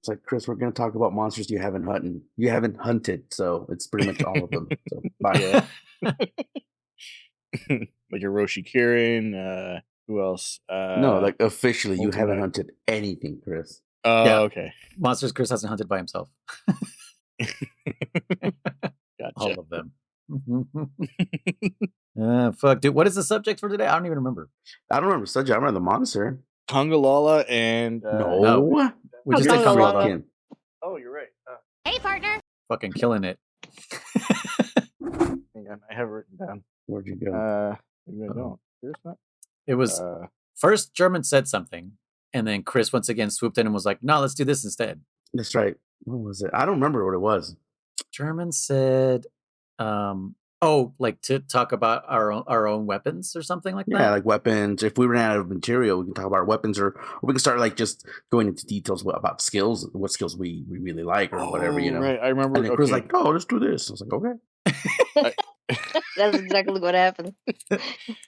It's like, Kriss, we're going to talk about monsters you haven't hunted. You haven't hunted, so it's pretty much all of them. So bye. Like a Roshi Kirin. Who else? No, like officially, you haven't Ultimate. hunted anything, Kriss. Oh, Yeah. okay. Monsters Kriss hasn't hunted by himself. Gotcha. All of them. Fuck, dude. What is the subject for today? I don't even remember. I don't remember subject. I remember the monster. Kongalala and no. We just Kongalala. did Kongalala. Freaking. Oh, you're right. Hey, partner. Fucking killing it. Hang on, I have it written down. Where'd you go? Maybe I don't. There's not. It was first German said something, and then Kriss once again swooped in and was like, "No, let's do this instead." That's right. What was it? I don't remember what it was. German said, like to talk about our own weapons or something like that. Yeah, like weapons. If we ran out of material, we can talk about our weapons, or we can start like just going into details about skills, what skills we really like, or whatever, you know. Right, I remember. And then Kriss was like, "Oh, let's do this." I was like, "Okay." That's exactly what happened.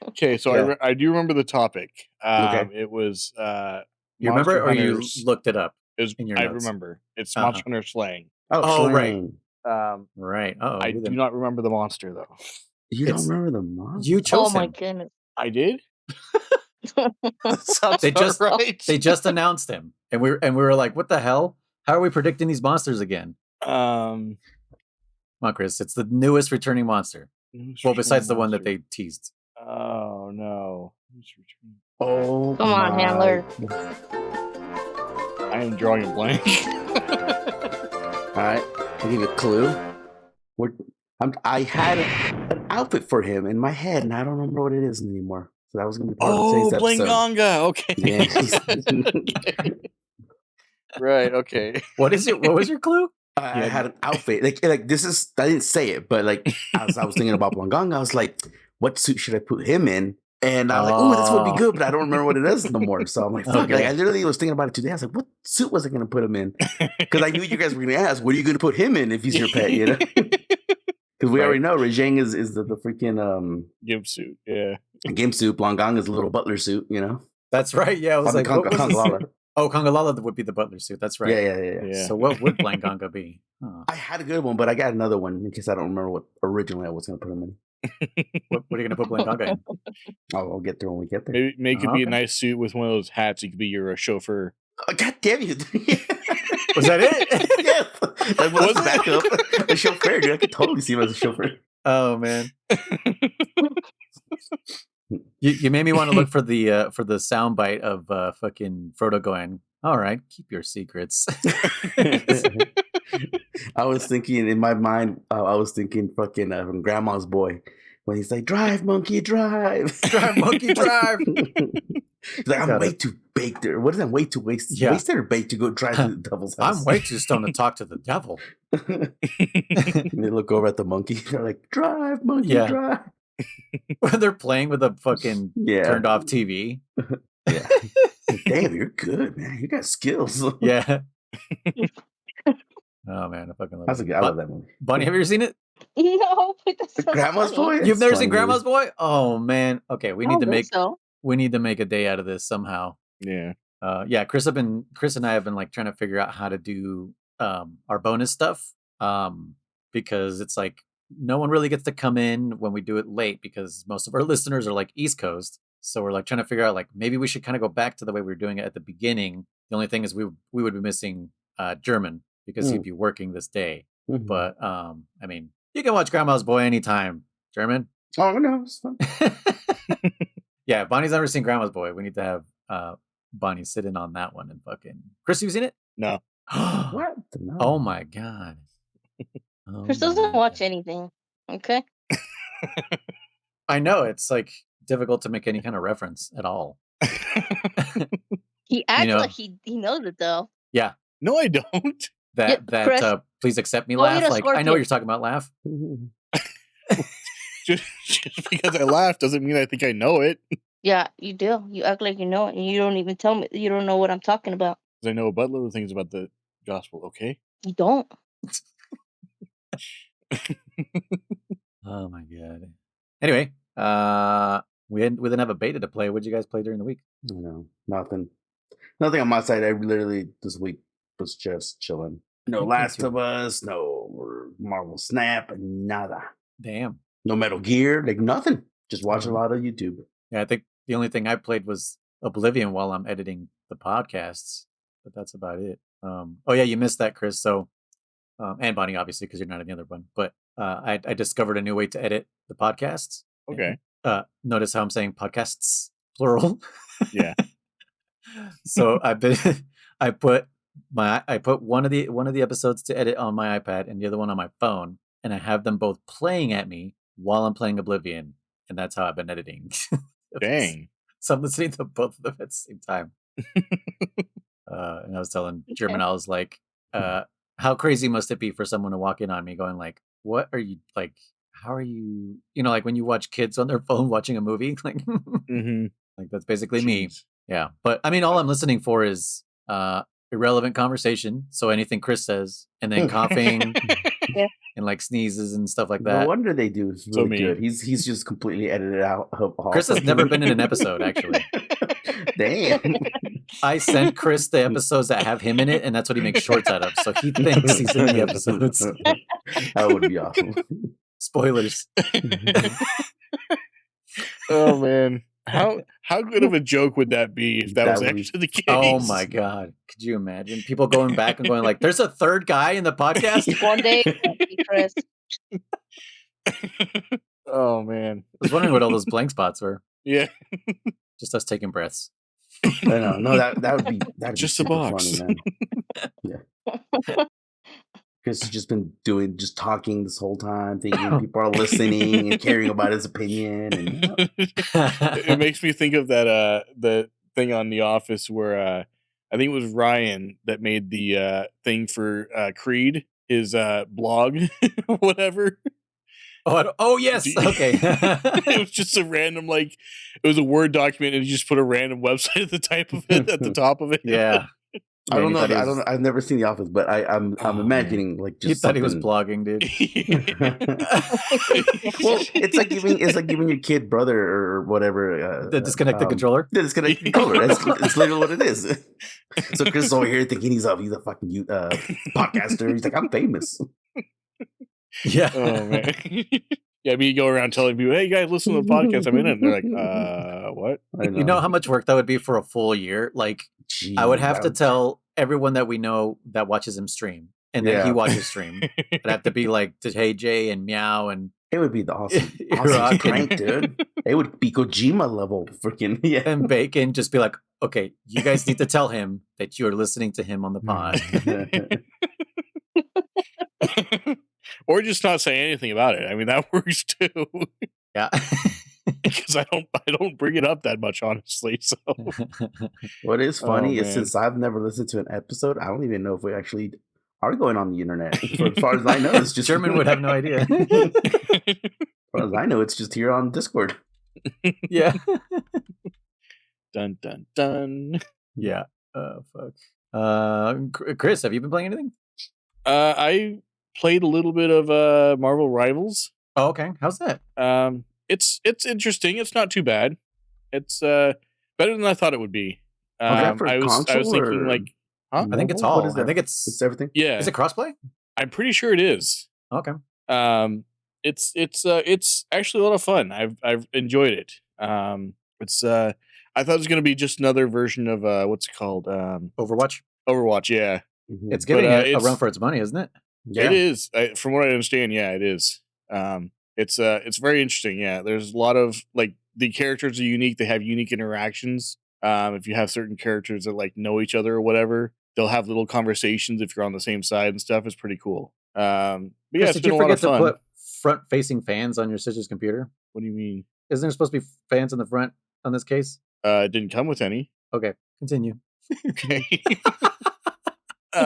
Okay, so Yeah. I do remember the topic. Okay. It was You remember, Monster or you Hunters. looked it up? It was, in your I notes? remember. It's Uh-huh. Monster Hunter slang. Oh, right. slang. Right. Oh, I do not remember the monster though. You don't It's- remember the monster? You chose Oh my him. goodness. I did. Sounds They about just- right. They just announced him, and we were like, "What the hell? How are we predicting these monsters again?" Come on, Kriss. It's the newest returning monster. Well, besides the one that they teased. Oh no! Who's returning? Oh, Come on, my handler. I am drawing a blank. All right, I'll give you a clue. I had an outfit for him in my head, and I don't remember what it is anymore. So that was going to be part of today's episode. Blangonga. Okay. Yeah. Okay. Right. Okay. What was your clue? I had an outfit. Like this is. I didn't say it, but like as I was thinking about Blangonga, I was like, "What suit should I put him in?" And I was like, "Oh, this would be good," but I don't remember what it is no more. So I'm like, "Fuck!" Okay. Like, I literally was thinking about it today. I was like, "What suit was I going to put him in?" Because I knew you guys were going to ask, "What are you going to put him in if he's your pet?" You know. Because we already know Rajang is the freaking Gimp suit. Yeah. game suit. Blangonga is a little butler suit. You know. That's right. Yeah, I was like, what was the Kongalala. suit? Oh, Kongalala would be the butler suit. That's right. Yeah. So what would Blangonga be? Huh. I had a good one, but I got another one in case I don't remember what originally I was going to put him in. What are you going to put Blangonga in? I'll get there when we get there. Maybe make it be a Okay. nice suit with one of those hats. You could be your chauffeur. Oh, God damn you! Was that it? Yeah, that was Was the it? backup. A chauffeur, dude. I could totally see him as a chauffeur. Oh man, you made me want to look for the soundbite of fucking Frodo going, "All right, keep your secrets." I was thinking in my mind, I was thinking fucking from Grandma's Boy when he's like, "Drive, monkey, drive, Drive, monkey, drive." He's like, "I'm way too baked there. What is that? Way too wasted, Yeah. wasted or baked to go drive to the devil's house." I'm way too stoned to talk to the devil. And they look over at the monkey. They're like, "Drive, monkey, Yeah. drive." When they're playing with a fucking Yeah. turned off TV. Yeah. Damn, you're good, man. You got skills. Yeah. Oh man, I fucking love That's it. a good. I love that movie. Bunny, have you ever seen it? No, but that's so Grandma's funny. Boy. You've never It's seen funny Grandma's movie. Boy? Oh man. Okay, we I need to don't think make so. a day out of this somehow. Yeah. Yeah, Kriss and I have been like trying to figure out how to do our bonus stuff. Because it's like no one really gets to come in when we do it late because most of our listeners are like East Coast. So we're like trying to figure out like maybe we should kind of go back to the way we were doing it at the beginning. The only thing is we would be missing German because he'd be working this day. Mhm. But I mean, you can watch Grandma's Boy anytime, German. Oh no, it's fun. Yeah, Bonnie's never seen Grandma's Boy. We need to have Bonnie sit in on that one and fucking. Chris, you seen it? No. What? No. Oh my god. Oh Chris doesn't my watch God. anything. Okay. I know it's like difficult to make any kind of reference at all. He acts know- like he knows it though. Yeah, No, I don't. that Chris, please accept me go eat laugh. a Like I know what scorpion. you're talking about. Laugh. Just because I laugh doesn't mean I think I know it. Yeah, you do. You act like you know it, and you don't even tell me. You don't know what I'm talking about. Because I know a buttload of things about the gospel. Okay. You don't. Oh my god. Anyway, we didn't have a beta to play. What did you guys play during the week? No, nothing on my side. I literally this week was just chilling. No Me Last too. of Us, no Marvel Snap, nada. Damn. No Metal Gear, like nothing. Just watch a Mhm. lot of YouTube. Yeah, I think the only thing I played was Oblivion while I'm editing the podcasts, but that's about it. Oh yeah, you missed that, Chris. So, and Bonnie, obviously, because you're not in the other one. But I discovered a new way to edit the podcasts. Okay. Notice how I'm saying podcasts plural. Yeah. So I've been I put one of the episodes to edit on my iPad and the other one on my phone, and I have them both playing at me while I'm playing Oblivion, and that's how I've been editing. Dang. So I'm listening to both of them at the same time. And I was telling German, I was like, how crazy must it be for someone to walk in on me going like, what are you like? How are you? You know, like when you watch kids on their phone watching a movie, like, Mm-hmm. like that's basically me. Jeez. Yeah. But I mean, all I'm listening for is irrelevant conversation. So anything Chris says, and then coughing Yeah. and like sneezes and stuff like No that. wonder they do. It's So really mean. good. He's just completely edited out. Chris has never been in an episode, actually. Damn. I sent Chris the episodes that have him in it, and that's what he makes shorts out of. So he thinks he's in the episodes. That would be awesome. Spoilers. Oh man, how good of a joke would that be if that was That would be- actually the case? Oh my god. Could you imagine people going back and going like, there's a third guy in the podcast? One day, it'll be Chris. Oh man. I was wondering what all those blank spots were. Yeah. Just us taking breaths. I know. No, that'd be Just a super box. funny, man. Yeah. Chris has just been just talking this whole time, thinking people are listening and caring about his opinion. And It makes me think of that the thing on The Office where I think it was Ryan that made the thing for Creed, his blog, whatever. Oh yes. Okay. It was just a random it was a Word document and he just put a random website at the type of it at the top of it. Yeah. I don't know. Man, he thought he I don't know. I've never seen The Office, but I'm Oh, imagining like He just thought he was something- blogging, dude. Well, it's like giving your kid brother or whatever The disconnected controller. the disconnected controller. It's literally what it is. So Chris is over here thinking he's a fucking podcaster. He's like, I'm famous. Yeah. Oh man. Yeah, you go around telling people, "Hey guys, listen to the podcast. I'm in it." And they're like, "What?" I You know how much work that would be for a full year? Like Jeez, I would have to that- tell everyone that we know that watches him stream and that he Yeah. watches stream. It'd have to be like to Hey Jay and Meow and It would be the awesome Rock prank, dude. It would be Kojima level, freaking yeah. and Bacon just be like, okay, you guys need to tell him that you're listening to him on the pod. Or just not say anything about it. I mean, that works too. Yeah. Because I don't bring it up that much, honestly. So What is funny is man. since I've never listened to an episode, I don't even know if we actually are going on the internet. For as far as I know, it's just German would have no idea. As far as I know, it's just here on Discord. Yeah. dun dun dun. Yeah. Oh fuck. Chris, have you been playing anything? I played a little bit of Marvel Rivals. Oh, okay. How's that? It's interesting. It's not too bad. It's better than I thought it would be. that for I was console thinking or- like, huh? I think it's What all. is I that? think It's everything. Yeah, is it crossplay? I'm pretty sure it is. Okay. It's actually a lot of fun. I've enjoyed it. I thought it was going to be just another version of what's it called? Overwatch. Overwatch. Yeah, Mhm. It's getting But, a it's- run for its money, isn't it? Yeah. it is. From what I understand, yeah, it is. It's very interesting. Yeah, there's a lot of the characters are unique. They have unique interactions. If you have certain characters that know each other or whatever, they'll have little conversations if you're on the same side and stuff. It's pretty cool. But yeah, Chris, it's did been you a lot forget of to fun. put front-facing fans on your sister's computer? What do you mean? Isn't there supposed to be fans in the front on this case? It didn't come with any. Okay, continue. Okay. To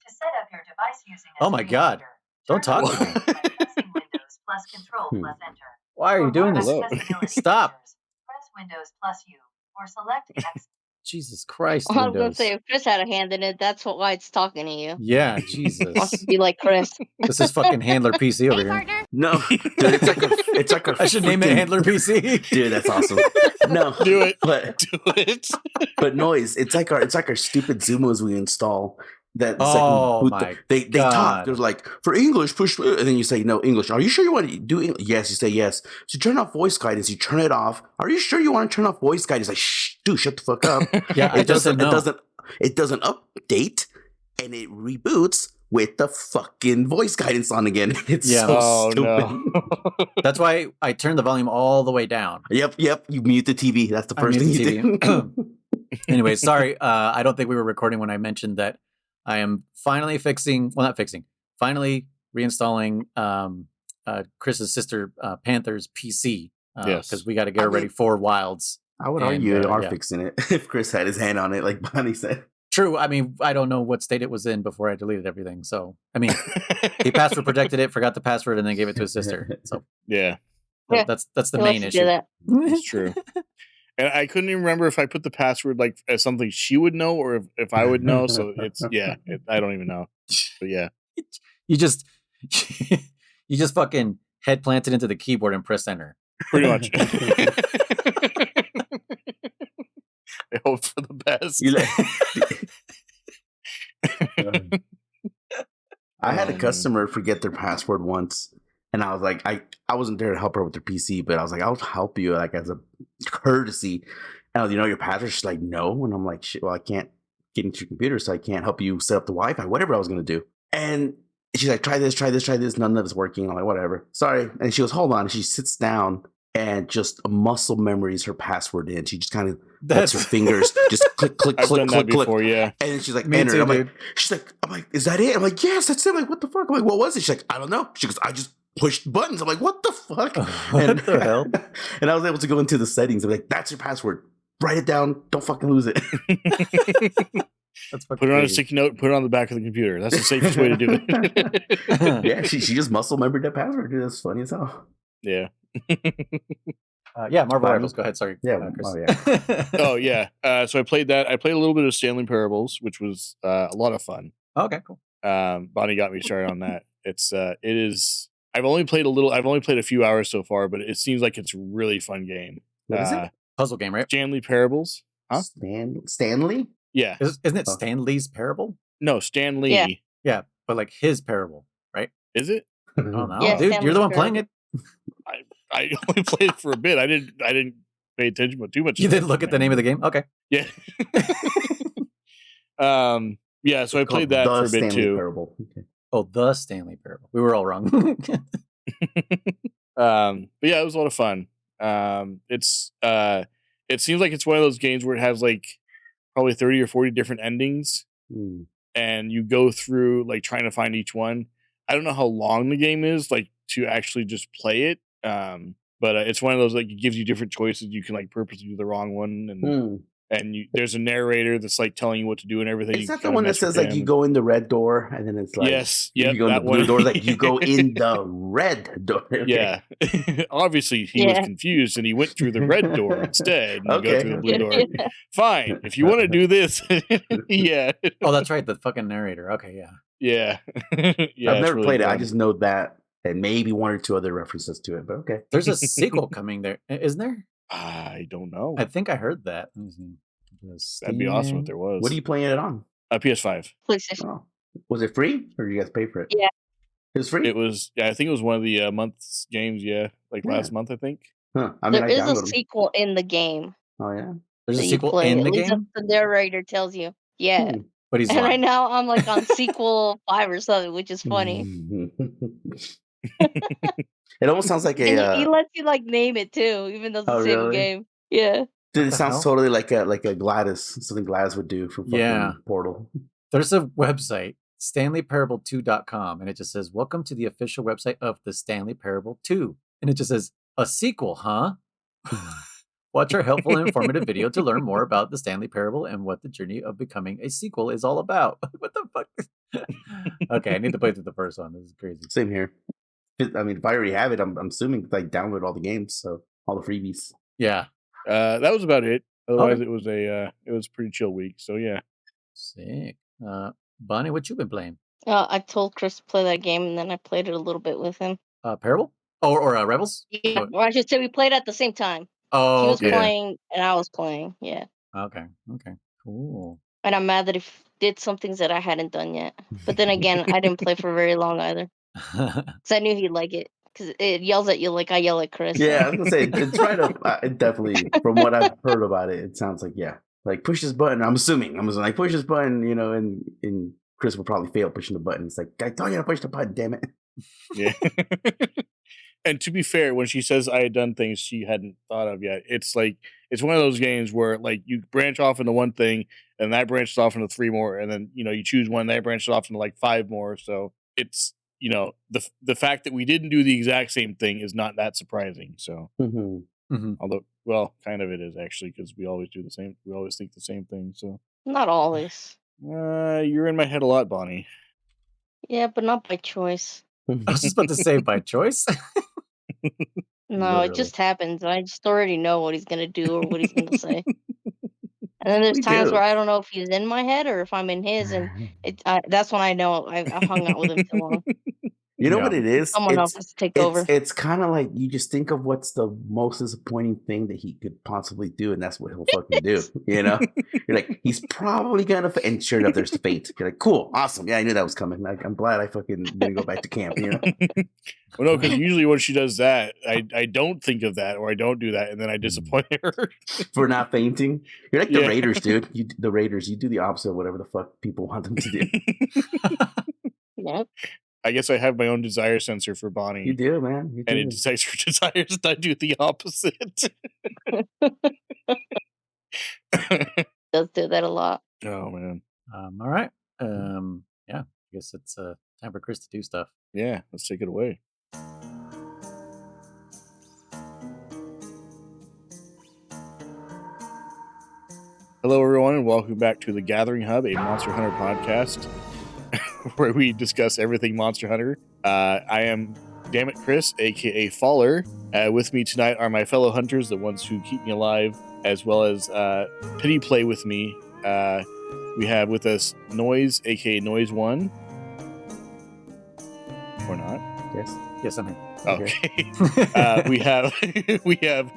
set up your device using a Oh my screen God. reader, Don't turn talk on to me. by pressing Windows plus Control Hmm. plus Enter. Why are For you doing more this? Hello. accessibility Stop. features, press Windows plus U or select X. Jesus Christ, I was gonna Windows. say if Chris had a hand in it, that's why it's talking to you. Yeah, Wants Jesus. to be like Chris. This is fucking Handler PC over here. No, dude, it's like a I should name it freaking- Handler PC. Dude, that's awesome. No, Do it. but Do it. noise. It's like our stupid Zumos we install. That the Oh second my they talk. God. There's like, for English, push, and then you say no English. Are you sure you want to do English? Yes, you say yes. So turn off voice guidance. You turn it off. Are you sure you want to turn off voice guidance? Like, shh, dude, shut the fuck up. Yeah, I just said no. It doesn't update, and it reboots with the fucking voice guidance on again. It's so stupid. No. That's why I turned the volume all the way down. Yep. You mute the TV. That's the first thing you do. Anyway, sorry. I don't think we were recording when I mentioned that I am finally finally reinstalling Chris's sister Panther's PC. Yes. Because we got to get her ready for Wilds. I would argue you are fixing it if Kriss had his hand on it, like Bonnie said. True. I mean, I don't know what state it was in before I deleted everything. So, I mean, he password protected it, forgot the password, and then gave it to his sister. So, yeah. That's the main issue. That's true. And I couldn't even remember if I put the password like as something she would know or if I would know. So it's I don't even know. But yeah, you just fucking head planted into the keyboard and press enter. Pretty much. I hope for the best. I had a customer forget their password once, and I was like, I wasn't there to help her with her PC, but I was like, I'll help you, like, as a courtesy. And I was, your password? She's like, no. And I'm like, shit, well, I can't get into your computer, so I can't help you set up the Wi-Fi, whatever I was going to do. And she's like, try this. None of it's working. I'm like, whatever. Sorry. And she goes, hold on. And she sits down and just muscle memories her password in. She just kind of lets her fingers just click, I've done that before, click. Yeah. And she's like, Me enter. too, I'm dude. like, is that it? I'm like, yes, that's it. I'm like, what the fuck? I'm like, what was it? She's like, I don't know. She goes, I just pushed buttons. I'm like, what the fuck? What the hell? And I was able to go into the settings. I'm like, that's your password. Write it down. Don't fucking lose it. That's put it on a sticky note. Put it on the back of the computer. That's the safest way to do it. Yeah, she just muscle remembered that password. Dude, that's funny as hell. Yeah. Yeah, Marvel Rivals. Go ahead. Sorry. Yeah. Kriss. Oh yeah. So I played that. I played a little bit of Stanley Parables, which was a lot of fun. Okay, cool. Bonnie got me started on that. It is. I've only played a few hours so far, but it seems like it's a really fun game. What is it? Puzzle game, right? Stanley Parables. Huh? Stanley? Yeah. Isn't it Stanley's Parable? No, Stanley. Yeah. Yeah, but like his parable, right? Is it? I don't know, Yeah, dude. You're the one Stanley's playing it. I only played it for a bit. I didn't pay attention too much. You didn't look at the name of the game. Okay. Yeah. Yeah. So I played that for a bit Stanley too. Parable. Okay. Oh, the Stanley Parable. We were all wrong. But yeah, it was a lot of fun. It seems like it's one of those games where it has like probably 30 or 40 different endings, and you go through like trying to find each one. I don't know how long the game is, like, to actually just play it. But it's one of those, like, it gives you different choices. You can like purposely do the wrong one, and there's a narrator that's like telling you what to do and everything. Is that the one that says like you go in the red door and then it's like, yes, you go in the blue door, like you go in the red door. Okay. Yeah. Obviously he was confused and he went through the red door instead and go through the blue door. Fine. If you want to do this, yeah. Oh, that's right. The fucking narrator. Okay, yeah. Yeah. Yeah. I've never really played it. fun. I just know that and maybe one or two other references to it, but okay. There's a sequel coming there, isn't there? I don't know. I think I heard that. That'd be awesome if there was. What are you playing it on? PS5. PlayStation. Oh. Was it free or did you guys pay for it? Yeah. It was free? It was, yeah, I think it was one of the month's games, last month, I think. Huh. I mean, There is a sequel in the game. Oh, yeah? There's a that you sequel play. in At the least game? that's the narrator tells you. Yeah. But he's And right lying. now I'm like on sequel 5 or something, which is funny. It almost sounds like And a... he lets you like name it too, even though it's the Oh, same really? game. Yeah. Dude, it the sounds hell? totally like a Gladys, something Gladys would do from fucking Yeah. Portal. There's a website, StanleyParable2.com, and it just says, "Welcome to the official website of the Stanley Parable 2." And it just says, "A sequel, huh?" Watch our helpful and informative video to learn more about the Stanley Parable and what the journey of becoming a sequel is all about. What the fuck? Okay, I need to play through the first one. This is crazy. Same here. I mean, if I already have it, I'm assuming like download all the games, so all the freebies. Yeah. That was about it. Otherwise, Okay. it was a pretty chill week. So yeah. Sick. Bonnie, what you been playing? I told Chris to play that game and then I played it a little bit with him. Parable? Or Rebels? Yeah, Or- or I should say we played at the same time. He Oh, was okay. playing and I was playing. Yeah. Okay. Cool. And I'm mad that did some things that I hadn't done yet. But then again, I didn't play for very long either. Because I knew he'd like it. Because it yells at you like I yell at Kriss. Yeah, I So. was gonna say it's right up. It definitely, from what I've heard about it, it sounds like like push this button. I'm assuming like push this button, and Kriss will probably fail pushing the button. It's like I told you to push the button, damn it. Yeah. And to be fair, when she says I had done things she hadn't thought of yet, it's like it's one of those games where like you branch off into one thing and that branches off into 3 more, and then you choose one that branches off into like 5 more. So it's the fact that we didn't do the exact same thing is not that surprising. So although, well, kind of it is actually, because we always do the same. We always think the same thing. So Not always. you're in my head a lot, Bonnie. Yeah, but not by choice. I was just about to say by choice. No, Literally. it just happens. I just already know what he's gonna do or what he's gonna say. And then there's Me times too. where I don't know if he's in my head or if I'm in his, and that's when I know I hung out with him too long. You know what it is? Someone else has to take over. It's kind of like you just think of what's the most disappointing thing that he could possibly do, and that's what he'll fucking do. You're like, he's probably gonna, and sure enough, there's the fate. You're like, cool, awesome, yeah, I knew that was coming. Like, I'm glad I fucking didn't go back to camp. Well, no, because usually when she does that, I don't think of that, or I don't do that, and then I disappoint her for not fainting. You're like the Raiders, dude. The Raiders, you do the opposite of whatever the fuck people want them to do. Yep. I guess I have my own desire sensor for Bonnie. You do, man. You do. And it detects her desires, and I do the opposite. Does do that a lot. Oh man. All right. Yeah. I guess it's time for Kriss to do stuff. Yeah, let's take it away. Hello, everyone, and welcome back to the Gathering Hub, a Monster Hunter podcast, where we discuss everything Monster Hunter. I am Dammit Kriss, aka Faller. With me tonight are my fellow hunters, the ones who keep me alive, as well as Pity Play with me. We have with us Noise, aka Noise One. Or not? Yes, I'm here. Okay. we have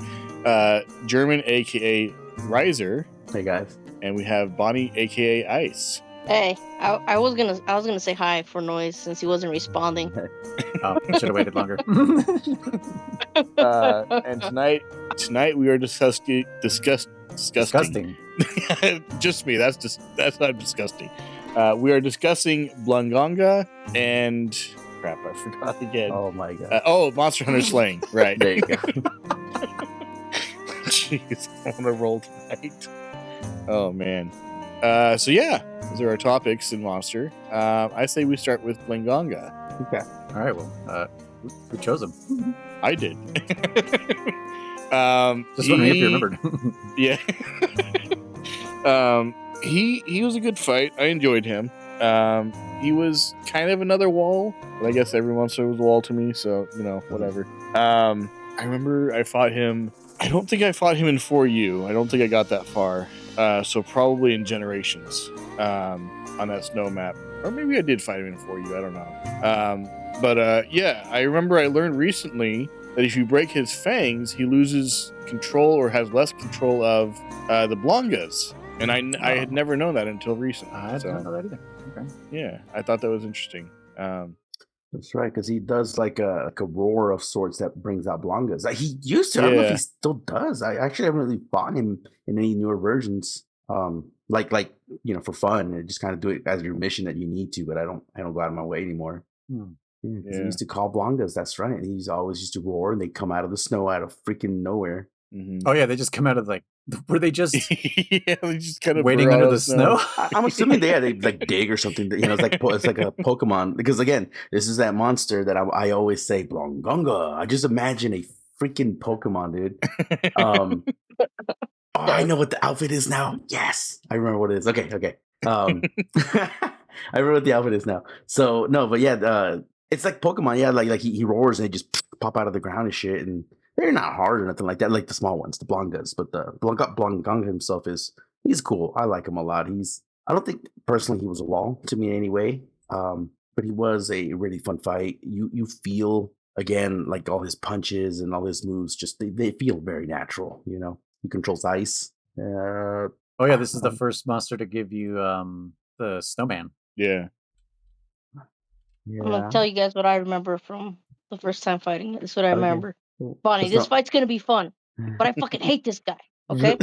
German, aka Riser. Hey guys. And we have Bonnie, aka Ice. Hey, I was gonna say hi for Noise since he wasn't responding. Oh, I should have waited longer. And tonight we are discussing. Disgusting. Just me. That's not disgusting. We are discussing Blangonga and crap. I forgot again. Oh my god. Monster Hunter Slaying. Right. There you go. Jeez, I want to roll tonight. Oh man. So yeah, those are our topics in Monster. I say we start with Blangonga. Okay. All right. Well, who chose him? I did. Just wondering if you remembered. Yeah. He was a good fight. I enjoyed him. He was kind of another wall, but I guess every monster was a wall to me, so whatever. I remember I fought him. I don't think I fought him in 4U. I don't think I got that far. So probably in Generations on that snow map. Or maybe I did fight him in 4U. I don't know. But yeah, I remember I learned recently that if you break his fangs, he loses control or has less control of the Blongas. And I had never known that until recently. I didn't know that either. Okay. Yeah, I thought that was interesting. That's right, because he does like a roar of sorts that brings out Blangas. He used to. I don't know if he still does. I actually haven't really fought him in any newer versions. Like for fun, and just kind of do it as your mission that you need to. But I don't go out of my way anymore. Yeah, he used to call Blangas. That's right. He's always used to roar, and they come out of the snow out of freaking nowhere. Mm-hmm. Oh yeah, they just come out of were they just yeah, they just kind of waiting under the snow? I'm assuming they like dig or something. It's like a Pokemon, because again, this is that monster that I always say Blangonga. I just imagine a freaking Pokemon, dude. I know what the outfit is now. Yes, I remember what it is. Okay. I remember what the outfit is now. So no, but yeah, it's like Pokemon. Yeah, like he roars and they just pop out of the ground and shit, and they're not hard or nothing like that, like the small ones, the Blangas. But the Blangonga himself he's cool. I like him a lot. I don't think personally he was a wall to me in any way, but he was a really fun fight. You feel again like all his punches and all his moves just they feel very natural. He controls ice. Oh yeah, this is the first monster to give you the snowman. Yeah. I'm gonna tell you guys what I remember from the first time fighting. This is what I Okay. remember. Bonnie, this fight's gonna be fun, but I fucking hate this guy. Okay,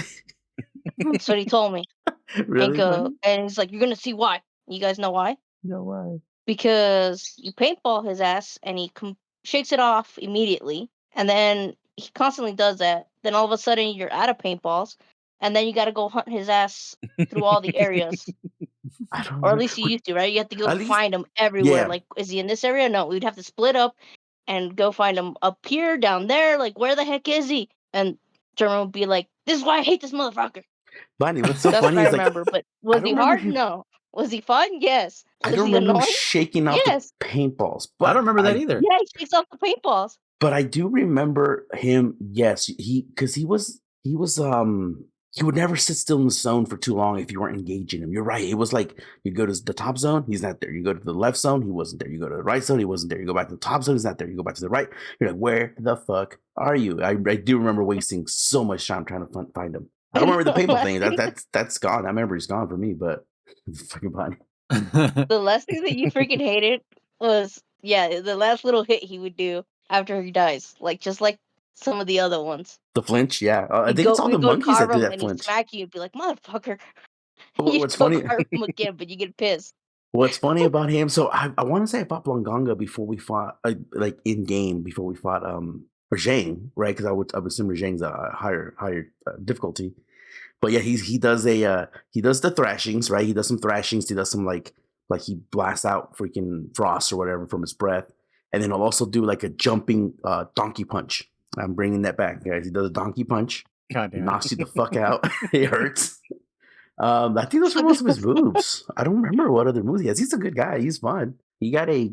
that's what he told me. Really? And he's like, "You're gonna see why." You guys know why? No way. Because you paintball his ass, and he shakes it off immediately, and then he constantly does that. Then all of a sudden, you're out of paintballs, and then you got to go hunt his ass through all the areas. I don't Or at know. least you used to, right? You have to go At least- find him everywhere. Yeah. Like, is he in this area? No, we'd have to split up and go find him up here, down there. Like, where the heck is he? And German would be like, "This is why I hate this motherfucker." Bonnie, what's so That's funny what I is like remember. But was don't he remember hard? him- No. Was he fun? Yes. I Was don't he remember him annoying? shaking off Yes. the paintballs. I don't remember that I- either. Yeah, he shakes off the paintballs. But I do remember him. Yes, he would never sit still in the zone for too long if you weren't engaging him. You're right. It was like you go to the top zone, he's not there. You go to the left zone, he wasn't there. You go to the right zone, he wasn't there. You go back to the top zone, he's not there. You go back to the right. You're like, where the fuck are you? I do remember wasting so much time trying to find him. I don't remember the paintball thing. That's gone. That memory's gone for me. But fucking Bonnie. The last thing that you freaking hated was, the last little hit he would do after he dies. Just like some of the other ones. The flinch, yeah. I He'd think it's all we'd the go to monkeys that carve do him that and he'd flinch. smack you and be like, "Motherfucker." What's You'd go funny? carve him again, but you get pissed. What's funny about him? So I want to say I fought Blangonga before we fought, like in game before we fought Rajang, right? Because I would assume Rajang's a higher difficulty. But yeah, he does the thrashings, right? He does some thrashings. He does some like he blasts out freaking frost or whatever from his breath, and then he'll also do like a jumping donkey punch. I'm bringing that back, guys. He does a donkey punch. God damn it. Knocks you the fuck out. It hurts. I think those were most of his moves. I don't remember what other moves he has. He's a good guy. He's fun. He got a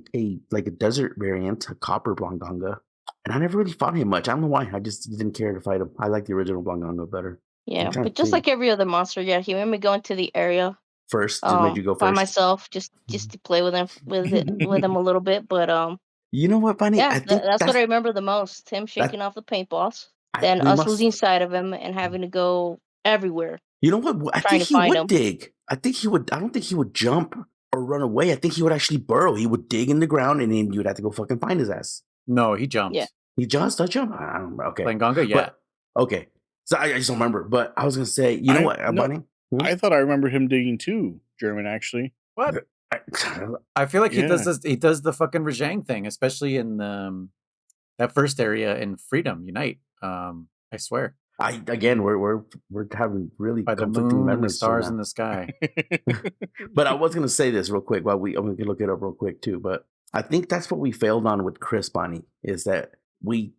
desert variant, a copper Blangonga, and I never really fought him much. I don't know why. I just didn't care to fight him. I like the original Blangonga better. Yeah, trying but to just think. like every other monster, he made me go into the area First, just made you go by first. myself, just to play with him a little bit. But You know what, Bunny? yeah, I think that's what I remember the most. Him shaking off the paintballs, then us losing sight of him and having to go everywhere. You know what? I trying think to he find would him. dig. I think he would. I don't think he would jump or run away. I think he would actually burrow. He would dig in the ground, and then you'd have to go fucking find his ass. No, he jumped. Yeah. He just jump. I don't remember. Okay, Blangonga, yeah. But, okay. So I just don't remember. But I was gonna say, you know what, Bunny? I thought I remember him digging too, German, actually. What? I feel like he does Yeah. this. He does the fucking Rajang thing, especially in that first area in Freedom Unite. I swear. Again, we're having really By the conflicting moon and the memories stars now. in the sky. But I was gonna say this real quick while we can look it up real quick too. But I think that's what we failed on with Kriss, Bonnie, is that we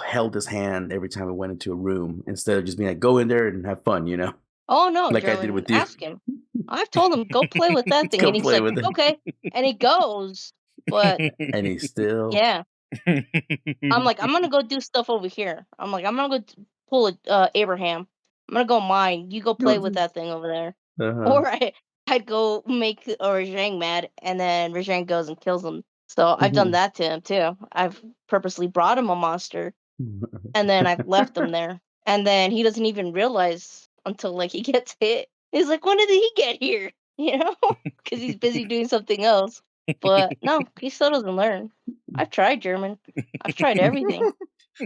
held his hand every time we went into a room instead of just being like, go in there and have fun, you know? Oh no, Like I German, did with you. ask him. I've told him go play with that thing, Go and he's play like, with it. okay, and he goes. But And he's still yeah, I'm like, I'm gonna go do stuff over here. I'm like, I'm gonna go pull a Abraham. I'm gonna go mine. You go play with that thing over there. Uh-huh. Or I'd go make Rajang mad, and then Rajang goes and kills him. So I've done that to him too. I've purposely brought him a monster, and then I've left him there, and then he doesn't even realize until like he gets hit. He's like, when did he get here? You know, because he's busy doing something else. But no, he still doesn't learn. I've tried German. I've tried everything.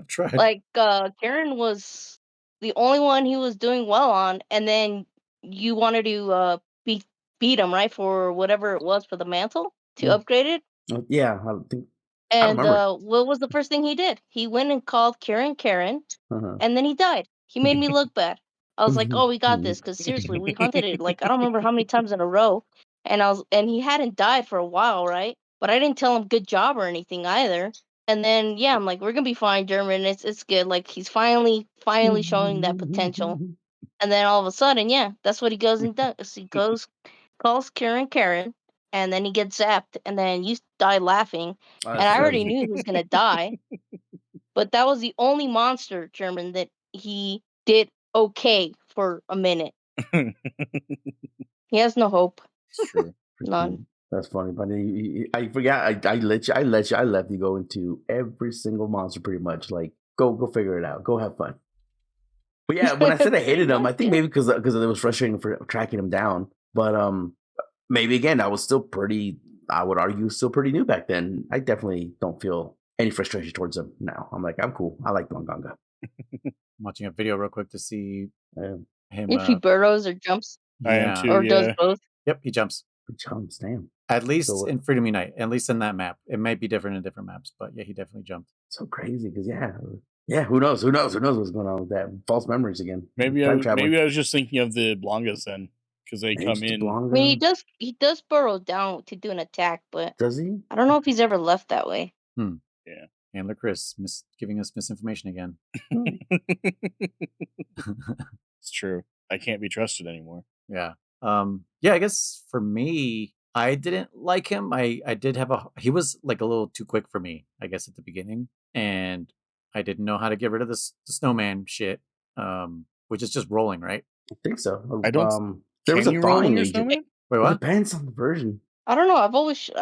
Tried. Like Karen was the only one he was doing well on, and then you wanted to beat him, right, for whatever it was for the mantle to upgrade it. Yeah, I think And remember. what was the first thing he did? He went and called Karen, Uh-huh. and then he died. He made me look bad. I was like, "Oh, we got this," because seriously, we hunted it like I don't remember how many times in a row, and he hadn't died for a while, right? But I didn't tell him good job or anything either. And then I'm like, "We're gonna be fine, German. It's good. Like he's finally showing that potential." And then all of a sudden, that's what he goes and does. He calls Karen, and then he gets zapped, and then you die laughing. Oh, And that's I already funny. knew he was gonna die. But that was the only monster, German, that he did okay for a minute. He has no hope. It's true. None. That's funny, but I forgot. I left you go into every single monster pretty much. Like go figure it out. Go have fun. But yeah, when I said I hated him, I think maybe because it was frustrating for tracking him down. But maybe again, I was still pretty. I would argue still pretty new back then. I definitely don't feel any frustration towards him now. I'm like, I'm cool. I like Blangonga. I'm watching a video real quick to see him. If he burrows or jumps I am Yeah. too. or does Yeah. both. Yep, he jumps. Good jumps, damn. At least So- in Freedom Unite, at least in that map. It might be different in different maps, but yeah, he definitely jumped. So crazy because yeah. Who knows? Who knows what's going on with that? False memories again. Maybe I Time traveling. was just thinking of the Blongas then, because they come Aged in. Blanca? I mean, he does burrow down to do an attack, but Does he? I don't know if he's ever left that way. Yeah. Handler Kriss giving us misinformation again. It's true. I can't be trusted anymore. Yeah. I guess for me, I didn't like him. I did have he was like a little too quick for me, I guess, at the beginning. And I didn't know how to get rid of the snowman shit. Which is just rolling, right? I think so. I don't- There was Can a you roll thawing your agent. snowman? Wait, It what? depends on the version. I don't know. I've always shook.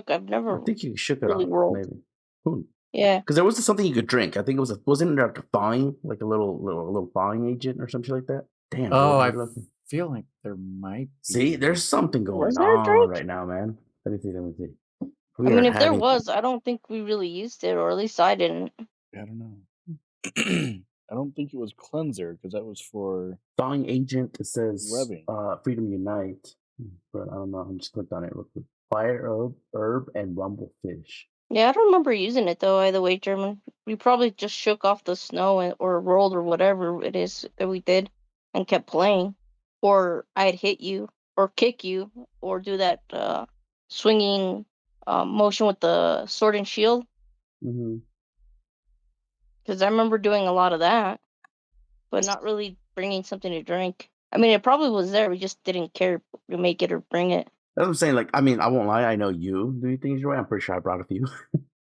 I've I never. think you shook it Really off, rolled. maybe. Who? Yeah. Because there was something you could drink. I think it wasn't there like a thawing, like a little thawing agent or something like that. Damn. Oh, I dude, look. feel like there might be. See, there's something going Was there a on drink? right now, man. Let me see. I mean, if there was, I don't think we really used it, or at least I didn't. I don't know. I don't think it was cleanser because that was for thawing agent, it says Rubbing. Freedom Unite, but I don't know. I'm just clicked on it real quick. Fire herb and rumble fish. Yeah, I don't remember using it though. Either way, German. We probably just shook off the snow or rolled or whatever it is that we did, and kept playing. Or I'd hit you, or kick you, or do that swinging motion with the sword and shield. Mm-hmm. Because I remember doing a lot of that, but not really bringing something to drink. I mean, it probably was there. We just didn't care to make it or bring it. That's what I'm saying. Like, I mean, I won't lie. I know you do things your way. I'm pretty sure I brought a few.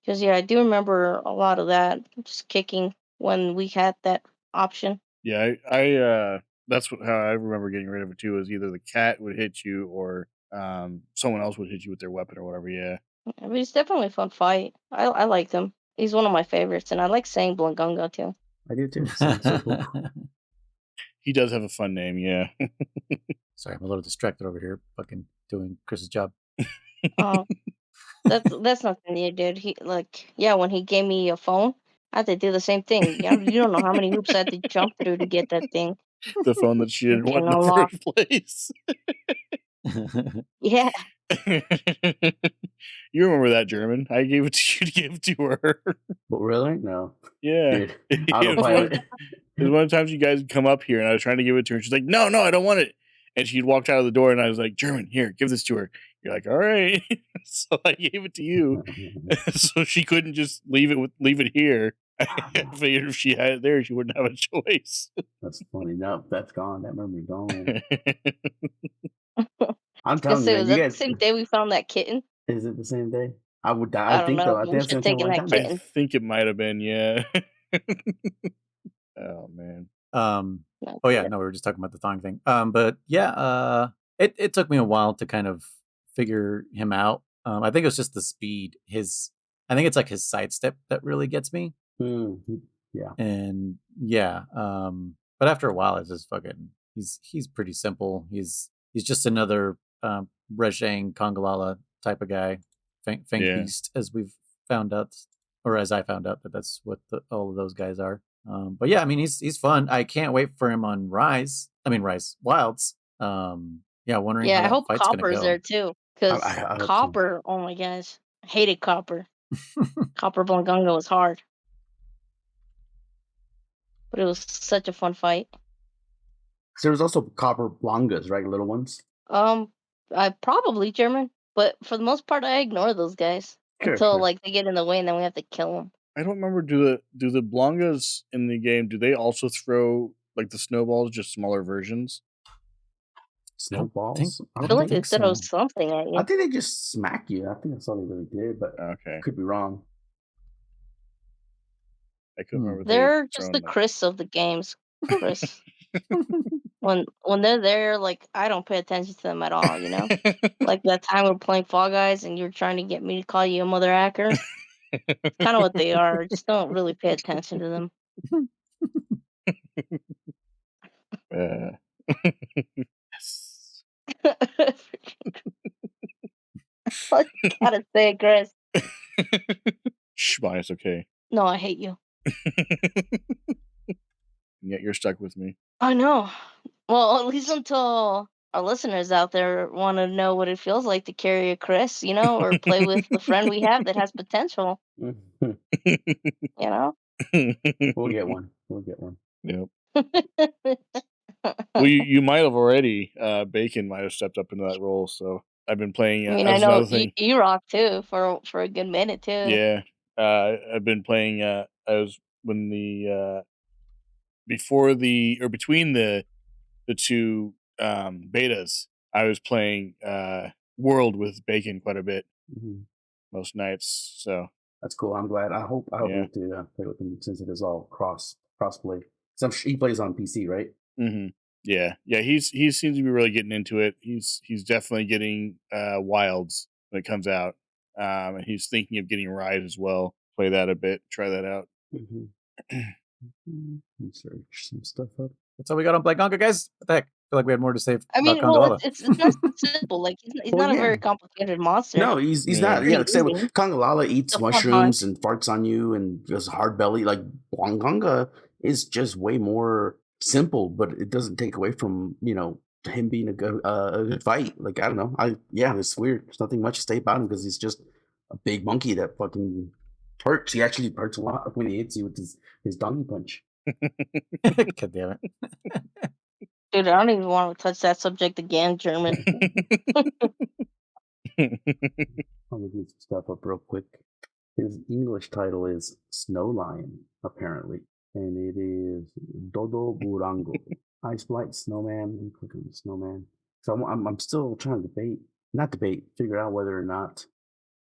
Because yeah, I do remember a lot of that, just kicking when we had that option. Yeah, I that's how I remember getting rid of it too. Is either the cat would hit you or someone else would hit you with their weapon or whatever. Yeah. I mean, it's definitely a fun fight. I like him. He's one of my favorites, and I like saying Blangonga too. I do too. So cool. He does have a fun name, yeah. Sorry, I'm a little distracted over here, fucking doing Chris's job. Oh, that's nothing you did. When he gave me a phone, I had to do the same thing. You don't know how many hoops I had to jump through to get that thing. The phone that she didn't want in the Unlocked. first place. Yeah, You remember that, German? I gave it to you to give to her. But really? No. Yeah. Dude, It I don't was play one- it. It was one of the times you guys would come up here and I was trying to give it to her. She's like, no, I don't want it. And she'd walked out of the door and I was like, German, here, give this to her. You're like, all right. So I gave it to you. So she couldn't just leave it here. I figured if she had it there, she wouldn't have a choice. That's funny. No, that's gone. That memory gone. I'm I was telling gonna say, you, was you that guys. the same day we found that kitten? Is it the same day? I would die. I I don't think know. so. I We think that's should the same take one that time. kitten. I think it might have been, yeah. Oh man. Oh yeah, no, we were just talking about the thong thing. But yeah, it took me a while to kind of figure him out. I think it was just the speed. I think it's like his sidestep that really gets me. Yeah. And yeah, but after a while, it's just fucking. He's pretty simple. He's just another Rejang Kongalala type of guy, Fang Yeah. Beast, as we've found out, or as I found out that that's what all of those guys are. But yeah, I mean, he's fun. I can't wait for him on Rise. Wilds. Yeah, wondering Yeah, how I that hope fight's gonna Copper's go. there too. Because I hope so. Copper, oh my gosh, I hated Copper. Copper Blangonga was hard, but it was such a fun fight. There was also copper blangas, right? Little ones. I probably German, but for the most part, I ignore those guys until Sure. like they get in the way, and then we have to kill them. I don't remember. Do the Blongas in the game? Do they also throw like the snowballs, just smaller versions? Snowballs. I feel like they think throw so. something at I you. think they just smack you. I think that's all they really did, but Okay, could be wrong. I couldn't remember. if they They're had just thrown, the Kriss of the games, Chris. When they're there, like I don't pay attention to them at all. You know, like that time we were playing Fall Guys, and you're trying to get me to call you a mother hacker. Kind of what they are. Just don't really pay attention to them. Yes. I gotta say, Chris. Shh, Bonnie, it's okay. No, I hate you. Yet you're stuck with me. I know. Well, at least until our listeners out there want to know what it feels like to carry a Chris, or play with the friend we have that has potential, you know? We'll get one. Yep. Well, you might have already. Bacon might have stepped up into that role, so I've been playing. I mean, That I was know another thing. you rock too for a good minute too. Yeah, I've been playing. I was when the between the two betas, I was playing World with Bacon quite a bit Mhm. most nights. So That's cool. I'm glad. I hope Yeah. we get to play with him since it is all cross play. So he plays on PC, right? yeah, he seems to be really getting into it. He's definitely getting Wilds when it comes out, and he's thinking of getting Rise as well. Play that a bit. Try that out. Search some stuff up. That's all we got on Blangonga, guys. What the heck? I feel like we had more to say I mean, about well, Kongala. it's nice and simple. Like he's Well, not a yeah. very complicated monster. No, he's Yeah. not. Yeah, like I said, Pretty easy. Kongalala eats It's a fun mushrooms and farts on you and just hard belly. Like Blangonga is just way more simple, but it doesn't take away from him being a good fight. Like I don't know, it's weird. There's nothing much to say about him because he's just a big monkey that fucking hurts. He actually hurts a lot when he hits you with his donkey punch. God damn it. Dude, I don't even want to touch that subject again, German. I'll look some stuff up real quick. His English title is Snow Lion, apparently, and it is Dodo Burango. Ice Blight Snowman. Let me click on the Snowman. So I'm still trying to figure out whether or not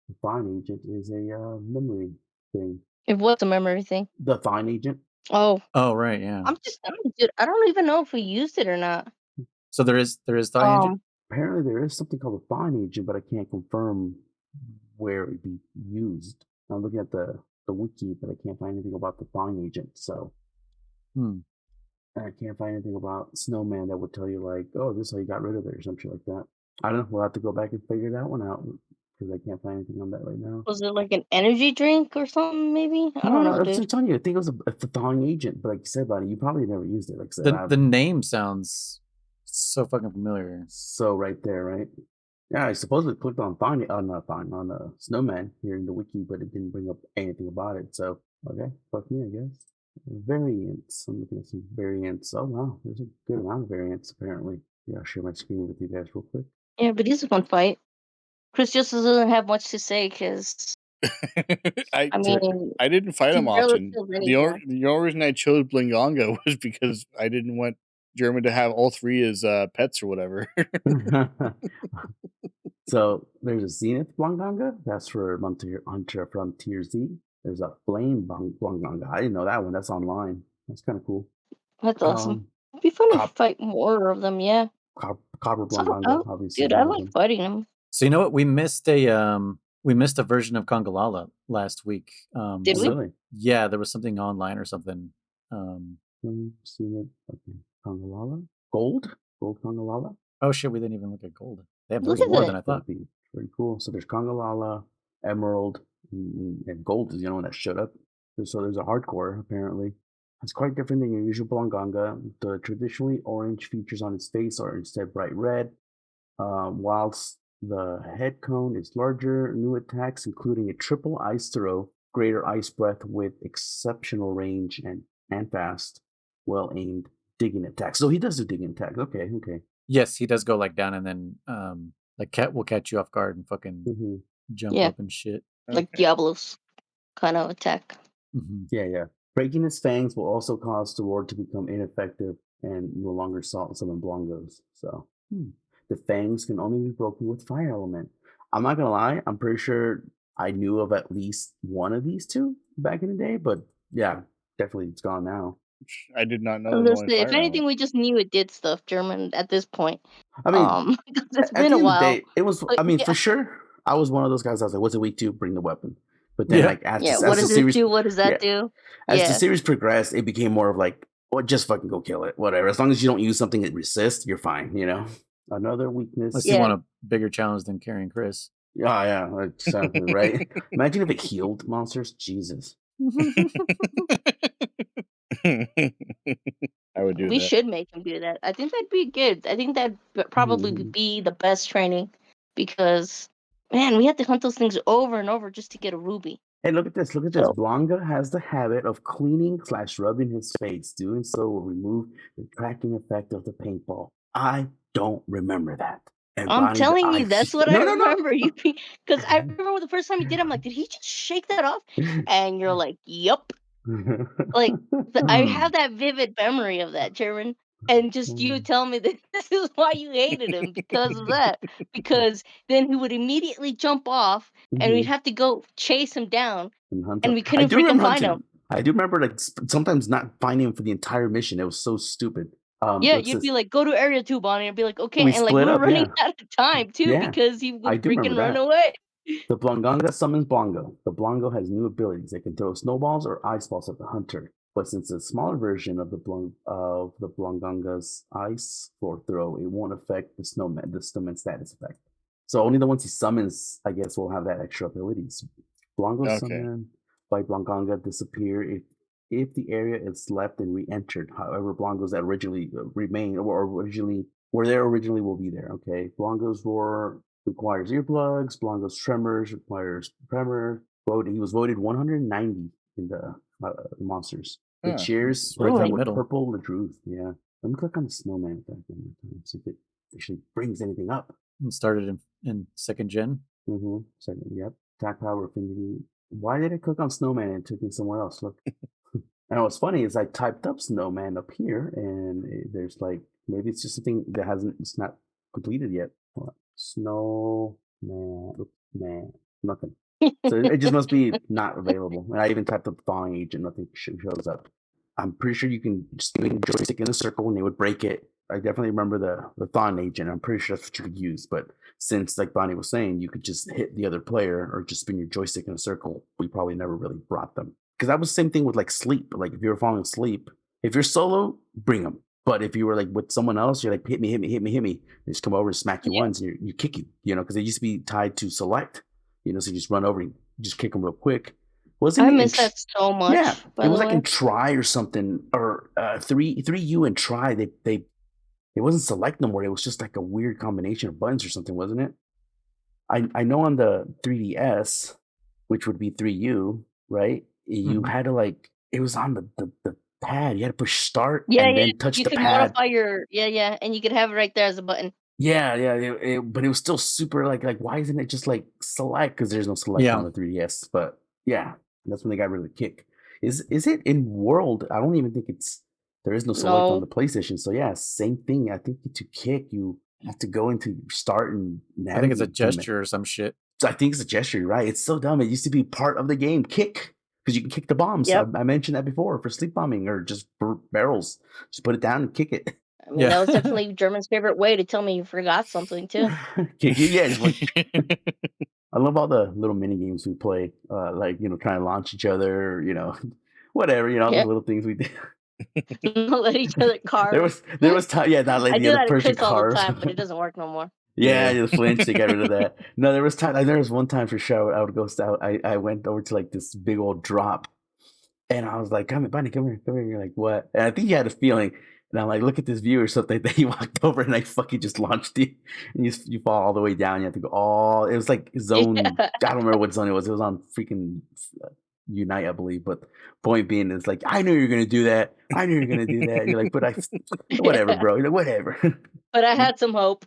the Fine Agent is a memory thing. It was a memory thing. The Fine Agent. Oh, right, yeah. I'm just dude. I don't even know if we used it or not. So there is Thigh Agent? Apparently there is something called a Fine Agent, but I can't confirm where it would be used. I'm looking at the wiki, but I can't find anything about the Fine Agent. So I can't find anything about Snowman that would tell you like, oh, this is how you got rid of it or something like that. I don't know. We'll have to go back and figure that one out because I can't find anything on that right now. Was it like an energy drink or something? Maybe I don't know, I'm dude. just telling you. I think it was a thawing agent, but like you said, buddy, you probably never used it. Like I said, The name sounds so fucking familiar. So right there, right? Yeah, I supposedly clicked on Snowman here in the wiki, but it didn't bring up anything about it. So okay, fuck me, I guess. Variants. I'm looking at some variants. Oh wow, there's a good amount of variants apparently. Yeah, I'll share my screen with you guys real quick. Yeah, but he's a fun fight. Chris just doesn't have much to say because I mean, I didn't fight he him barely often. kills The anyone. only reason I chose Blangonga was because I didn't want German to have all three as pets or whatever. So there's a Zenith Blangonga. That's for Hunter Frontier Z. There's a Flame Blangonga. I didn't know that one. That's online. That's kind of cool. That's awesome. It'd be fun to fight more of them. Yeah. Copper So I don't Blangonga, know. obviously. Dude, I like fighting them. So you know what? We missed a version of Kongalala last week. Did we? Really? Yeah, there was something online or something. See it. Okay. Kongalala? Gold Kongalala? Oh shit, we didn't even look at gold. They have Look there's at more that. than I thought. That'd be pretty cool. So there's Kongalala, Emerald, and Gold is the only one that showed up. So there's a hardcore, apparently. It's quite different than your usual Blangonga. The traditionally orange features on its face are instead bright red, whilst the head cone is larger. New attacks, including a triple ice throw, greater ice breath with exceptional range and fast, well-aimed digging attacks. So he does do digging attacks. Okay. Yes, he does go like down and then like cat will catch you off guard and fucking jump Yeah. up and shit. Like Diablo's kind of attack. Yeah. Breaking its fangs will also cause the roar to become ineffective and no longer summon Blongos. So the fangs can only be broken with fire element. I'm not gonna lie, I'm pretty sure I knew of at least one of these two back in the day, but yeah, definitely it's gone now. I did not know. I was gonna say, if anything, we just knew it did stuff, German, at this point. I mean, it's at been the a end while. of the day, it was. But I mean, yeah. for sure, I was one of those guys. I was like, "What's it week 2? Bring the weapon." But then, like, as what the does series this do? What does that do? As the series progressed, it became more of like, well, just fucking go kill it, whatever. As long as you don't use something that resists, you're fine. Another weakness. Unless you want a bigger challenge than carrying Kriss. Yeah, exactly, right? Imagine if it healed monsters. Jesus. I would do We that. should make him do that. I think that'd be good. I think that'd probably be the best training because, man, we have to hunt those things over and over just to get a ruby. Hey, look at this. Look at this. So Blanca has the habit of cleaning/rubbing his face. Doing so will remove the cracking effect of the paintball. I don't remember that. And I'm Bonnie, telling you, that's what I no, remember. Because I remember the first time you did, I'm like, did he just shake that off? And you're like, yup. Like I have that vivid memory of that, German. And just you tell me that this is why you hated him because of that. Because then he would immediately jump off and we'd have to go chase him down and hunt and him. we I couldn't do freaking remember find hunting. him. I do remember like sometimes not finding him for the entire mission. It was so stupid. Yeah, What's you'd be this? like, go to area 2, Bonnie, and be like, okay, We and like we split were up. running Yeah, out of time too yeah. because he I would do remember freaking run that. away. The Blangonga summons Blongo. The Blongo has new abilities. It can throw snowballs or ice balls at the hunter. But since it's a smaller version of the Blongonga's ice floor throw, it won't affect the snowman status effect. So only the ones he summons, I guess, will have that extra abilities. Blongo Okay. summoned by Blongonga disappear if the area is left and re-entered. However, Blongos that originally remain or originally were there originally will be there. Okay, Blongo's roar requires earplugs. Blongo's tremors requires tremor. He was voted 190 in the monsters. The Huh. cheers Right in breaks the out with middle. purple Ladruth. Yeah. Let me click on the snowman effect one more time, see if it actually brings anything up. And started in second gen. Second, yep. Attack power, affinity. Why did I click on snowman and it took me somewhere else? Look. And what's funny is I typed up snowman up here, and there's like maybe it's just something that it's not completed yet. Hold on. Snowman, man, nothing. So it just must be not available. And I even typed up thawing agent, nothing shows up. I'm pretty sure you can just spin the joystick in a circle and they would break it. I definitely remember the thawing agent. I'm pretty sure that's what you could use. But since, like Bonnie was saying, you could just hit the other player or just spin your joystick in a circle, we probably never really brought them. Because that was the same thing with like sleep. Like if you were falling asleep, if you're solo, bring them. But if you were like with someone else, you're like, hit me. They just come over and smack you once and you kick you, because they used to be tied to select, so you just run over and just kick them real quick. I miss that so much. Yeah, by it was the like way. in Try or something, or 3U and Try. It wasn't select no more. It was just like a weird combination of buttons or something, wasn't it? I know on the 3DS, which would be 3U, right? You had to like it was on the pad. You had to push start and then touch You the could pad. modify your and you could have it right there as a button. Yeah. But it was still super like why isn't it just like select? Because there's no select on the 3DS. But yeah, that's when they got rid of the kick. Is it in World? I don't even think there is no select on the PlayStation. So yeah, same thing. I think to kick you have to go into start and navigate. I think it's a gesture or some shit. So I think it's a gesture, you're right? It's so dumb. It used to be part of the game. Kick, because you can kick the bombs. Yep. I mentioned that before for sleep bombing or just barrels. Just put it down and kick it. I mean, that was definitely German's favorite way to tell me you forgot something too. Yeah. I love all the little mini games we play, like trying to launch each other, whatever, all the little things we did. Let each other carve. There was time, not letting the other person all carve. the time, but it doesn't work no more. Yeah, the flinch, they got rid of that. No, there was one time for sure I would go out. I went over to like this big old drop, and I was like, "Come here, Bunny, come here." And you're like, "What?" And I think you had a feeling, and I'm like, "Look at this view" or something. That he walked over, and I fucking just launched you, and you fall all the way down. You have to go all. It was like zone. I don't remember what zone it was. It was on freaking Unite, I believe. But point being, it's like I knew you were gonna do that. I knew you were gonna do that. And you're like, but whatever, bro. You're like, whatever. But I had some hope.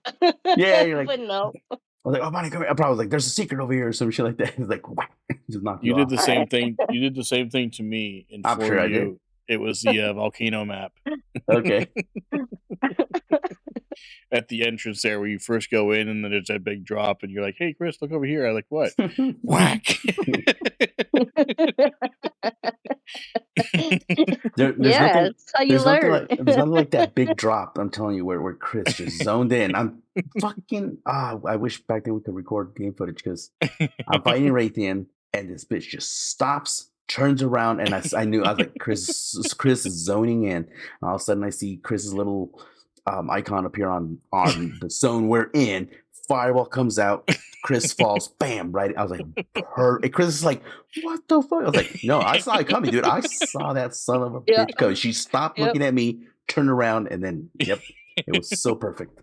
Yeah, you're like, but no. I was like, "Oh, Bonnie, come here." I probably was like, "There's a secret over here," or some shit like that. He's like, "What?" Just knocked You you did off. the same thing. You did the same thing to me in I'm sure I did. 4U. It was the volcano map. Okay. At the entrance there, where you first go in, and then there's that big drop, and you're like, "Hey, Chris, look over here." I'm like, "What?" Whack. There's that's how you learn. There's nothing like that big drop. I'm telling you, where Chris just zoned in. I'm fucking. I wish back then we could record game footage because I'm fighting Raytheon, and this bitch just stops, turns around, and I knew I was like, Chris is zoning in. And all of a sudden, I see Chris's little icon appear on the zone we're in. Fireball comes out. Kriss falls. Bam! Right. I was like, Kriss is like, what the fuck? I was like, no, I saw it coming, dude. I saw that son of a Yeah. bitch coming. She stopped Yep. looking at me, turned around, and then, yep, it was so perfect.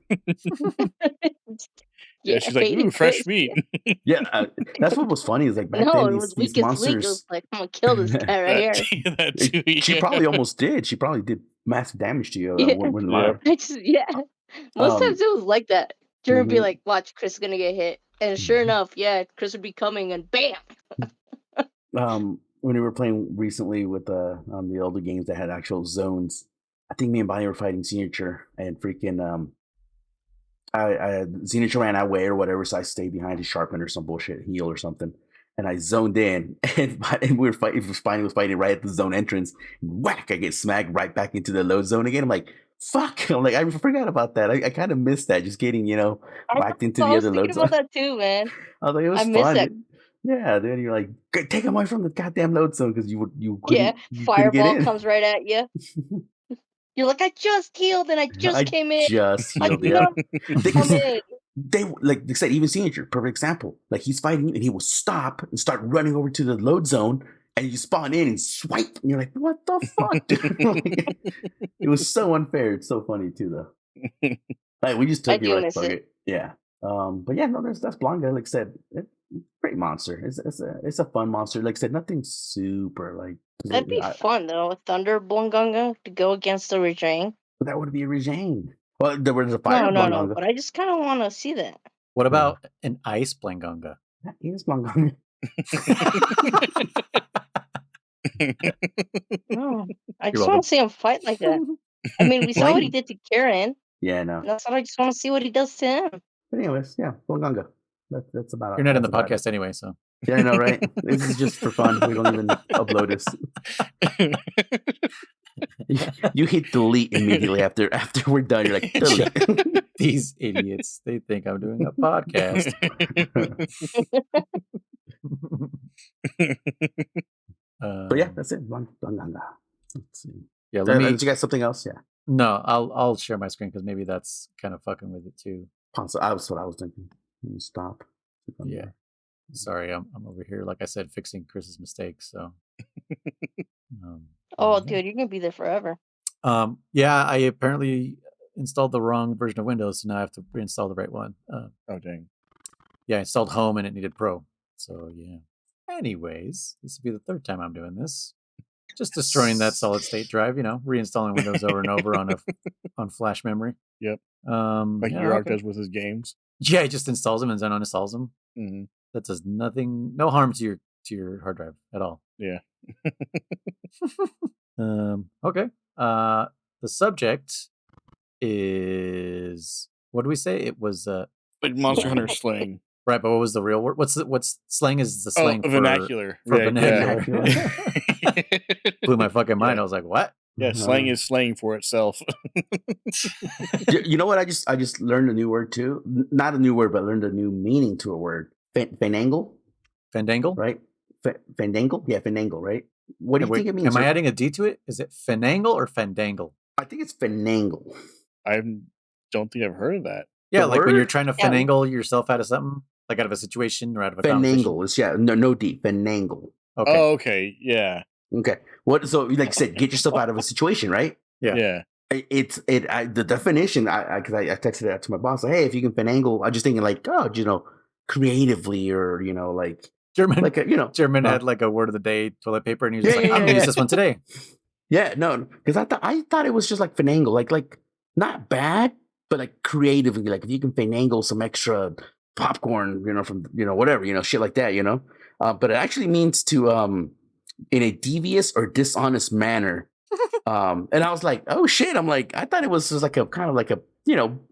Yeah, she's like, ooh, fresh meat. Yeah, that's what was funny is like back No, then it these was weakest link. It monsters. was like, I'm gonna kill this guy right here. That too, She yeah. probably almost did. She probably did massive damage to you. Yeah. Wouldn't Yeah. lie. Most times it was like that. Jordan would be Mhm. like, watch, Kriss is gonna get hit. And sure enough, yeah, Kriss would be coming and bam! When we were playing recently with on the older games that had actual zones, I think me and Bonnie were fighting Signature and freaking Signature ran that way or whatever, so I stayed behind to sharpen or some bullshit heal or something. And I zoned in, and we were fighting. Bonnie was fighting right at the zone entrance. Whack! I get smacked right back into the load zone again. I'm like, fuck! I'm like, I forgot about that. I kind of missed that. Just getting backed into the I was other load thinking zone. about that too, man. I was like, it was I miss fun. that. Yeah, then you're like, take him away from the goddamn load zone because you Yeah, couldn't get fireball in. comes right at you. You're like, I just healed and I just came in. Just I healed. Yeah. come in. They like they said, even Signature, perfect example. Like he's fighting you and he will stop and start running over to the load zone, and you spawn in and swipe, and you're like, what the fuck, dude? Like, it was so unfair. It's so funny too, though. Like we just I took it do like miss fuck it. it. Yeah. But yeah, no, that's Blanca. Like I said, great monster. It's a fun monster. Like I said, nothing super like. That'd be fun though, with Thunder Blangonga to go against the Rajang. But that would be a Rajang. Well, there was a fire No, Blangonga. but I just kind of want to see that. What about an ice Blangonga? That is Blangonga. No, I You're just welcome. want to see him fight like that. I mean, we saw what he did to Karen. Yeah, no. That's what I just want to see what he does to him. But anyways, yeah, Blangonga. That's about it. You're not in the That's about podcast anyway, so. Yeah, I know, right? This is just for fun. We don't even upload this. You hit delete immediately after we're done. You're like, delete. These idiots, they think I'm doing a podcast. But yeah, that's it. Blangonga. Let's see. Yeah, let me. Did you got something else? Yeah. No, I'll share my screen because maybe that's kind of fucking with it too. That's what I was thinking. Let me stop. Yeah. Sorry, I'm over here, like I said, fixing Chris's mistakes. So. Oh, yeah. dude, you're gonna be there forever. Yeah, I apparently installed the wrong version of Windows, so now I have to reinstall the right one. Oh dang. Yeah, I installed Home and it needed Pro. So yeah. Anyways, this will be the third time I'm doing this. Just destroying that solid state drive, reinstalling Windows over and over on flash memory. Yep. Like Urok does with his games. Yeah, he just installs them and then uninstalls them. Mm-hmm. That does no harm to your hard drive at all. Yeah. Okay. The subject is, what do we say? It was Like Monster Hunter slang. Right, but what was the real word? What's slang is the slang for vernacular. For Yeah, vernacular. yeah. Blew my fucking mind. I was like, what? Yeah, slang is slang for itself. You know what? I just learned a new word too. Not a new word, but learned a new meaning to a word. Fandangle. Fandangle? Right? Fandangle? Yeah, fandangle, right? What do you think it means? Am I adding a D to it? Is it fanangle or fandangle? I think it's fanangle. I don't think I've heard of that. Yeah, The like when word? you're trying to finagle yourself out of something, like out of a situation or out of a conversation. Fanangle. It's no D. Fanangle. Okay. Oh, okay. Yeah. Okay. What? So, like I said, get yourself out of a situation, right? Yeah. Yeah. The definition. Because I texted it out to my boss. Like, hey, if you can finagle, I'm just thinking like, creatively or like German, like a, German had like a word of the day, toilet paper, and he was just Yeah, like, yeah, I'm gonna yeah. use this one today. Yeah, no, because I thought it was just like finagle, like not bad, but like creatively, like if you can finagle some extra popcorn, from whatever, shit like that, but it actually means to in a devious or dishonest manner. And I was like, oh shit! I'm like, I thought it was just like a kind of like a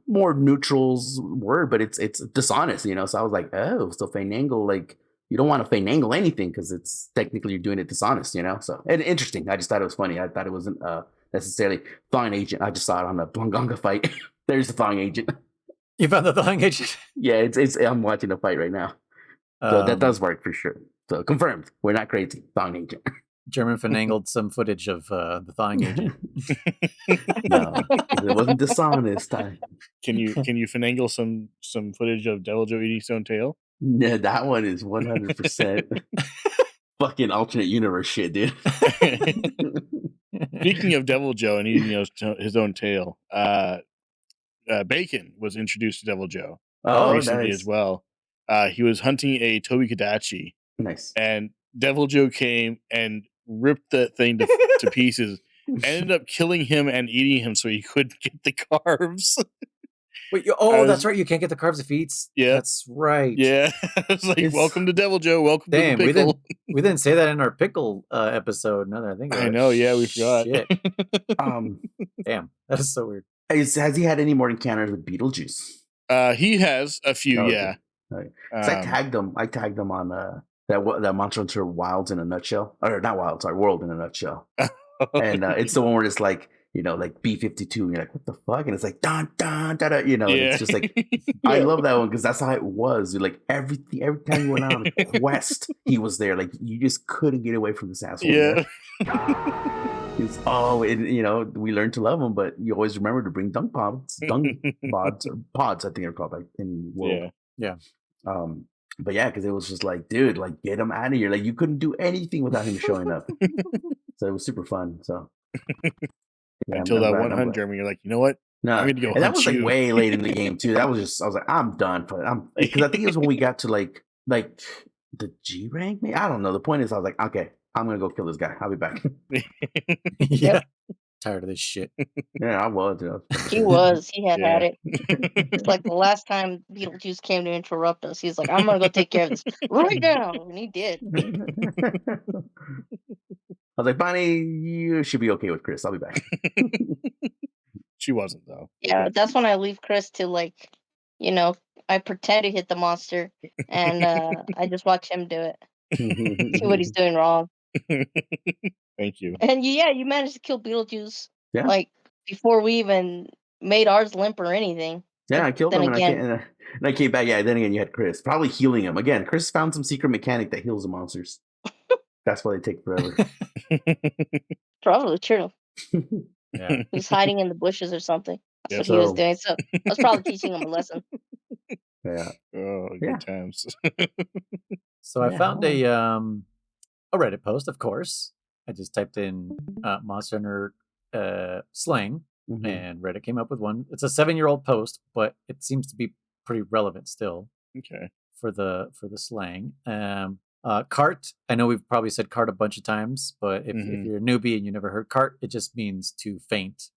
more neutral's word, but it's dishonest, So I was like, oh, so finagle, like you don't want to finagle anything because it's technically you're doing it dishonest, So and interesting. I just thought it was funny. I thought it wasn't necessarily thong agent. I just saw it on the Blangonga fight. There's the thong agent. You found the thong agent? Yeah, it's. I'm watching the fight right now, so that does work for sure. So confirmed. We're not crazy. Thong agent. German finagled some footage of the thawing agent. No, it wasn't dishonest. Can you finagle some footage of Devil Joe eating his own tail? Yeah, that one is 100% fucking alternate universe shit, dude. Speaking of Devil Joe and eating his own tail, Bacon was introduced to Devil Joe recently as well. He was hunting a Toby Kadachi. Nice. And Devil Joe came and ripped that thing to pieces. Ended up killing him and eating him so he couldn't get the carbs. Wait, that's right. You can't get the carbs if he eats. Yeah. That's right. Yeah. It's like, welcome to Devil Joe. Welcome to the pickle. We didn't say that in our pickle episode. Now that I think about it. I know. Yeah, we forgot. Shit. Damn. That is so weird. Has he had any more encounters with Beetlejuice? He has a few, yeah. Right. I tagged him on that Monster Hunter Wilds in a nutshell. Or not Wild, sorry, World in a nutshell. And it's the one where it's like, like B-52, and you're like, what the fuck? And it's like, dun, dun, da, da, and it's just like, I love that one because that's how it was. Like, every time you went on a quest, he was there. Like, you just couldn't get away from this asshole. Yeah. We learned to love him, but you always remember to bring dung pods, or pods, I think they're called, like, in World. Yeah. But yeah, because it was just like, dude, like, get him out of here. Like, you couldn't do anything without him showing up. So it was super fun. So yeah, until that one hunt, Jeremy, you're like, you know what? No, I'm gonna go. And that was like way late in the game too. That was just, I was like, I'm done. Because I think it was when we got to like the G rank. Maybe? I don't know. The point is, I was like, okay, I'm gonna go kill this guy. I'll be back. Yeah. Tired of this shit. Yeah, I was. He was. He had it. It's like the last time Beetlejuice came to interrupt us. He's like, I'm gonna go take care of this right now, and he did. I was like, Bonnie, you should be okay with Kriss. I'll be back. She wasn't, though. Yeah, that's when I leave Kriss to, like, I pretend to hit the monster, and I just watch him do it. See what he's doing wrong. Thank you. And you managed to kill Beetlejuice, like, before we even made ours limp or anything. Yeah, I killed him, and I came back. Yeah, then again, you had Kriss. Probably healing him. Again, Kriss found some secret mechanic that heals the monsters. That's why they take forever. Probably true. Yeah. He's hiding in the bushes or something. That's what he was doing. So I was probably teaching him a lesson. Yeah. Oh, good times. So I found a Reddit post, of course. I just typed in Monster Hunter slang, and Reddit came up with one. It's a 7-year-old post, but it seems to be pretty relevant still. Okay. For the slang. Cart. I know we've probably said cart a bunch of times, but if you're a newbie and you never heard cart, it just means to faint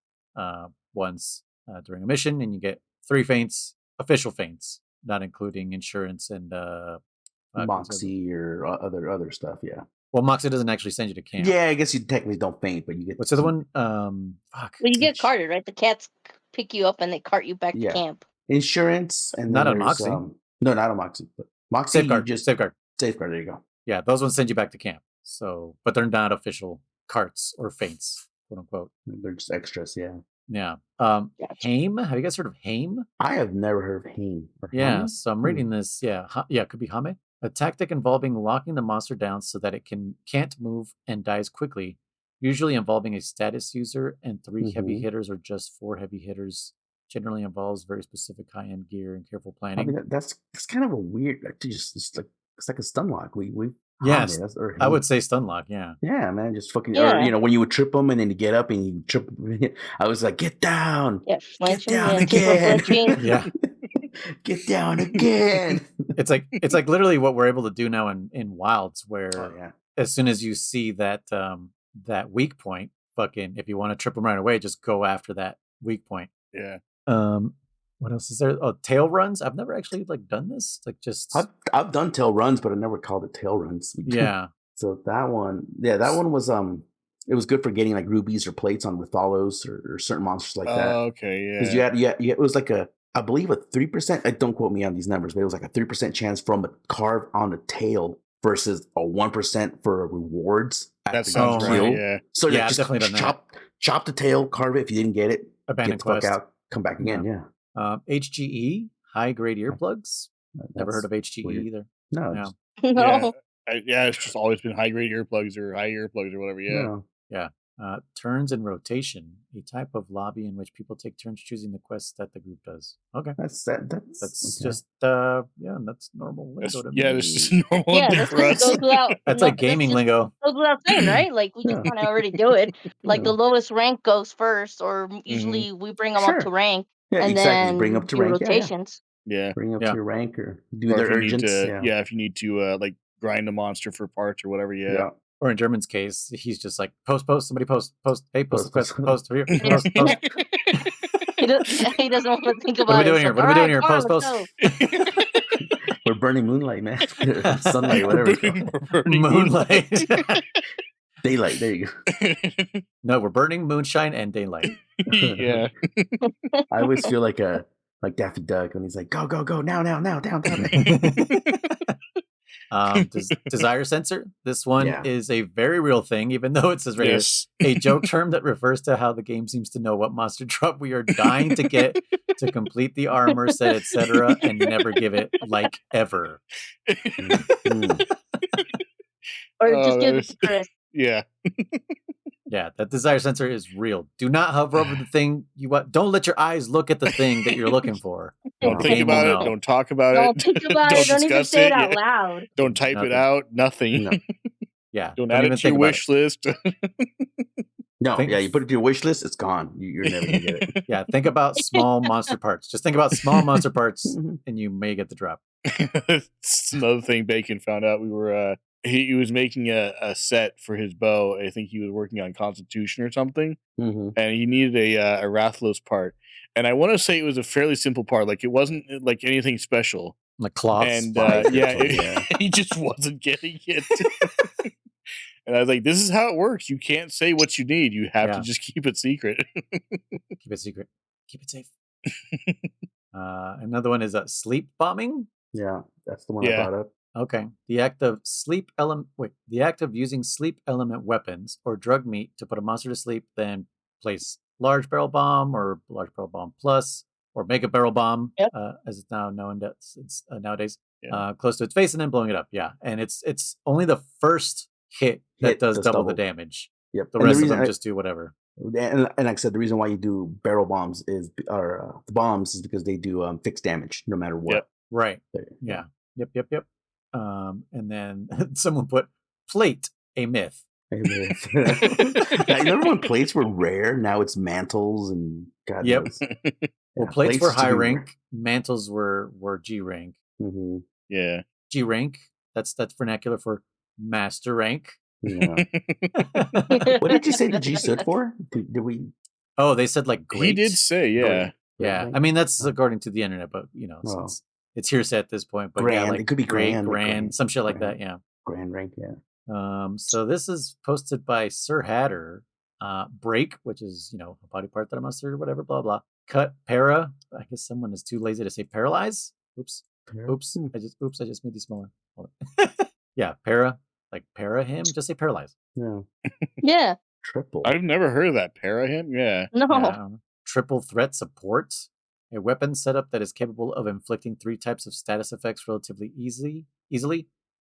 once during a mission, and you get 3 faints, official faints, not including insurance and Moxie or other stuff. Yeah. Well, Moxie doesn't actually send you to camp. Yeah, I guess you technically don't faint, but you get. What's the other one? Well, you get carted, right? The cats pick you up and they cart you back to camp. Insurance and not on Moxie. No, not on Moxie. But Moxie, Safeguard. Safeguard. There you go. Yeah, those ones send you back to camp. So, but they're not official carts or faints, quote unquote. They're just extras. Yeah. Yeah. Haim. Have you guys heard of Haim? I have never heard of Haim. Yeah. So I'm reading this. Yeah. It could be Hame. A tactic involving locking the monster down so that it can't move and dies quickly, usually involving a status user and 3 heavy hitters or just 4 heavy hitters. Generally involves very specific high-end gear and careful planning. I mean, that's kind of a weird. It's like a stun lock. Yes, I would say stun lock. Yeah. Yeah, man, just fucking. Or, when you would trip them and then you get up and you trip. I was like, get down. Yeah, get down again. Yeah. Get down again. It's like literally what we're able to do now in Wilds, where as soon as you see that weak point, fucking, if you want to trip them right away, just go after that weak point. Yeah. What else is there? Oh, tail runs. I've never actually done this. I've done tail runs, but I never called it tail runs. Yeah. So that one was it was good for getting like rubies or plates on Rathalos or certain monsters like that. Okay, yeah. Because you had it was like I believe a 3%. Don't quote me on these numbers, but it was like a 3% chance from a carve on the tail versus a 1% for rewards. That sounds right. Yeah. So yeah, just definitely done that. Chop the tail, carve it. If you didn't get it, abandon get the fuck quest out, come back again. Yeah. HGE, high grade earplugs. Never heard of HGE weird. either. No. No. It's just always been high grade earplugs or high earplugs or whatever. Yeah. Yeah. Turns and rotation, a type of lobby in which people take turns choosing the quests that the group does. Okay. That's That's okay. just that's normal lingo to That's me. just normal Yeah, lingo that's for just us. goes without. That's No, like gaming just lingo. goes without saying, right? Like we just Yeah. kind of already do it. Like the Yeah. lowest rank goes first, or Mhm. usually we bring them up to Sure. rank, Yeah, and exactly. then Bring up to do rank. Yeah, yeah. rotations. Yeah. Bring up to Yeah. your rank or do Or their if you need urgents. to, Yeah. if you need to like grind a monster for parts or whatever. Yeah. Yeah. Or in German's case, he's just like post, somebody post, hey, post the quest, Post. post here, Yeah. post, post. He doesn't want to think What are we about it. doing It's here? like, What are all we doing right, here? come on, Post, let's post. go. We're burning moonlight, man. Sunlight, whatever you call it. We're burning Moonlight. Daylight. There you go. No, we're burning moonshine and daylight. Yeah. I always feel like Daffy Duck when he's like, go, go, go, now, down. Desire sensor. This one Yeah. is a very real thing, even though it says right Yes. here, a joke term that refers to how the game seems to know what monster drop we are dying to get to complete the armor set, etc., and never give it like ever. Or Oh, just give that it to Kriss. Yeah. Yeah, that desire sensor is real. Do not hover over the thing you want. Don't let your eyes look at the thing that you're looking for. Don't The think game will about it. know. Don't talk about Don't it. think about Don't it. Don't even discuss say it it. out Yeah. loud. Don't type it Nothing. out. Nothing. No. Yeah, Don't don't add even it to your think about wish list. No, Think- yeah, you put it to your wish list, it's gone. You're never gonna get it. Yeah, think about small monster parts. Just think about small monster parts, and you may get the drop. It's another thing Bacon found out. We were he was making a set for his bow. I think he was working on Constitution or something, Mm-hmm. and he needed a Rathalos part. And I want to say it was a fairly simple part. Like it wasn't like anything special. Like cloths. And Spikes or yeah, something, yeah. he just wasn't getting it. And I was like, "This is how it works. You can't say what you need. You have Yeah. to just keep it secret." Keep it secret. Keep it safe. Another one is sleep bombing. Yeah, that's the one Yeah. I brought up. Okay. The act of the act of using sleep element weapons or drug meat to put a monster to sleep, then place large barrel bomb or large barrel bomb plus or mega barrel bomb, Yep. as it's now known nowadays, Yeah. close to its face and then blowing it up. Yeah. And it's only the first hit that does double the damage. Yep. The And rest of reason them just do whatever. and like I said, the reason why you do barrel bombs is the bombs is because they do fixed damage no matter what. Yep. Right. There- Yeah. Yep. And then someone put plate a myth. Now, you remember when plates were rare? Now it's mantles and God Yep. knows. Well, Yeah, plates were used to high be rank, mantles were G rank. rare. Mhm. Yeah. G rank, that's vernacular for master rank. Yeah. What did you say the G stood for? Did we? Oh, they said like great. He did say, yeah. Great Yeah, rank? I mean that's according to the internet, but Oh. it's hearsay at this point. But yeah, Grand. like It could be great, grand, like grand, some shit like grand. that. Yeah. Grand rank, yeah. So this is posted by Sir Hatter. Break, which is a body part that I mustard or whatever, blah blah. Cut, para. I guess someone is too lazy to say paralyze. Oops. I just made these smaller. Hold on. Yeah, para. Like para him. Just say paralyze. Yeah. Yeah. Triple. I've never heard of that. Para him? Yeah. No. Yeah. Triple threat support. A weapon setup that is capable of inflicting 3 types of status effects relatively easily,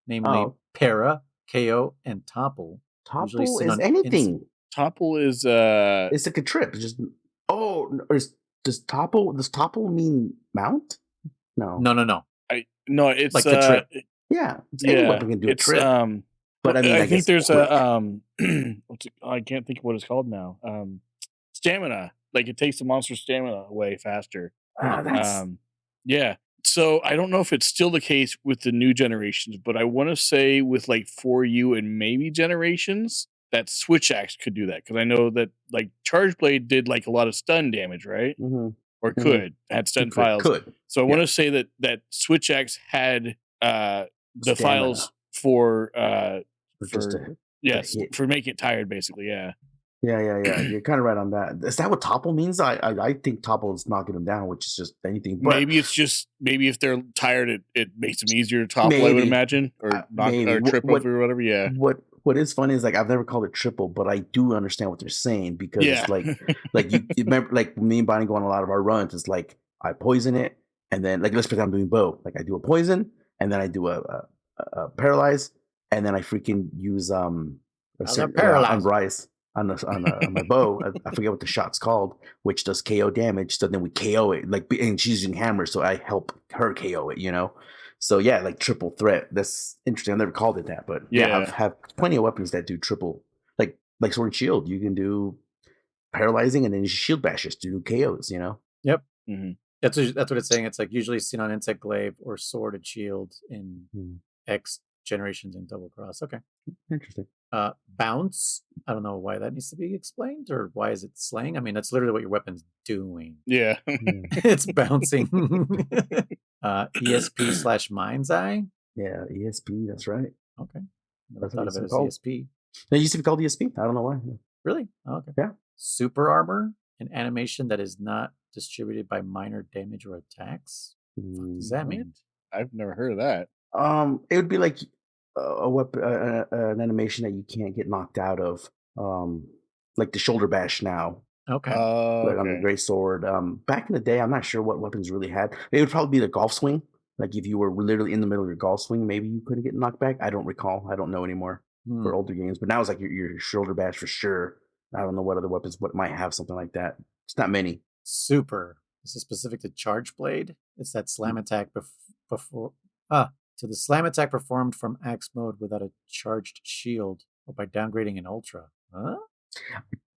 namely Oh. para, KO, and topple. Topple usually is anything. Topple is It's like a trip. It's just does topple mean mount? No. No. no, it's Like the trip. Yeah. It's any weapon can do a it's trip. But I mean, I I think guess there's I can't think of what it's called now. Stamina. Like it takes the monster's stamina away faster. that's Yeah. So I don't know if it's still the case with the new generations, but I want to say with like 4U and maybe generations that Switch Axe could do that because I know that like Charge Blade did like a lot of stun damage, right? Mhm. Or Mhm. could had stun files. Could. So I Yeah. want to say that Switch Axe had the Stamina. files for Or just for a hit. for making it tired basically. Yeah. Yeah. You're kind of right on that. Is that what topple means? I think topple is knocking them down, which is just anything. But Maybe it's just if they're tired, it makes them easier to topple. I would Maybe. imagine, or knock maybe. or trip What- over or whatever. Yeah. What is funny is like I've never called it triple, but I do understand what they're saying because Yeah. it's like you remember like me and Bonnie go on a lot of our runs. It's like I poison it, and then like let's pretend I'm doing bow. Like I do a poison, and then I do a paralyze, and then I freaking use a certain paralyzer. on Rise on my bow. I forget what the shot's called, which does KO damage. So then we KO it, like, and she's using hammer, so I help her KO it. So yeah, like triple threat. That's interesting. I never called it that, but yeah, I've have plenty of weapons that do triple, like sword and shield. You can do paralyzing, and then you shield bashes to do KOs. Yep. Mm-hmm. That's what it's saying. It's like usually seen on Insect Glaive or Sword and Shield in X generations in Double Cross. Okay. Interesting. Bounce. I don't know why that needs to be explained, or why is it slaying? I mean, that's literally what your weapon's doing. Yeah. It's bouncing. ESP/Mind's Eye. Yeah, ESP. That's right. Okay. Never That's thought what of it it's as called. ESP. It used to be called ESP. I don't know why. Really? Oh, okay. Yeah. Super Armor, an animation that is not distributed by minor damage or attacks. What does that mean? I've never heard of that. It would be like a weapon, an animation that you can't get knocked out of. Like the shoulder bash now. Okay. Like on the Great Sword. Back in the day, I'm not sure what weapons really had. It would probably be the golf swing. Like if you were literally in the middle of your golf swing, maybe you couldn't get knocked back. I don't recall. I don't know anymore for older games. But now it's like your shoulder bash for sure. I don't know what other weapons might have something like that. It's not many. Super. This is specific to Charge Blade. It's that slam attack before. To the slam attack performed from axe mode without a charged shield or by downgrading an ultra. Huh?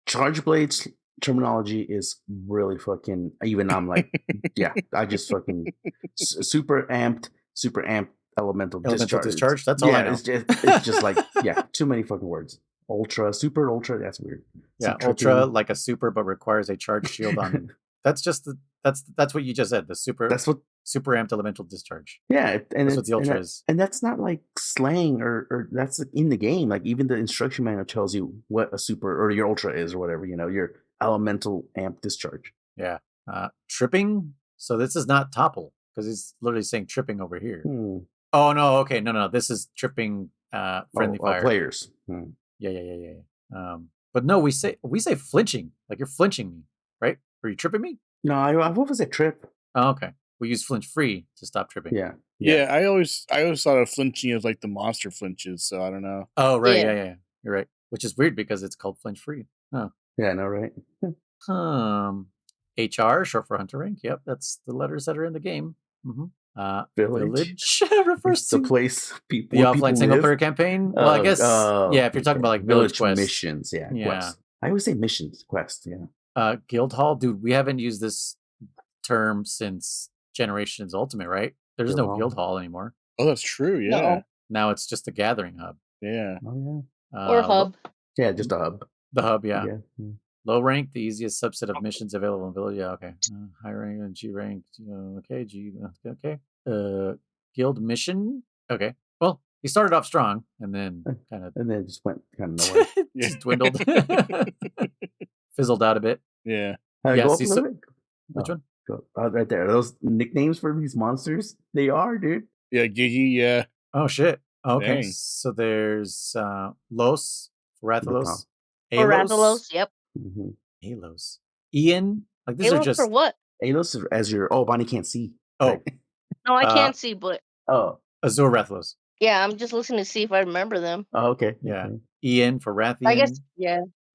Charge Blade's terminology is really fucking. Even I'm like, yeah, I just fucking super amped elemental discharge. That's all I know. It's just like, yeah, too many fucking words. Ultra, super, ultra. That's weird. Yeah, ultra like a super, but requires a charged shield on. That's just that's what you just said. The super. That's what super amped elemental discharge. Yeah, and that's what the ultra is. And that's not like slang or that's in the game. Like even the instruction manual tells you what a super or your ultra is or whatever. Your elemental amp discharge. Yeah, tripping. So this is not topple because it's literally saying tripping over here. Oh no, okay, no. This is tripping friendly fire players. Yeah. But no, we say flinching. Like you're flinching me, right? Are you tripping me? No, what was it? Trip. Oh, okay. We use flinch free to stop tripping. Yeah. I always thought of flinching as like the monster flinches. So I don't know. Oh right, yeah. You're right. Which is weird because it's called flinch free. Oh. Yeah, I know, right? HR, short for hunter rank. Yep, that's the letters that are in the game. Village refers to the place people. The offline single player campaign. Well, I guess if you're talking about like village quests, missions, quests. I always say missions, quest. Yeah. Guild hall, dude. We haven't used this term since Generations Ultimate, right? There's no guild hall anymore. Oh, that's true. Yeah. No. Now it's just a gathering hub. Yeah. Oh yeah. Or hub. Yeah, just a hub. The hub, yeah. Low rank, the easiest subset of missions available in village. Yeah, okay. High rank and G rank. Okay, G. Okay. Guild mission. Okay. Well, he started off strong and then just went kind of nowhere. Just dwindled. Fizzled out a bit. Yeah. Which one? Right there. Are those nicknames for these monsters? They are, dude. Yeah, Gigi. Yeah. Oh shit. Okay. Dang. So there's Los, Rathalos. Rathalos, yep. Mm-hmm. Halos. Ian. Like these Halos are just for what? Halos as your Bonnie can't see. Oh. Right? No, I can't see, but Azure Rathalos. Yeah, I'm just listening to see if I remember them. Oh, okay. Yeah. Okay. Ian for Rathian. I guess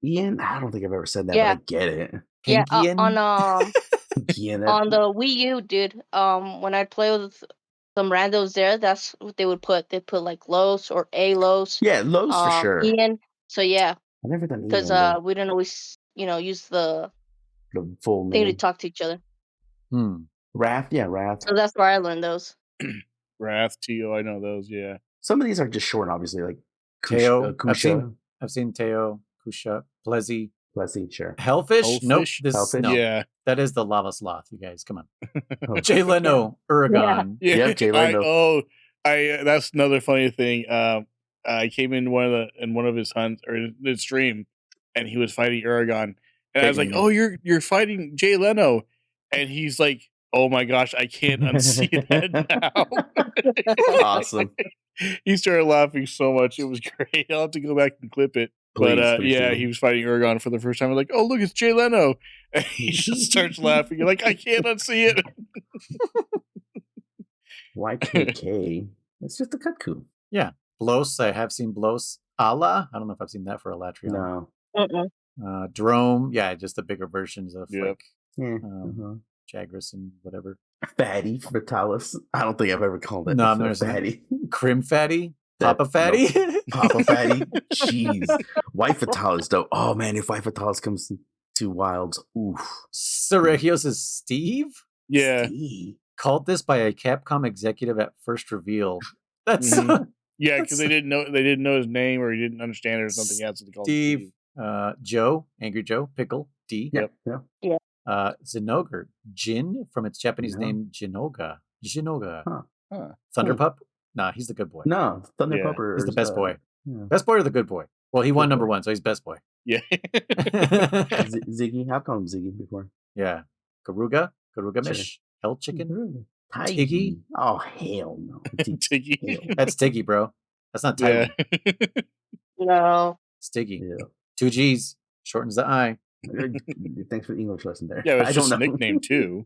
Ian, I don't think I've ever said that, Yeah. but I get it. Yeah, Pinkian? on the Wii U, dude. When I play with some randos there, that's what they would put. They put like Los or Alos. Yeah, Los for sure. Ian. So yeah, I've never done Ian. because we didn't always, use the full thing to name. talk to each other. Wrath, yeah, Wrath. So that's where I learned those. Wrath, Teo, I know those. Yeah. Some of these are just short, obviously, like Teo. Kusha. I've seen Teo, Kusha, Plezzy. Plezzy, sure. Hellfish? Nope. No. Yeah. That is the lava sloth, you guys. Come on. Jay Leno, Uragon. Yeah, Jay Leno. That's another funny thing. I came in one of his hunts or his stream, and he was fighting Uragon, and I was like, "Oh, you're fighting Jay Leno," and he's like, "Oh my gosh, I can't unsee that now." Awesome. He started laughing so much; it was great. I'll have to go back and clip it. Please he was fighting Uragon for the first time. I'm like, "Oh, look, it's Jay Leno," and he just starts laughing. You're like, "I can't unsee it." YKK. It's just a Kutku. Yeah. Blos, I have seen Blos. Ala, I don't know if I've seen that for Elatrion. No. Drome, yeah, just the bigger versions of Yep. Yeah. Jagras and whatever. Fatty Vitalis. I don't think I've ever called it. No, I've never seen Fatty. Crim Fatty? That- Papa Fatty? Papa Fatty. Jeez. White Vitalis though. Oh man, if White Vitalis comes to Wilds, oof. Seregios is Steve? Yeah. Steve. Called this by a Capcom executive at first reveal. That's Yeah, because they didn't know his name, or he didn't understand it or something else. So they called him Steve. Joe, Angry Joe, Pickle, D. Yep. Yeah. Zinogre, Jin from its Japanese name Jinoga. Huh. Thunderpup? Nah, he's the good boy. No, Thunder Yeah. Pupper. He's the is, best boy. yeah. Best boy or the good boy? Well, he won Good number boy. 1, so he's best boy. Yeah. Ziggy. I've called him Ziggy before. Yeah. Garuga Mish, Hell Chicken. Tiggy. Oh hell no. Tiggy. Hell. That's Tiggy, bro. That's not Tiggy. Yeah. No. It's Tiggy. Yeah. 2 G's. Shortens the I. Thanks for the English lesson there. Yeah, but I it's don't just a know. nickname too.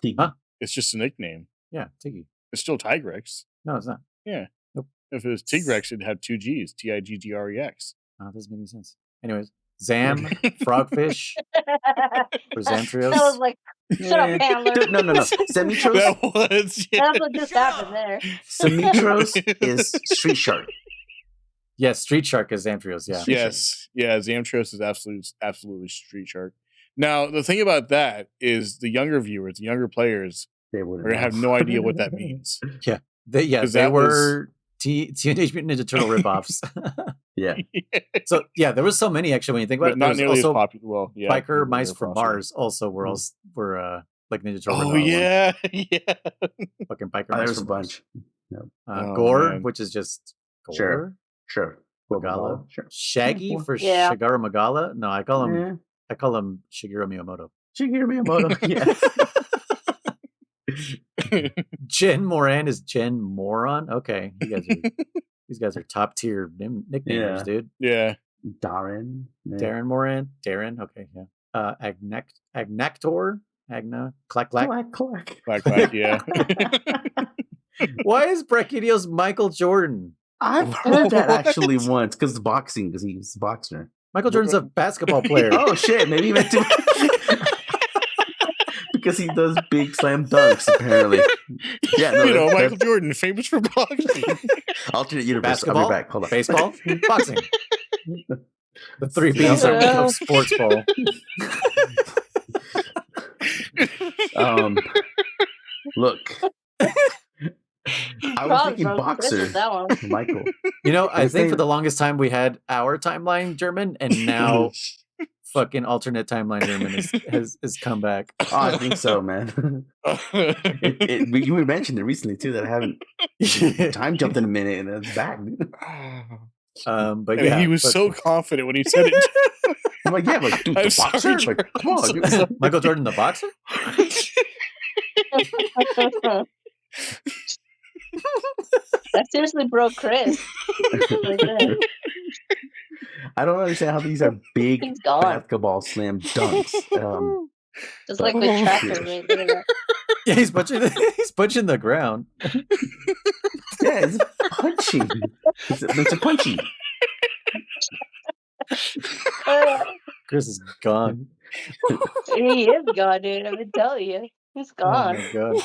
Tiggy. Huh? It's just a nickname. Yeah, Tiggy. It's still Tigrex. No, it's not. Yeah. Nope. If it was Tigrex, it'd have 2 G's. Tiggrex. Oh, that doesn't make any sense. Anyways, Zam, Frogfish, for Zamtrios. That was like, shut up, Handler. No. Semitros. That was. Yeah. That's what just happened there. Semitros is Street Shark. Yes, Street Shark is Zamtrios, yeah. Yes. Yeah, Zamtros is absolutely Street Shark. Now, the thing about that is the younger viewers, the younger players, They are would going to have no idea what that means. They 'Cause they that were Teenage Mutant Ninja Turtle ripoffs. Yeah. So, yeah, there was so many, actually, when you think about But it. not There was nearly as also popular. Well, yeah. Biker they're Mice from crossover. Mars also were like Ninja Turtle Oh, ripoff ones. yeah. Yeah. Fucking Biker Oh, Mice there's a from bunch. Oh, Gore, man. which is just Gore. Sure. Magala. Sure. Shaggy for Yeah. Shigeru Magala. No, I call him Yeah. Shigeru Miyamoto. Shigeru Miyamoto. Yeah. Jen Moran is Jen Moron. Okay, these guys are top tier nicknamers, Yeah. dude. Yeah. Darren. Yeah. Darren Moran, Darren. Okay, yeah. Agnactor, Clack. Clack, yeah. Why is Brachidios Michael Jordan? I've heard that actually once because boxing, because he's a boxer. Michael Jordan's a basketball player. Oh shit! Maybe he meant to. Because he does big slam dunks, apparently. Yeah, no, Michael Jordan, famous for boxing. alternate universe. Basketball, I'll be back. Hold on. baseball, boxing. The 3 B's of sports ball. Look, I was thinking boxer, That one. Michael. You know, I His think name- for the longest time we had our timeline German, and now fucking alternate timeline German has come back. Oh, I think so, man. You mentioned it recently too that I haven't time jumped in a minute and it's back. But And yeah, he was so confident when he said it. I'm like, yeah, like, dude, I'm the sorry, boxer. Charles. Like, come on, I'm dude. so Michael Jordan the boxer. That seriously broke Chris. I don't understand how these are big He's gone. basketball slam dunks. Just like with tractors, right? Look at that. Yeah, he's punching the ground. Yeah, it's punching. It's a punchy. Chris is gone. He is gone, dude. I've been telling you. He's Oh gone. my god.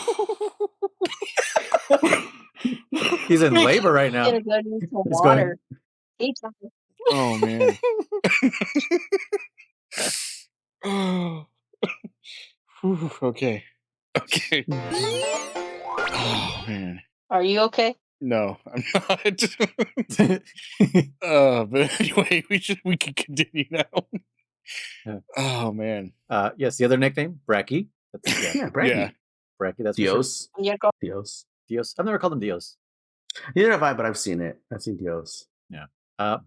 He's in labor right now. He's gonna go need some He's going- water. Eat something. Oh, man. Whew, okay. Oh, man. Are you okay? No, I'm not. But anyway, we can continue now. Yeah. Oh, man. Yes, the other nickname, Bracky. That's Yeah, Brady. Yeah. Bracky. That's for sure. Dios. Yeah, go. Dios. Dios. I've never called him Dios. Neither have I, but I've seen it. I've seen Dios.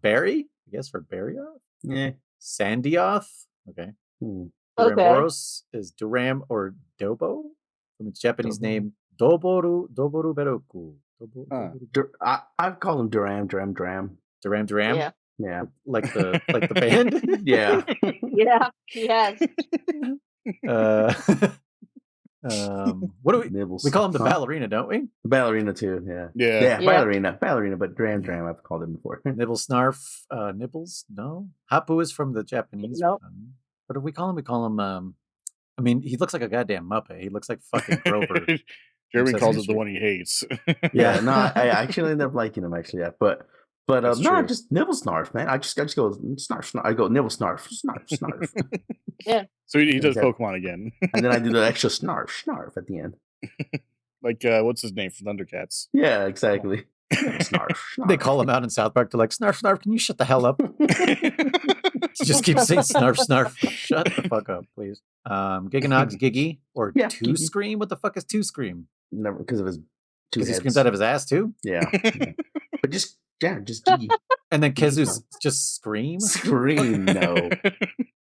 Barry. I guess for Barryoth. Yeah. Sandioth. Okay. Hmm. Okay. Duramboros is Duram or Dobo from its Japanese Dobo. name Doboru Beroku. I've called him Duram. Duram. Yeah. Yeah. Like the band. Yeah. Yeah. He has. What do we? Nibbles. We call him the Huh? ballerina, don't we? The ballerina too. Yeah. Yeah. Yeah. Ballerina. But Dram, I've called him before. Nibble Snarf, Nibbles. No, Hapu is from the Japanese. Nope. What do we call him? We call him. I mean, he looks like a goddamn Muppet. He looks like fucking Grover. Jeremy Sesame calls it the Street. one he hates. Yeah, no, I actually end up liking him actually. Yeah, but That's no, true. just Nibble Snarf, man. I just go snarf. I go Nibble Snarf, snarf, So he does Exactly. Pokemon again. and then I do the extra snarf at the end. Like what's his name from Thundercats? Yeah, exactly. Snarf. They call him out in South Park. They're like, Snarf, Snarf, can you shut the hell up? He just keeps saying Snarf, Snarf. Shut the fuck up, please. Giganox, Giggy, or Yeah, Two Giggy. Scream? What the fuck is Two Scream? Never because of his two Because he heads. screams out of his ass too? Yeah. But just Giggy. And then Kezu's just Scream? Scream, no.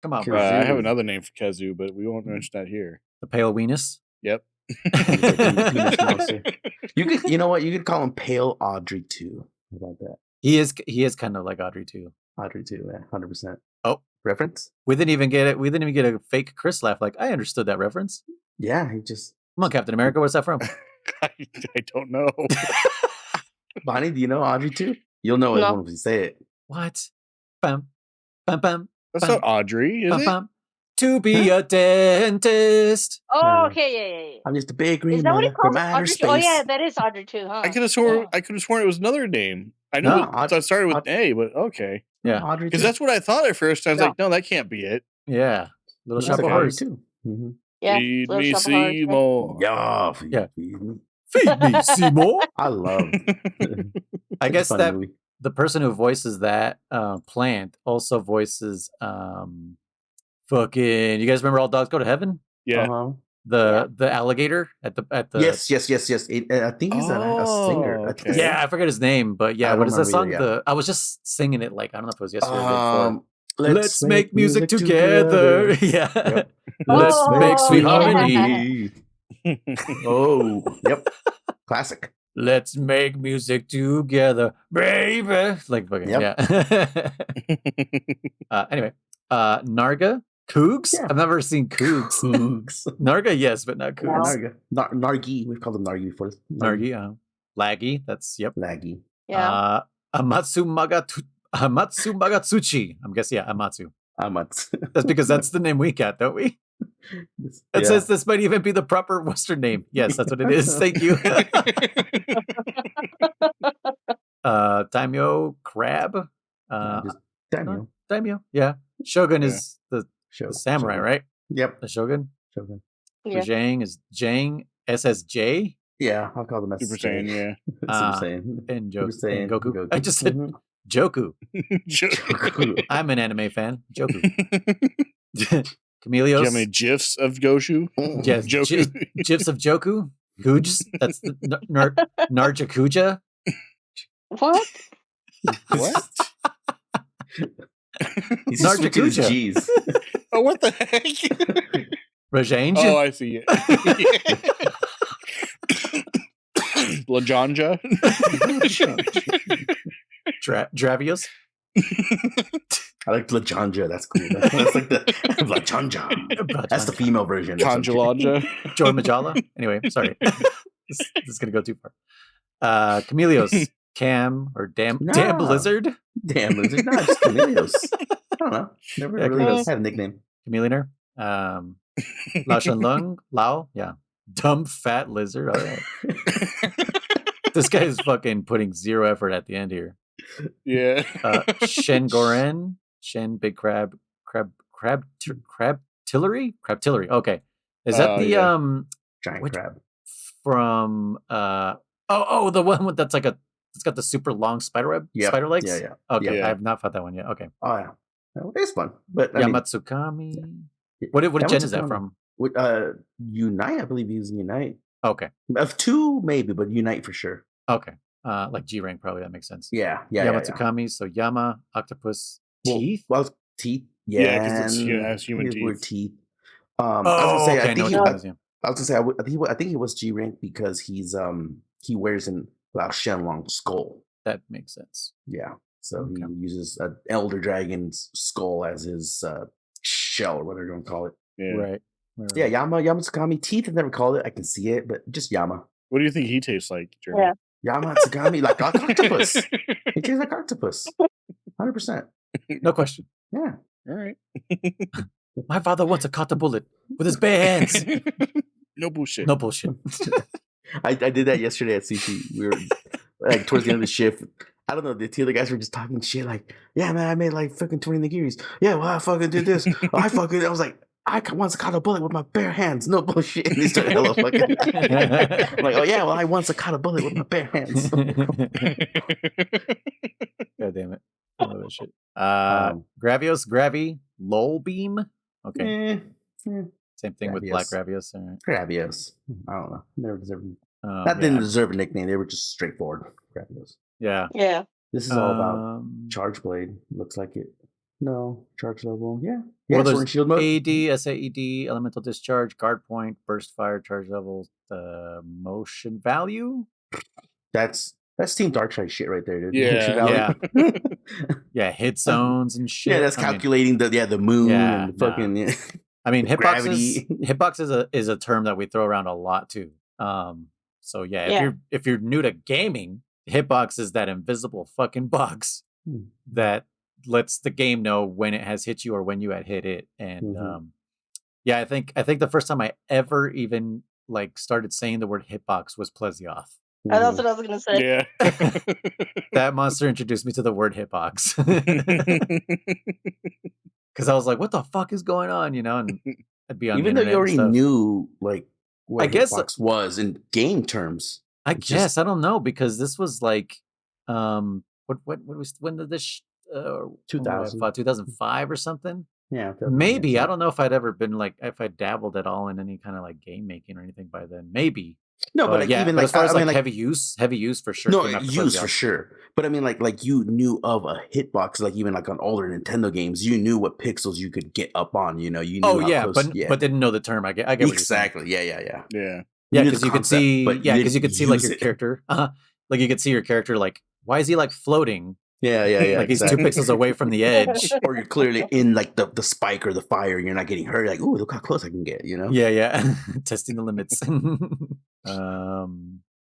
Come on, Kazoo. bro. I have another name for Kazoo, but we won't mention that here. The Pale Weenus. Yep. Penis monster. You know what? You could call him Pale Audrey too. How about that? He is kind of like Audrey too. Audrey too, yeah, 100%. Oh. Reference? We didn't even get it. We didn't even get a fake Chris laugh. Like, I understood that reference. Yeah, he just. Come on, Captain America. Where's that from? I don't know. Bonnie, do you know Audrey too? You'll know it No. when we say it. What? Bam, bam, bam, That's not Audrey, is bam, it? bam. To be a dentist. Oh, okay, yeah. I'm just a big green Is that what he from calls it? outer Audrey? space. Oh, yeah, that is Audrey too, huh? I could have sworn. Yeah. I could have sworn it was another name. I knew No, it started with Aud- A, but okay. Yeah. Audrey Because too. that's what I thought at first. I was Yeah. like, no, that can't be it. Yeah. Little That's Shop like of Audrey Horrors. too. Mm-hmm. Yeah, Feed Little me, Shop of Horrors, yeah. Seymour. Yeah, Yeah. feed me. Feed me, Seymour. I love. I guess funny that movie. the person who voices that plant also voices fucking. You guys remember All Dogs Go to Heaven? Yeah. Uh-huh. The alligator at the Yes. I think he's a singer. Oh, I think- okay. Yeah, I forget his name, but yeah, I what don't is that song? remember either, I was just singing it like I don't know if it was yesterday or the day before. Let's make make music together. Yeah. Yep. Let's Oh, make sweet yeah. harmony. Oh, yep. Classic. Let's make music together, baby. Like fucking Yep. yeah. Anyway, Narga, Cougs. Yeah. I've never seen Cougs. Cougs. Narga, yes, but not No. Cougs. Nargi. We've called him Nargi before. Nargi, Laggy. That's yep. Laggy. Yeah. Amatsu Magatsuchi. I'm guessing Amatsu. Amatsu. That's because that's the name we got, don't we? It says this might even be the proper Western name. Yes, that's what it is. Thank you. Daimyo Crab. Daniel. Daimyo. Yeah. Shogun Yeah. is the Show. samurai, Shogun. right? Yep. The Shogun. Shogun. Yeah. Zhang is Jang. SSJ. Yeah, I'll call them Super Saiyan, yeah. Uh, Super Saiyan. And Super Saiyan. and Goku. I just said Mhm. Joku. Goku. I'm an anime fan. Joku. Do you Chameleos. have any GIFs of Goshu? Yes, Joku. GIFs of Joku. Hoods. That's the Narjakuja. What? What? He's just switching his Narjakuja. G's. Oh, what the heck? Rajange. Oh, I see it. Lajanja. Dravios. I like Blajanja. That's cool. That's like the Blajanja. That's the female version. Conjalanja. Joy Majala. Anyway, sorry. this is going to go too far. Chameleos. Cam or Damn No. Blizzard. Damn, lizard. No, just Chameleos. I don't know. Never Yeah, really Chameleos. had a nickname. Chameleoner. Lao Shanlung. Lao. Yeah. Dumb fat lizard. All right. This guy is fucking putting zero effort at the end here. Yeah. Shen Goren. Shen Big Crab. Crabtillery? Crabtillery. Okay. Is that Oh, the yeah. Giant Which- crab. from the one with that's like it's got the super long spider web Yep. spider legs? Yeah, yeah. Okay, Yeah. I have not fought that one yet. Okay. Oh, yeah. Well, it's fun. But I mean, Yamatsukami. What gen is that Yamatsukami. from? with, Unite, I believe he was in Unite. Okay. Of two, maybe, but Unite for sure. Okay. Like G rank probably, that makes sense. Yeah. Yamatsukami, so Yama, octopus, teeth. Well, teeth. Yeah, Yeah, 'cause it has human weird teeth. I was gonna say, okay, I know think what that is, yeah. I was gonna say, I think he was G rank because he wears an Lao Shenlong skull. That makes sense. Yeah, so Okay. he uses an elder dragon's skull as his shell or whatever you want to call it. Yeah. Right. Yeah, Yama Tsugami. Teeth, I've never called it. I can see it, but just Yama. What do you think he tastes like, Jeremy? Yeah. Yama Tsugami, like octopus. He tastes like octopus. 100%. No question. Yeah. All right. My father once caught the bullet with his bare hands. No bullshit. No bullshit. I did that yesterday at sushi. We were like towards the end of the shift. I don't know. The two other guys were just talking shit like, yeah, man, I made like fucking 20 nigiris. Yeah, well, I fucking did this. I was like, I once caught a bullet with my bare hands. No bullshit. And they started hella fucking. I'm like, oh yeah, well, I once caught a bullet with my bare hands. God damn it. I love that shit. Gravios, Gravi, Lol Beam. Okay. Same thing with Black Gravios. All right. Gravios. I don't know. Never deserved. That didn't deserve a nickname. They were just straightforward Gravios. Yeah. Yeah. This is all about Charge Blade. Looks like it. No, charge level. Yeah. Yeah, Well, Sword there's and Shield mode. AD, SAED, Elemental Discharge, Guard Point, Burst Fire, Charge Level, Motion Value. That's Team Darkseid shit right there, dude. Yeah. Yeah, hit zones and shit. Yeah, that's calculating the moon and the fucking. Nah. I mean, gravity. hitbox is a term that we throw around a lot too. So yeah, if you're new to gaming, hitbox is that invisible fucking box that lets the game know when it has hit you or when you had hit it. And I think the first time I ever even like started saying the word hitbox was Plesioth. That's what I was gonna say. Yeah. That monster introduced me to the word hitbox. Because I was like, what the fuck is going on? You know, and I'd be on even the though you already internet and stuff. knew like what I guess hitbox was in game terms. I guess I don't know, because this was like when did this 2000. 2005 or something? Yeah, Maybe. I don't know if I'd ever been like, if I dabbled at all in any kind of like game making or anything by then. Maybe. No, but like, yeah, even but like as far as I mean, like heavy use for sure. No, came after use Plesioth. for sure. But I mean, like you knew of a hitbox, like even like on older Nintendo games, you knew what pixels you could get up on. You know, you knew. How close, but didn't know the term. I get what you're saying. Exactly. Yeah. Yeah. Yeah, because you could see. Yeah, because you could see like your it. character. Like you could see your character. Like, why is he like floating? Yeah. Like he's 2 pixels away from the edge. Or you're clearly in like the spike or the fire, and you're not getting hurt. You're like, ooh, look how close I can get. You know. Yeah. Testing the limits.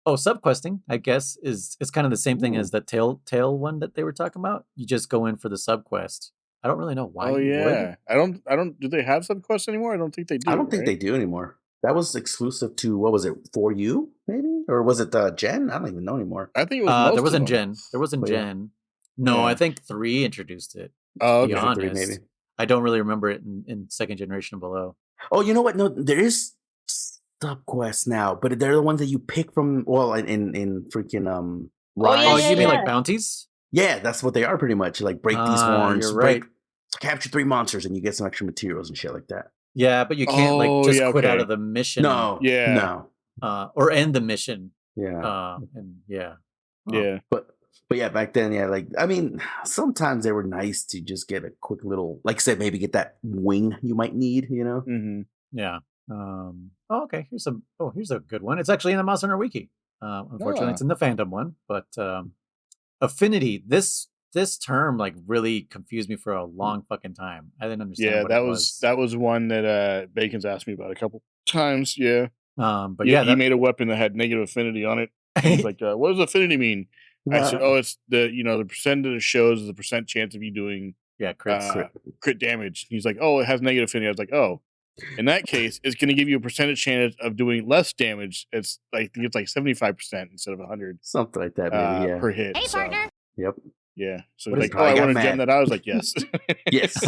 Subquesting, I guess, is kind of the same thing as the tail one that they were talking about. You just go in for the subquest. I don't really know why. Oh you yeah. would. I don't. Do they have subquests anymore? I don't think they do. I don't think they do anymore. That was exclusive to, what was it, for you maybe, or was it Gen? I don't even know anymore. I think it was. There wasn't Gen. There wasn't Gen. No, I think 3 introduced it. Oh, to be okay. honest. 3 maybe. I don't really remember it in second generation and below. Oh, you know what? No, there is subquests now, but they're the ones that you pick from. Well, in freaking Rise. You mean like bounties? Yeah, that's what they are pretty much. Like break these horns, you're right. Capture 3 monsters, and you get some extra materials and shit like that. Yeah, but you can't quit out of the mission. No, Yeah. no, or end the mission. yeah, And yeah. Yeah. But yeah, back then, yeah, like I mean, sometimes they were nice to just get a quick little, like I said, maybe get that wing you might need, you know? Mm-hmm. Yeah. Okay. Here's a good one. It's actually in the Monster Hunter Wiki. Unfortunately, it's in the fandom one, but affinity. This term like really confused me for a long fucking time. I didn't understand. Yeah, what that it was one that Bacon's asked me about a couple times. Yeah. But he made a weapon that had negative affinity on it. He's like, what does affinity mean? I said, it's the percent that it shows is the percent chance of you doing crit damage. He's like, it has negative affinity. I was like, in that case, it's going to give you a percentage chance of doing less damage. It's like 75% instead of 100, something like that, maybe. Yeah, per hit. Hey, partner. Yep. Yeah. So What like, is- I I got want to mad. gem that. I was like, yes. Yes,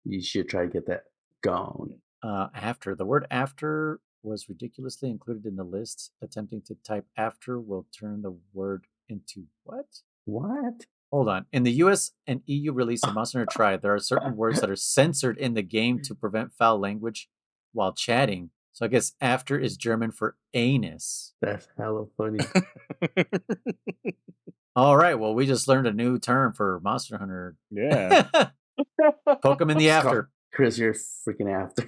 you should try to get that gone. after. The word after was ridiculously included in the list. Attempting to type after will turn the word into what? What? Hold on. In the US and EU release of Monster Hunter Tri, there are certain words that are censored in the game to prevent foul language while chatting. So I guess after is German for anus. That's hella funny. All right. Well, we just learned a new term for Monster Hunter. Yeah. Poke him in the after. Chris, you're freaking after.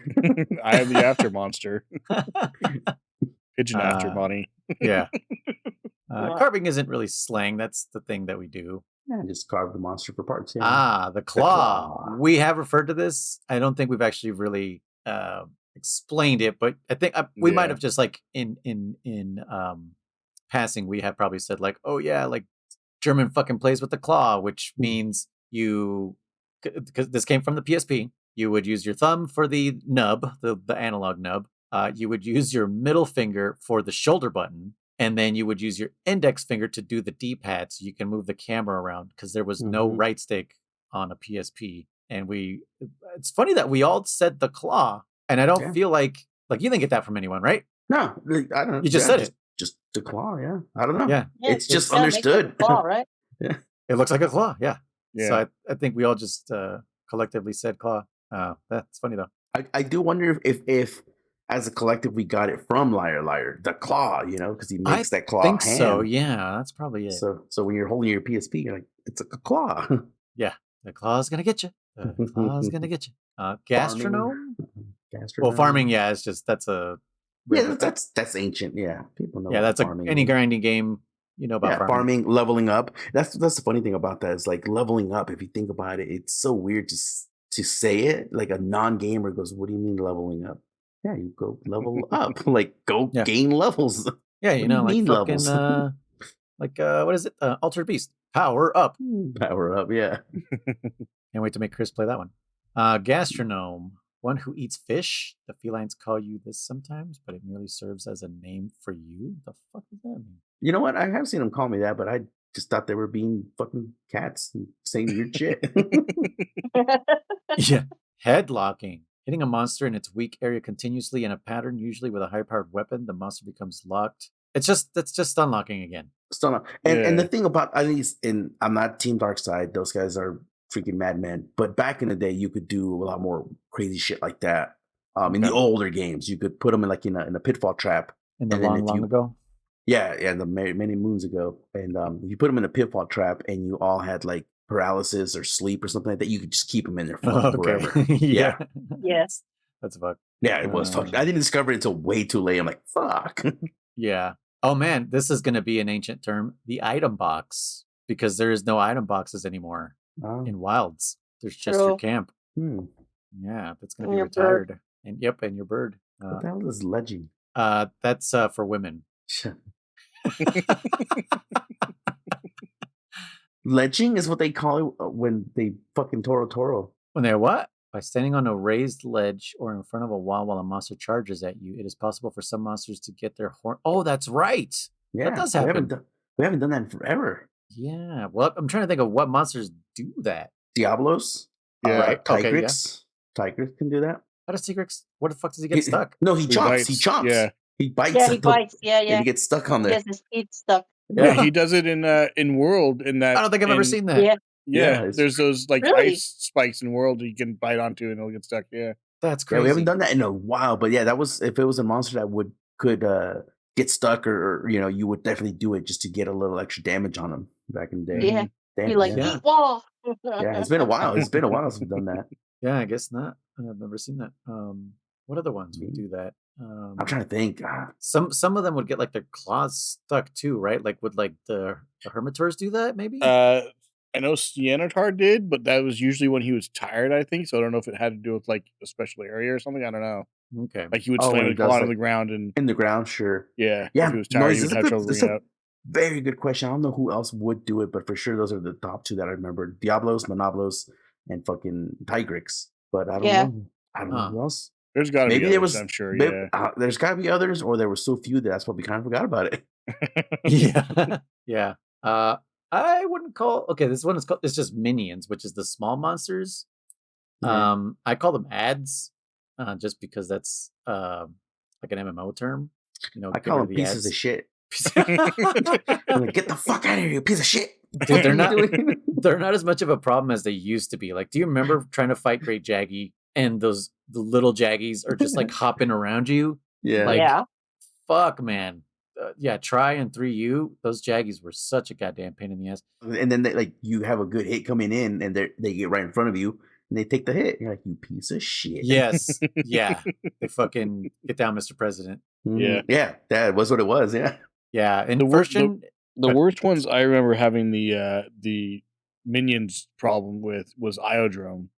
I am the after monster. Pigeon after money. Yeah. Carving isn't really slang. That's the thing that we do. Yeah, just carve the monster for parts. Yeah. The claw. We have referred to this. I don't think we've actually really explained it, but I think we might Yeah. have just like in passing, we have probably said like, oh yeah, like German fucking plays with the claw, which means because this came from the PSP, you would use your thumb for the nub, the analog nub. You would use your middle finger for the shoulder button, and then you would use your index finger to do the D-pad so you can move the camera around because there was no right stick on a PSP. And it's funny that we all said the claw, and I don't feel like you didn't get that from anyone, right? No, I don't know. You just said it. Just the claw, yeah. I don't know. Yeah. It's just kinda makes like a understood. claw, right? Yeah. It looks like a claw, yeah. Yeah. So I think we all just collectively said claw. That's funny though. I do wonder if as a collective we got it from Liar Liar, the claw, because he makes that claw I think hand. so, yeah. That's probably it. So when you're holding your PSP, you're like, it's a claw. Yeah, the claw's gonna get you. The claw's gonna get you. Gastronome? Well, farming, yeah, it's just that's a that's ancient. Yeah, people know. Yeah, that's farming. any grinding game. You know about farming, leveling up. That's the funny thing about that is like leveling up. If you think about it, it's so weird to say it. Like a non-gamer goes, "What do you mean leveling up?" Yeah, you go level up. Like go gain levels. Yeah, What do you like mean fucking levels? what is it? Altered Beast. Power up. Power up. Yeah. Can't wait to make Chris play that one. Gastronome. One who eats fish. The felines call you this sometimes, but it merely serves as a name for you. The fuck does that mean? You know what? I have seen them call me that, but I just thought they were being fucking cats and saying weird shit. Yeah. Headlocking. Hitting a monster in its weak area continuously in a pattern, usually with a high-powered weapon, the monster becomes locked. That's just stun locking again. Stun lock. And the thing about, at least I'm not Team Darkside. Those guys are freaking madmen. But back in the day, you could do a lot more crazy shit like that. In the older games, you could put them in a pitfall trap. In the long ago. Yeah, the many moons ago. And if you put them in a pitfall trap and you all had like paralysis or sleep or something like that, you could just keep them in there forever. Yeah. Yes. That's fuck. Yeah, it was fuck. I didn't discover it until way too late. I'm like, fuck. Yeah. Oh man, this is going to be an ancient term, the item box, because there is no item boxes anymore in Wilds. There's just your camp. Yeah, that's going to be retired. Bird. And your bird. What the hell is ledging? That's for women. Ledging is what they call it when they fucking Toro. When they're what? By standing on a raised ledge or in front of a wall while a monster charges at you, it is possible for some monsters to get their horn. Oh, that's right. Yeah, that does happen. We haven't done that in forever. Yeah. Well, I'm trying to think of what monsters do that. Diablos. Yeah. Right. Tigrix. Tigrix can do that. How does Tigrix? What the fuck does he get stuck? No, he chomps. He chomps. Yeah. He bites. Yeah, he bites. Yeah. And he gets stuck on there. Yes, his teeth stuck. Yeah, he does it in World. In that, I don't think I've ever seen that. Yeah. Yeah, there's those like Really? ice spikes in World you can bite onto and it'll get stuck. Yeah, That's Yeah, crazy. we haven't done that in a while, but yeah, that was if it was a monster that could get stuck or you would definitely do it just to get a little extra damage on him back in the day. Yeah. Damn, He like yeah. eat wall. Yeah, it's been a while. It's been a while since we've done that. Yeah, I guess not. I've never seen that. What other ones would do that? I'm trying to think. Some of them would get like their claws stuck too, right? Like would like the Hermitors do that? Maybe. I know Siennatar did, but that was usually when he was tired. I think so. I don't know if it had to do with like a special area or something. I don't know. Okay. Like he would when slam he the does, claw like, into the ground and in the ground, sure. yeah. Yeah, If he was tired, he this would is have trouble this is bringing it a up. very good question. I don't know who else would do it, but for sure those are the top two that I remember: Diablos, Monoblos, and fucking Tigrix. But I don't know. I don't know who else. There's got to be Maybe others, there was. I'm sure. There's got to be others, or there were so few that that's why we kind of forgot about it. Yeah. Yeah. I wouldn't call. Okay, this one is called. It's just minions, which is the small monsters. Yeah. I call them ads, just because that's like an MMO term. I call them pieces of shit. Dude, I'm like, get the fuck out of here, you piece of shit. they're not. They're not as much of a problem as they used to be. Like, do you remember trying to fight Great Jaggy and the little Jaggies are just like hopping around you? Yeah. Like, Yeah. fuck, man. Yeah, try and 3U. Those Jaggies were such a goddamn pain in the ass. And then you have a good hit coming in, and they get right in front of you, and they take the hit. You're like, you piece of shit. Yes. Yeah. They fucking get down, Mr. President. Yeah. Yeah, that was what it was. Yeah. Yeah. And The first wor- gen, The worst ones I remember having the minions problem with was Iodrome.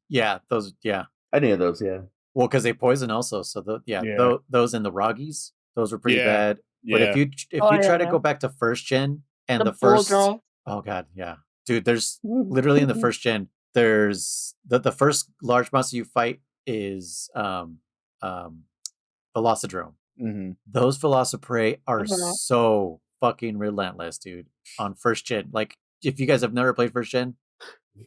yeah, those, yeah. Any of those, yeah. Well, because they poison also. So those and the Roggies, those were pretty bad. But if you try to go back to first gen and the first, drone. oh god, yeah, dude, there's literally in the first gen, there's the first large monster you fight is Velocidrome. Mm-hmm. Those Velociprey are so fucking relentless, dude. On first gen, like if you guys have never played first gen,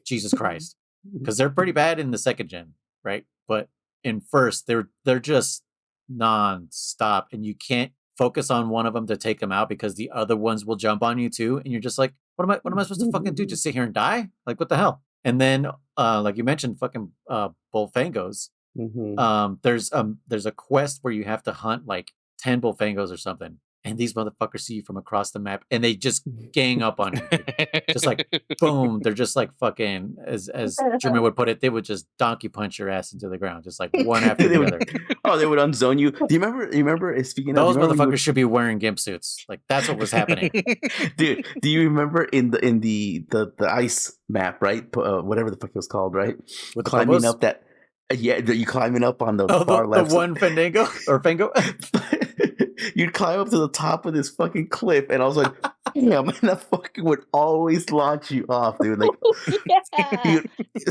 Jesus Christ, because they're pretty bad in the second gen, right? But in first, they're just non-stop, and you can't focus on one of them to take them out because the other ones will jump on you too, and you're just like, what am I supposed to fucking do? Just sit here and die? Like what the hell? And then, like you mentioned, fucking Bullfangos. Mm-hmm. There's a quest where you have to hunt like 10 Bullfangos or something, and these motherfuckers see you from across the map, and they just gang up on you, dude. Just like boom, they're just like fucking, as German would put it, they would just donkey punch your ass into the ground, just like one after the other. They would unzone you. Do you remember? Speaking those of, motherfuckers should be wearing gimp suits. Like that's what was happening, dude. Do you remember in the ice map, right? Whatever the fuck it was called, right? With the climbing Phobos? up that. Yeah, you climbing up on the far left. The one Fandango or Fango. You'd climb up to the top of this fucking cliff, and I was like, damn, man, that fucking would always launch you off, dude. Like,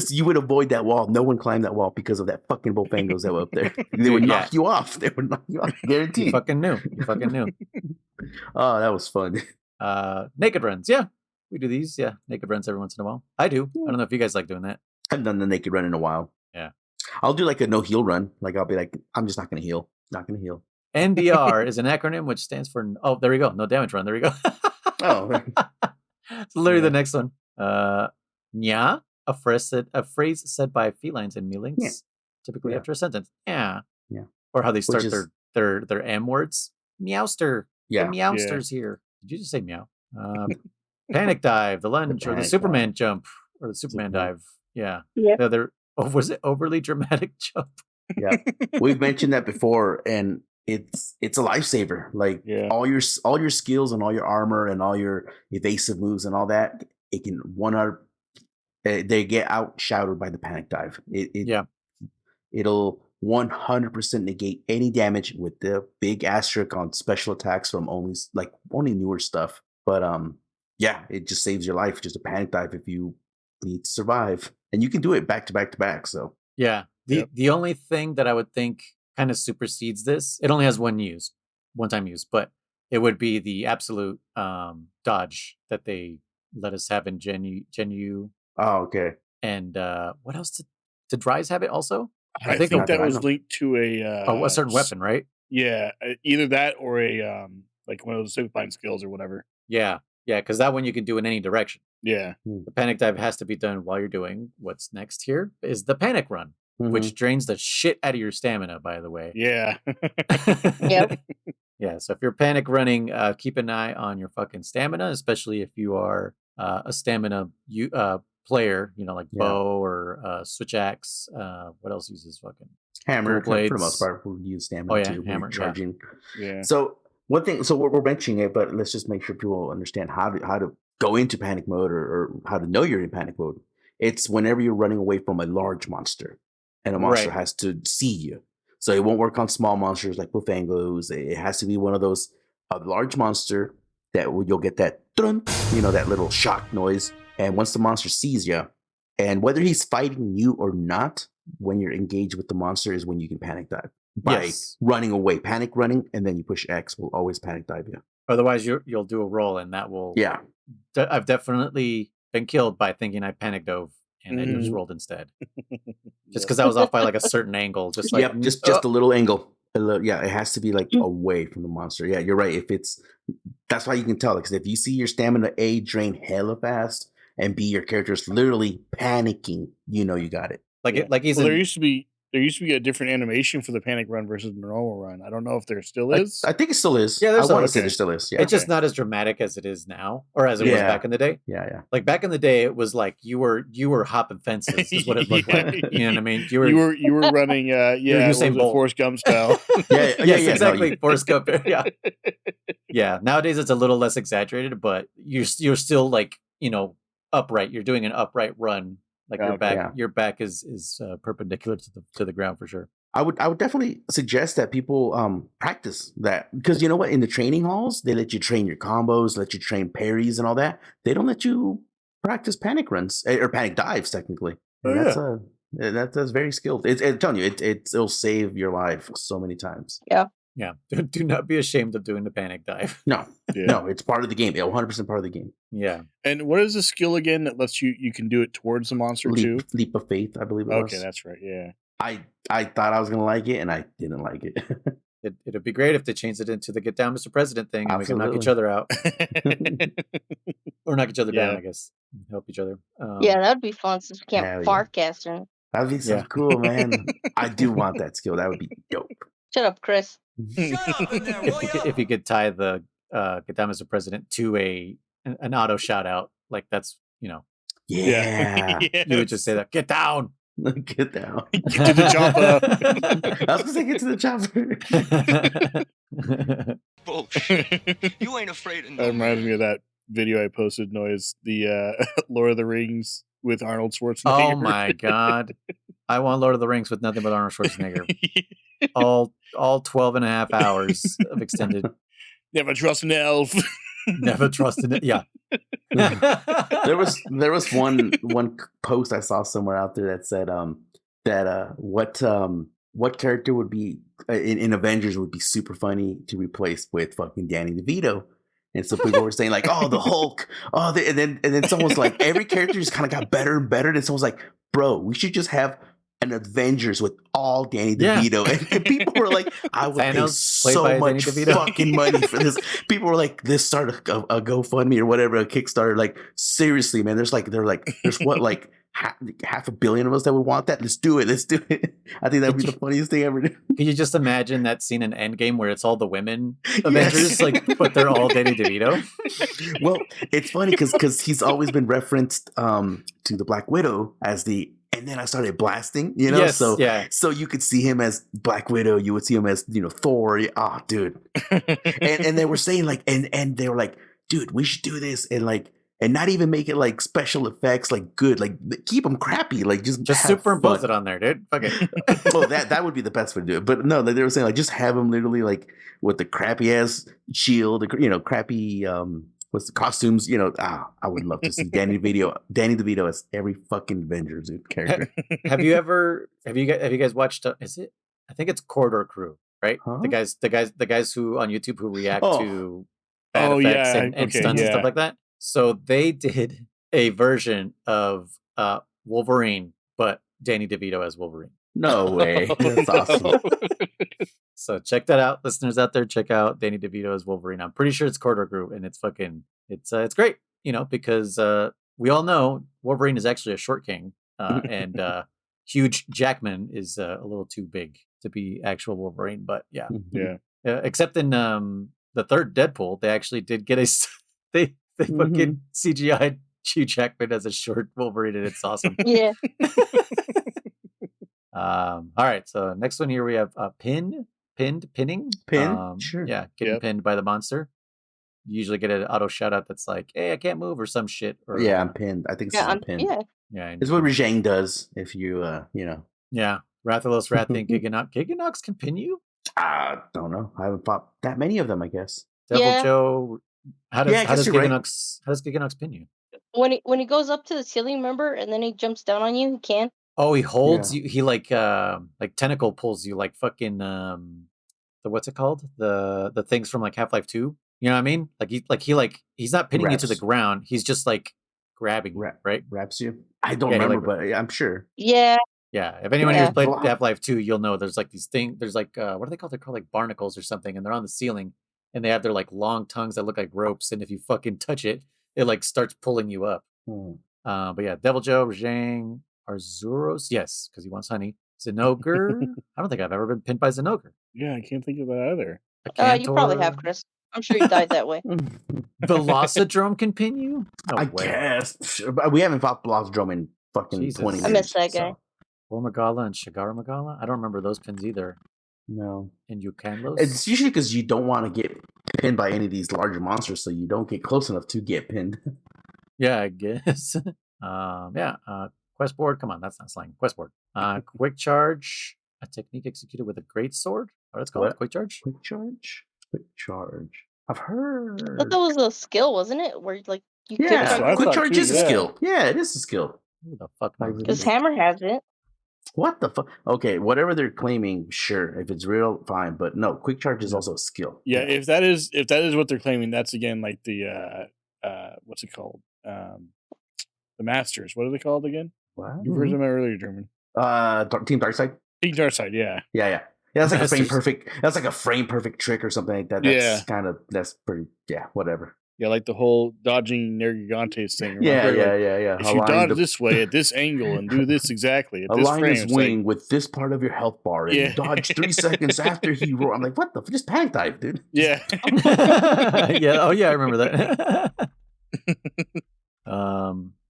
you would avoid that wall. No one climbed that wall because of that fucking Bullfangos that were up there. They would knock you off. They would knock you off, guaranteed. You fucking knew. Oh, that was fun. Naked runs, yeah. We do these, yeah. Naked runs every once in a while. I do. I don't know if you guys like doing that. I haven't done the naked run in a while. Yeah. I'll do like a no heal run. Like I'll be like, I'm just not gonna heal. Not gonna heal. NDR is an acronym which stands for there we go. No damage run. There we go. Oh. It's literally the next one. Nya, a phrase said by felines and melings, typically after a sentence. Yeah. Or how they start their M words. Meowster. Yeah. The meowster's here. Did you just say meow? Panic dive, the lunge, or the Superman jump, or the Superman dive. Yeah. Was it overly dramatic jump? Yeah, we've mentioned that before, and it's a lifesaver. Like all your skills and all your armor and all your evasive moves and all that, it can they get outshouted by the panic dive. It'll 100% negate any damage with the big asterisk on special attacks from only newer stuff. But it just saves your life. Just a panic dive if you need to survive, and you can do it back to back to back. So the only thing that I would think kind of supersedes this, it only has one-time use, but it would be the absolute dodge that they let us have in Gen U. Oh, okay. And what else did Rise have it also? I think that was linked to a certain weapon, right? Yeah, either that or a like one of those superfine skills or whatever. Yeah, because that one you can do in any direction. Yeah. The panic dive has to be done while you're doing what's next here is the panic run, which drains the shit out of your stamina, by the way. Yeah. Yep. Yeah, so if you're panic running, keep an eye on your fucking stamina, especially if you are a stamina player, like bow or switch axe. What else uses fucking hammer? For the most part, we'll use stamina too. Hammer charging. Yeah. So one thing, so we're mentioning it, but let's just make sure people understand how to go into panic mode or how to know you're in panic mode. It's whenever you're running away from a large monster, and a monster has to see you. So it won't work on small monsters like Bullfangos. It has to be one of those, a large monster that you'll get that, that little shock noise. And once the monster sees you, and whether he's fighting you or not, when you're engaged with the monster is when you can panic dive by running away, panic running, and then you push X will always panic dive you. Otherwise, you'll do a roll, and that will. Yeah, I've definitely been killed by thinking I panic dove. And I just rolled instead, just because I was off by like a certain angle, just like just a little angle. It has to be like away from the monster. Yeah, you're right. That's why you can tell, because if you see your stamina A drain hella fast, and B your character's literally panicking, you got it. There used to be a different animation for the panic run versus the normal run. I don't know if there still is. I think it still is. Yeah, I want to say there still is. Yeah. It's just not as dramatic as it is now, or as it was back in the day. Yeah. Like back in the day, it was like you were hopping fences. Is what it looked like. You know what I mean? You were running. Usain Bolt. Forrest Gump style. Exactly. Forrest Gump. Yeah. Yeah. Nowadays it's a little less exaggerated, but you're still like upright. You're doing an upright run. Like your back is perpendicular to the ground for sure. I would definitely suggest that people practice that, because you know what, in the training halls they let you train your combos, let you train parries and all that. They don't let you practice panic runs or panic dives technically. Oh, And yeah. that's very skilled. I'm telling you, it'll save your life so many times. Yeah. Yeah. Do not be ashamed of doing the panic dive. No, Yeah. no, it's part of the game. 100% part of the game. Yeah. And what is the skill again that lets you can do it towards the monster too? Leap of faith, I believe it was. Okay, that's right. Yeah. I thought I was gonna like it, and I didn't like it. It'd be great if they changed it into the "Get Down, Mr. President" thing, and we can knock each Absolutely. other out or knock each other down. Yeah. I guess help each other. Yeah, that'd be fun since we can't Hell yeah. fart cast or That'd be so Yeah. cool, man. I do want that skill. That would be dope. Shut up, Chris. Shut up in there, will ya? If you could tie the "Get Down, Mr. President" to an auto shout out, like that's Yeah. you would just say that "Get down." Get down. Get to the chopper. I was gonna say get to the chopper. Bullshit. You ain't afraid of no That reminds man. me of that video I posted, Noise, the Lord of the Rings with Arnold Schwarzenegger. Oh my god. I want Lord of the Rings with nothing but Arnold Schwarzenegger. all 12 and a half hours of extended. Never trust an elf. Never trusted it. Yeah. there was one post I saw somewhere out there that said what character would be in Avengers would be super funny to replace with fucking Danny DeVito. And so people were saying like, oh, the Hulk, and then someone's like, every character just kind of got better and better. And someone's like, bro, we should just have an Avengers with all Danny DeVito. And people were like, I would pay Thanos, played so by much Danny DeVito. fucking money for this. People were like, this started a GoFundMe or whatever, a Kickstarter. Like, seriously, man, there's what, like half a billion of us that would want that. Let's do it. I think that'd be the funniest thing ever. Could you just imagine that scene in Endgame where it's all the women Avengers, like, but they're all Danny DeVito? Well, it's funny because he's always been referenced to the Black Widow as the. And then I started blasting, you know. Yes, so yeah. So you could see him as Black Widow. You would see him as Thor. Oh, dude. and they were saying like, and they were like, dude, we should do this, and not even make it like special effects, like good, like keep them crappy, like just superimpose fun. it on there, dude. Fuck it. Well, that would be the best way to do it. But no, they were saying like just have him literally like with the crappy ass shield, crappy what's the costumes, I would love to see Danny DeVito as every fucking Avengers character. Have you guys watched? Is it? I think it's Corridor Crew, right? Huh? The guys who on YouTube who react to bad Oh, effects yeah, and okay, stunts and yeah. stuff like that. So they did a version of Wolverine, but Danny DeVito as Wolverine. No way. That's awesome. So check that out, listeners out there. Check out Danny DeVito as Wolverine. I'm pretty sure it's Corridor Crew, and it's great, because we all know Wolverine is actually a short king, and Hugh Jackman is a little too big to be actual Wolverine. But yeah, Yeah. except in the third Deadpool, they actually did get they fucking CGI'd Hugh Jackman as a short Wolverine, and it's awesome. Yeah. All right, so next one here we have pinning. Sure. Yeah, getting pinned by the monster. You usually get an auto shout out that's like, hey, I can't move, or some shit. Or Yeah, I'm pinned. I think it's Yeah, pinned. yeah. yeah, It's what Rajang does if you yeah. Rathalos, Rathin, Giganox can pin you. I don't know. I haven't fought that many of them, I guess. Devil Yeah. Joe, how Yeah, I does guess you're right. Giganox pin you? When he goes up to the ceiling, remember, and then he jumps down on you, he can. Oh, he holds you. He like tentacle pulls you, like fucking the what's it called? The things from like Half-Life 2. You know what I mean? He's not pinning you to the Wraps. ground. He's just like grabbing you, right? Wraps you. I don't Yeah, he, remember, like- but I'm sure. Yeah. Yeah. If anyone Yeah. who's played Well, Half-Life 2, you'll know there's like these things. There's like what are they called? They're called like barnacles or something, and they're on the ceiling, and they have their like long tongues that look like ropes, and if you fucking touch it, it like starts pulling you up. But yeah, Devil Joe, Rajang, Arzuros, yes, because he wants honey. Zinogre. I don't think I've ever been pinned by Zinogre. Yeah, I can't think of that either. You probably have, Chris. I'm sure you died that way. Velocidrome can pin you? No I way. guess. But we haven't fought Velocidrome in fucking Jesus. 20 I years. missed that guy. Or Magala and Shigara Magala? I don't remember those pins either. No. And Yukanlos? It's usually because you don't want to get pinned by any of these larger monsters, so you don't get close enough to get pinned. Yeah, I guess. Quest board. Come on, that's not slang. Quest board. Quick charge. A technique executed with a great sword? What it's called? What? Quick charge? Quick charge? Quick charge. I've I thought heard. that was a skill, wasn't it? Where like you quick Yeah, That's what I charge quick thought charge too, is a yeah. skill. Yeah, it is a skill. Who the fuck Like, knows? because This? Hammer has it. What the fuck? Okay, whatever they're claiming, sure. If it's real, fine. But no, quick charge is Yeah. also a skill. Yeah, if that is what they're claiming, that's again like the what's it called? The Masters. What are they called again? What? You heard them earlier, German. Team Darkside. Team Darkside, yeah. Yeah. That's like a frame Masters. perfect. That's like a frame perfect trick or something like that. That's Yeah. kind of that's pretty. Yeah, whatever. Yeah, like the whole dodging Nergigantes thing. Yeah, remember? Like, yeah. if you dodge this way at this angle and do this exactly at this align frame, his it's wing like, with this part of your health bar and Yeah. dodge 3 seconds after he roar. I'm like, what the? Just panic dive, dude. yeah. Yeah. Oh, yeah. I remember that.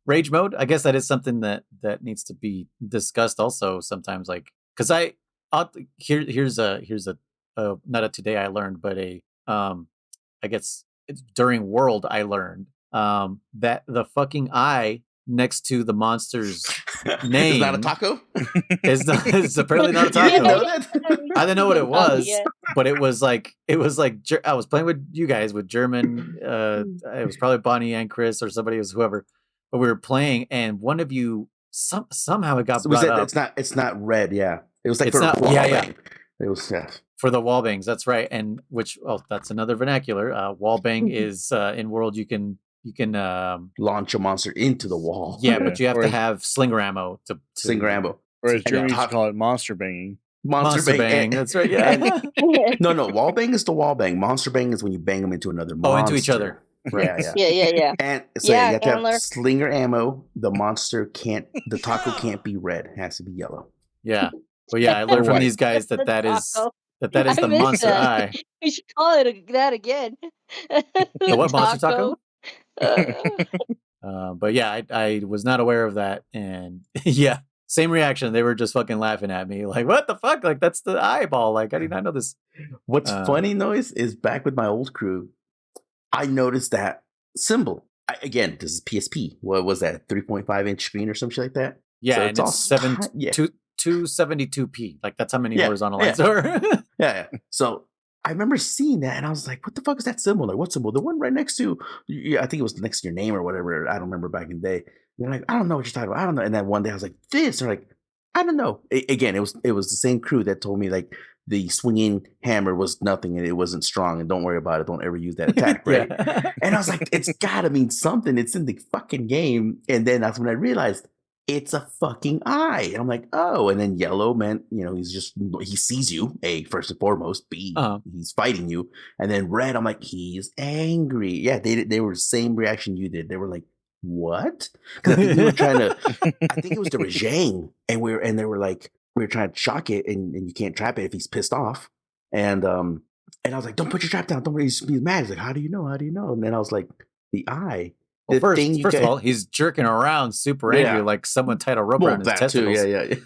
Rage mode. I guess that is something that needs to be discussed also sometimes. Like, because here's a not a today I learned, but I guess it's during World I learned that the fucking eye next to the monster's name Is that a taco? is apparently not a You taco. didn't know that? I didn't know what it was, Yeah. but it was like I was playing with you guys with German. It was probably Bonnie and Kriss or somebody, it was whoever. But we were playing, and one of you somehow it got brought up. It's not red. Yeah, it was like It's for not- wall yeah. bang. It was For the wall bangs, that's right. And that's another vernacular. Wall bang is in World you can launch a monster into the wall. yeah, but you have Or- to have slinger ammo to Sling Rambo. Or as Yeah. Germany used to call it, monster banging. Monster bang. That's right. Yeah. No. Wall bang is the wall bang. Monster bang is when you bang them into another monster. Oh, into each other. Yeah. Yeah. And so Yeah, you have to Handler. have slinger ammo. The taco can't be red. It has to be yellow. Yeah. Well, yeah, I learned from Right. these guys The that is taco. the I missed monster that. eye. We should call it that again. The what, monster taco? Uh, But yeah, I was not aware of that, and yeah, same reaction. They were just fucking laughing at me, like, "What the fuck? Like, that's the eyeball. Like, I did not know this." What's funny, Noise, is back with my old crew, I noticed that symbol. Again, this is PSP. What was that? 3.5-inch screen or some shit like that? Yeah, So and it's all it's 272p. Like, that's how many Yeah, horizontal yeah. lines are. Yeah. So I remember seeing that and I was like, what the fuck is that symbol? Like, what symbol? The one right next to, I think it was next to your name or whatever. I don't remember back in the day. And they're like, I don't know what you're talking about. I don't know. And then one day I was like, this. They're like, I don't know. Again, it was the same crew that told me like the swinging hammer was nothing and it wasn't strong and don't worry about it. Don't ever use that attack, right? Yeah. And I was like, it's gotta mean something. It's in the fucking game. And then that's when I realized it's a fucking eye. And I'm like, oh, and then yellow meant, he sees you, A, first and foremost, B, he's fighting you. And then red, I'm like, he's angry. Yeah, they were the same reaction you did. They were like, what? Because I think we were trying to, I think it was the Rajang, and they were like, we were trying to shock it, and you can't trap it if he's pissed off. And I was like, don't put your trap down. Don't worry, he's mad. He's like, how do you know? How do you know? And then I was like, the eye. Well, The thing you first of get- all, he's jerking around super angry, Yeah. like someone tied a rope Well, around his that too, testicles. yeah.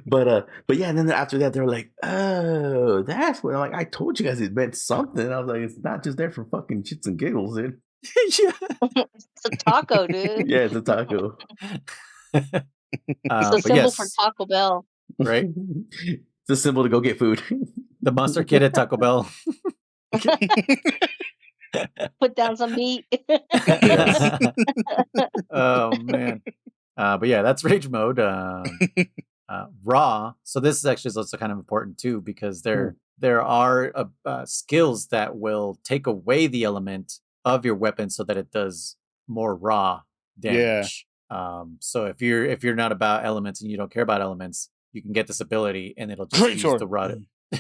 But yeah, and then after that, they were like, oh, that's what. I'm like, I told you guys it meant something. I was like, it's not just there for fucking shits and giggles, dude. Yeah. it's a taco, dude. Yeah, it's a taco. It's a But symbol yes, for Taco Bell. right? It's a symbol to go get food. The monster kid at Taco Bell. Put down some meat. Yes. Oh man. But yeah, that's rage mode. Raw. So this is actually also kind of important too, because there are skills that will take away the element of your weapon so that it does more raw damage. So if you're not about elements and you don't care about elements, you can get this ability and it'll just Great use sword. the raw.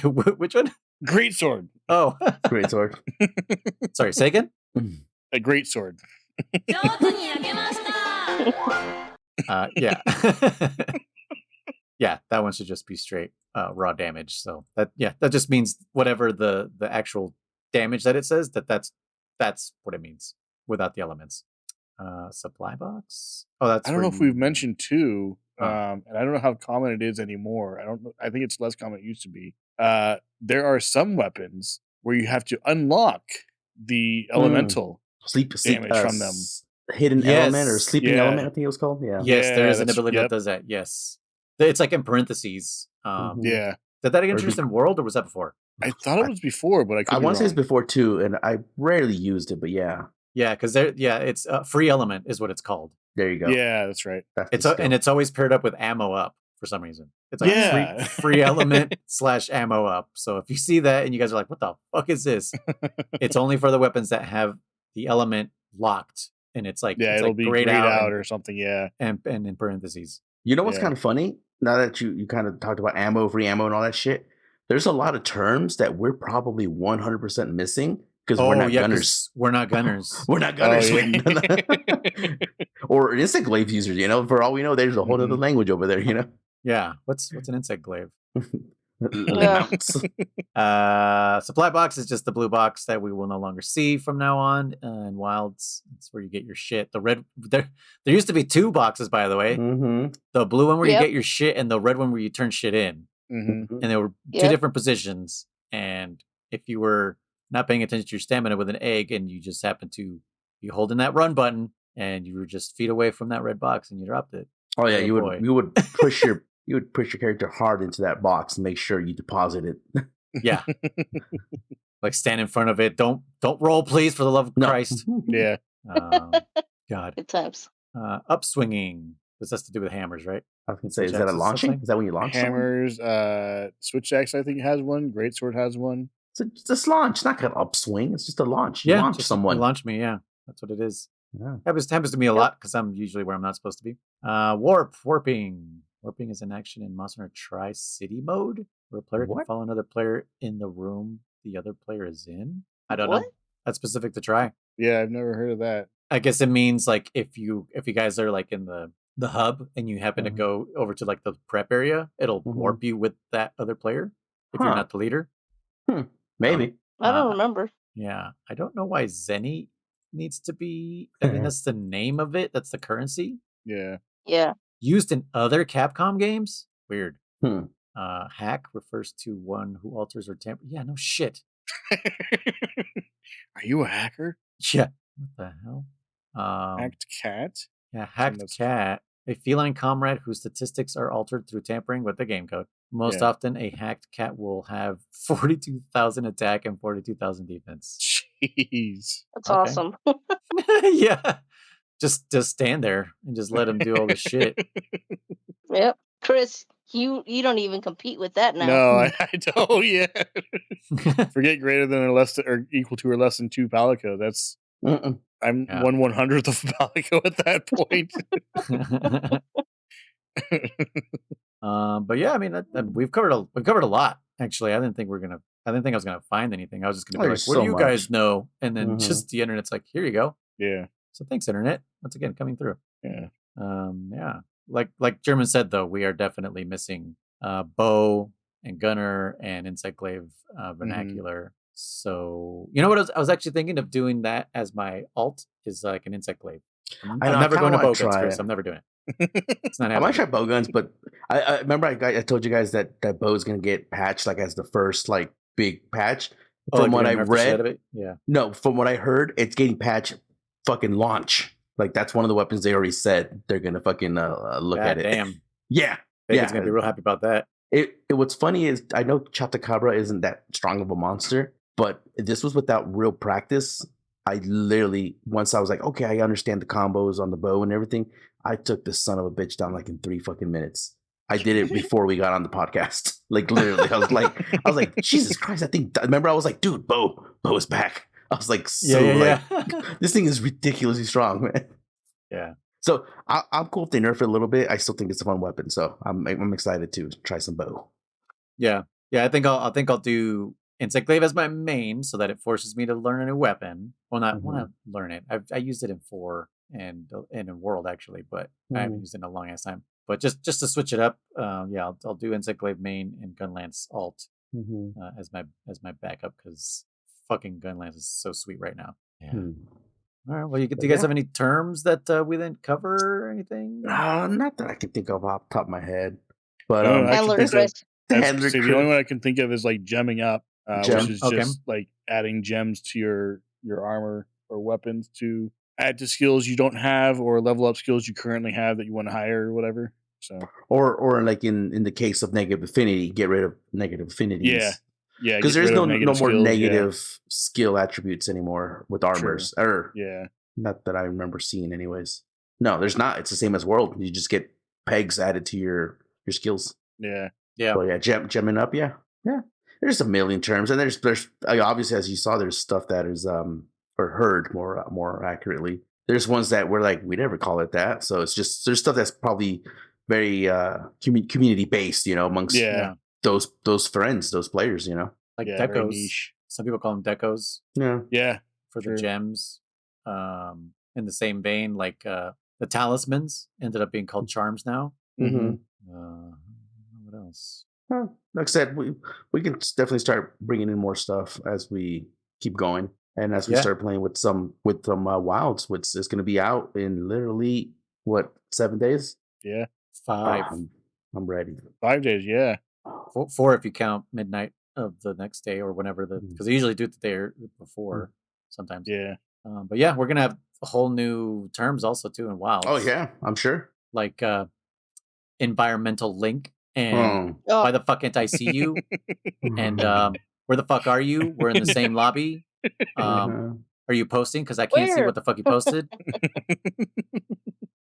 Which one? Great sword. Oh, Great sword. sorry. Say again. A great sword. Yeah. Yeah, that one should just be straight raw damage. So that just means whatever the actual damage that it says, that's what it means without the elements. Supply box. Oh, that's I don't know if we've mentioned too, Huh. and I don't know how common it is anymore. I don't know. I think it's less common than it used to be. There are some weapons where you have to unlock the elemental. Sleep Damage from them. Hidden Yes. element or sleeping Yeah. element, I think it was called. Yeah. Yes, there Yeah, is an that's- ability yep. that does that. Yes. It's like in parentheses. Yeah. Did that Or introduce be- in World or was that before? I thought it was before, but I could I be want to say it's wrong. before too, and I rarely used it, but yeah, Yeah, because it's free element is what it's called. there you go. Yeah, that's right. That's It's the skill. and it's always paired up with ammo up for some reason. It's like Yeah. free element / ammo up. So if you see that and you guys are like, what the fuck is this? It's only for the weapons that have the element locked, and it's like Yeah, it's it'll like be grayed grayed out and, or something. Yeah. and in parentheses. You know what's Yeah. kind of funny? Now that you kind of talked about ammo, free ammo, and all that shit, there's a lot of terms that we're probably 100% missing because we're not gunners. 'cause we're not gunners. We're not gunners. Oh, yeah. Or insect glaive users, you know, for all we know, there's a whole other language over there, you know? Yeah. What's an insect glaive? Lamouts. Supply box is just the blue box that we will no longer see from now on. And Wilds, that's where you get your shit. The red there used to be 2 boxes, by the way. Mm-hmm. The blue one where you Yep. get your shit and the red one where you turn shit in. Mhm. And there were 2 Yep. different positions. And if you were not paying attention to your stamina with an egg and you just happened to be holding that run button and you were just feet away from that red box and you dropped it. Oh yeah, Oh, boy. you would push your character hard into that box and make sure you deposit it. Yeah. Like stand in front of it. Don't roll, please, for the love of No. Christ. Yeah. God. Good times. Upswinging. This has to do with hammers, right? I was gonna say, is Switch that a axes, launching? something? Is that when you launch something? Hammers, switch axe, I think has one. Greatsword has one. It's just launch. It's not gonna upswing. It's just a launch. You launch just someone. launch me. Yeah, that's what it is. Yeah. Happens to me a lot because I'm usually where I'm not supposed to be. Warping. Warping is an action in Monster Hunter Tri-City mode where a player can What? follow another player in the room the other player is in. I don't know. What? That's specific to Tri. Yeah, I've never heard of that. I guess it means like if you guys are like in the hub and you happen to Mhm. go over to like the prep area, it'll Mhm. warp you with that other player if you're Huh. not the leader. Maybe. I don't Uh, remember. Yeah, I don't know why Zenny needs to be. I mean, that's the name of it. That's the currency Yeah. Yeah. used in other Capcom games. Weird. Hmm. Hack refers to one who alters or tampers. Yeah, no shit. Are you a hacker? Yeah. What the hell? Hacked cat? Yeah, hacked that's- cat. A feline comrade whose statistics are altered through tampering with the game code. Most Yeah. often, a hacked cat will have 42,000 attack and 42,000 defense. Jeez. That's Okay. awesome. Yeah. Just stand there and just let him do all this shit. Yep. Kriss, you don't even compete with that now. No, I don't. Yeah. Forget greater than or less than, or equal to or less than 2 Palico. That's Mm-mm. I'm Yeah. 1/100th of Palico at that point. But yeah, I mean, we've covered a lot. Actually, I didn't think I was gonna find anything. I was just gonna be like, There's "What do so you much. guys know?" And then Mhm. just the internet's like, "Here you go." Yeah. So thanks, internet, once again coming through. Yeah. Yeah, like German said though, we are definitely missing bow and gunner and insect glaive vernacular. So you know what I was actually thinking of doing that as my alt is like an insect glaive. I'm I know, I never kinda going to wanna bow guns, try Chris. it. I'm never doing it. It's not I might happening. try bowguns, but I remember I told you guys that bow's gonna get patched like as the first like big patch. Oh, From like what you're I gonna nerf the shit out of read, it? Yeah. no, from what I heard, it's getting patched fucking launch. Like that's one of the weapons they already said they're gonna fucking look God at it. damn. Yeah, Bacon's gonna be real happy about that. What's funny is I know Chatacabra isn't that strong of a monster, but this was without real practice. I literally, once I was like, okay, I understand the combos on the bow and everything, I took this son of a bitch down like in 3 fucking minutes. I did it before we got on the podcast. Like literally, I was like, Jesus Christ! Remember, I was like, dude, bow is back. I was like, so Yeah. this thing is ridiculously strong, man. Yeah. So I'm cool if they nerf it a little bit. I still think it's a fun weapon, so I'm excited to try some bow. Yeah. I think I'll do insect glaive as my main, so that it forces me to learn a new weapon. Well, not learn it. I used it in 4 and in World actually, but I haven't used it in a long ass time. But just to switch it up, I'll do insect glaive main and gunlance alt as my backup because fucking gunlance is so sweet right now. Yeah. All right. Well, do you guys have any terms that we didn't cover or anything? Not that I can think of off the top of my head. But I can Handler think of- Chris. Handler the Chris. only one I can think of is like gemming up, Gem, which is okay. just like adding gems to your armor or weapons to add to skills you don't have or level up skills you currently have that you want to hire or whatever. So Or like in the case of negative affinity, get rid of negative affinities. yeah, Because get there's rid no of negative more skills, negative skill attributes anymore with armors. Or Yeah, not that I remember seeing anyways. No, there's not. It's the same as world. You just get pegs added to your skills. yeah. But yeah, gemming up, yeah. There's a million terms, and there's obviously, as you saw, there's stuff that is or heard more accurately. There's ones that we're like, we never call it that. So it's just there's stuff that's probably very community based, amongst those friends, those players, Like Yeah, very decos. niche. Some people call them decos Yeah, for True. the gems. In the same vein, like the talismans ended up being called charms now. Mm-hmm. What else? Well, like I said, we can definitely start bringing in more stuff as we keep going, and as we start playing with some wilds, which is going to be out in literally 7 days. Yeah, 5. I'm ready. 5 days. Yeah, 4 if you count midnight of the next day or whenever because they usually do it the day before sometimes. Yeah. But yeah, we're gonna have whole new terms also too in wilds. Oh yeah, I'm sure. Like environmental link and why the fuck can't I see you? And where the fuck are you? We're in the same lobby. Are you posting? Because I can't see what the fuck you posted.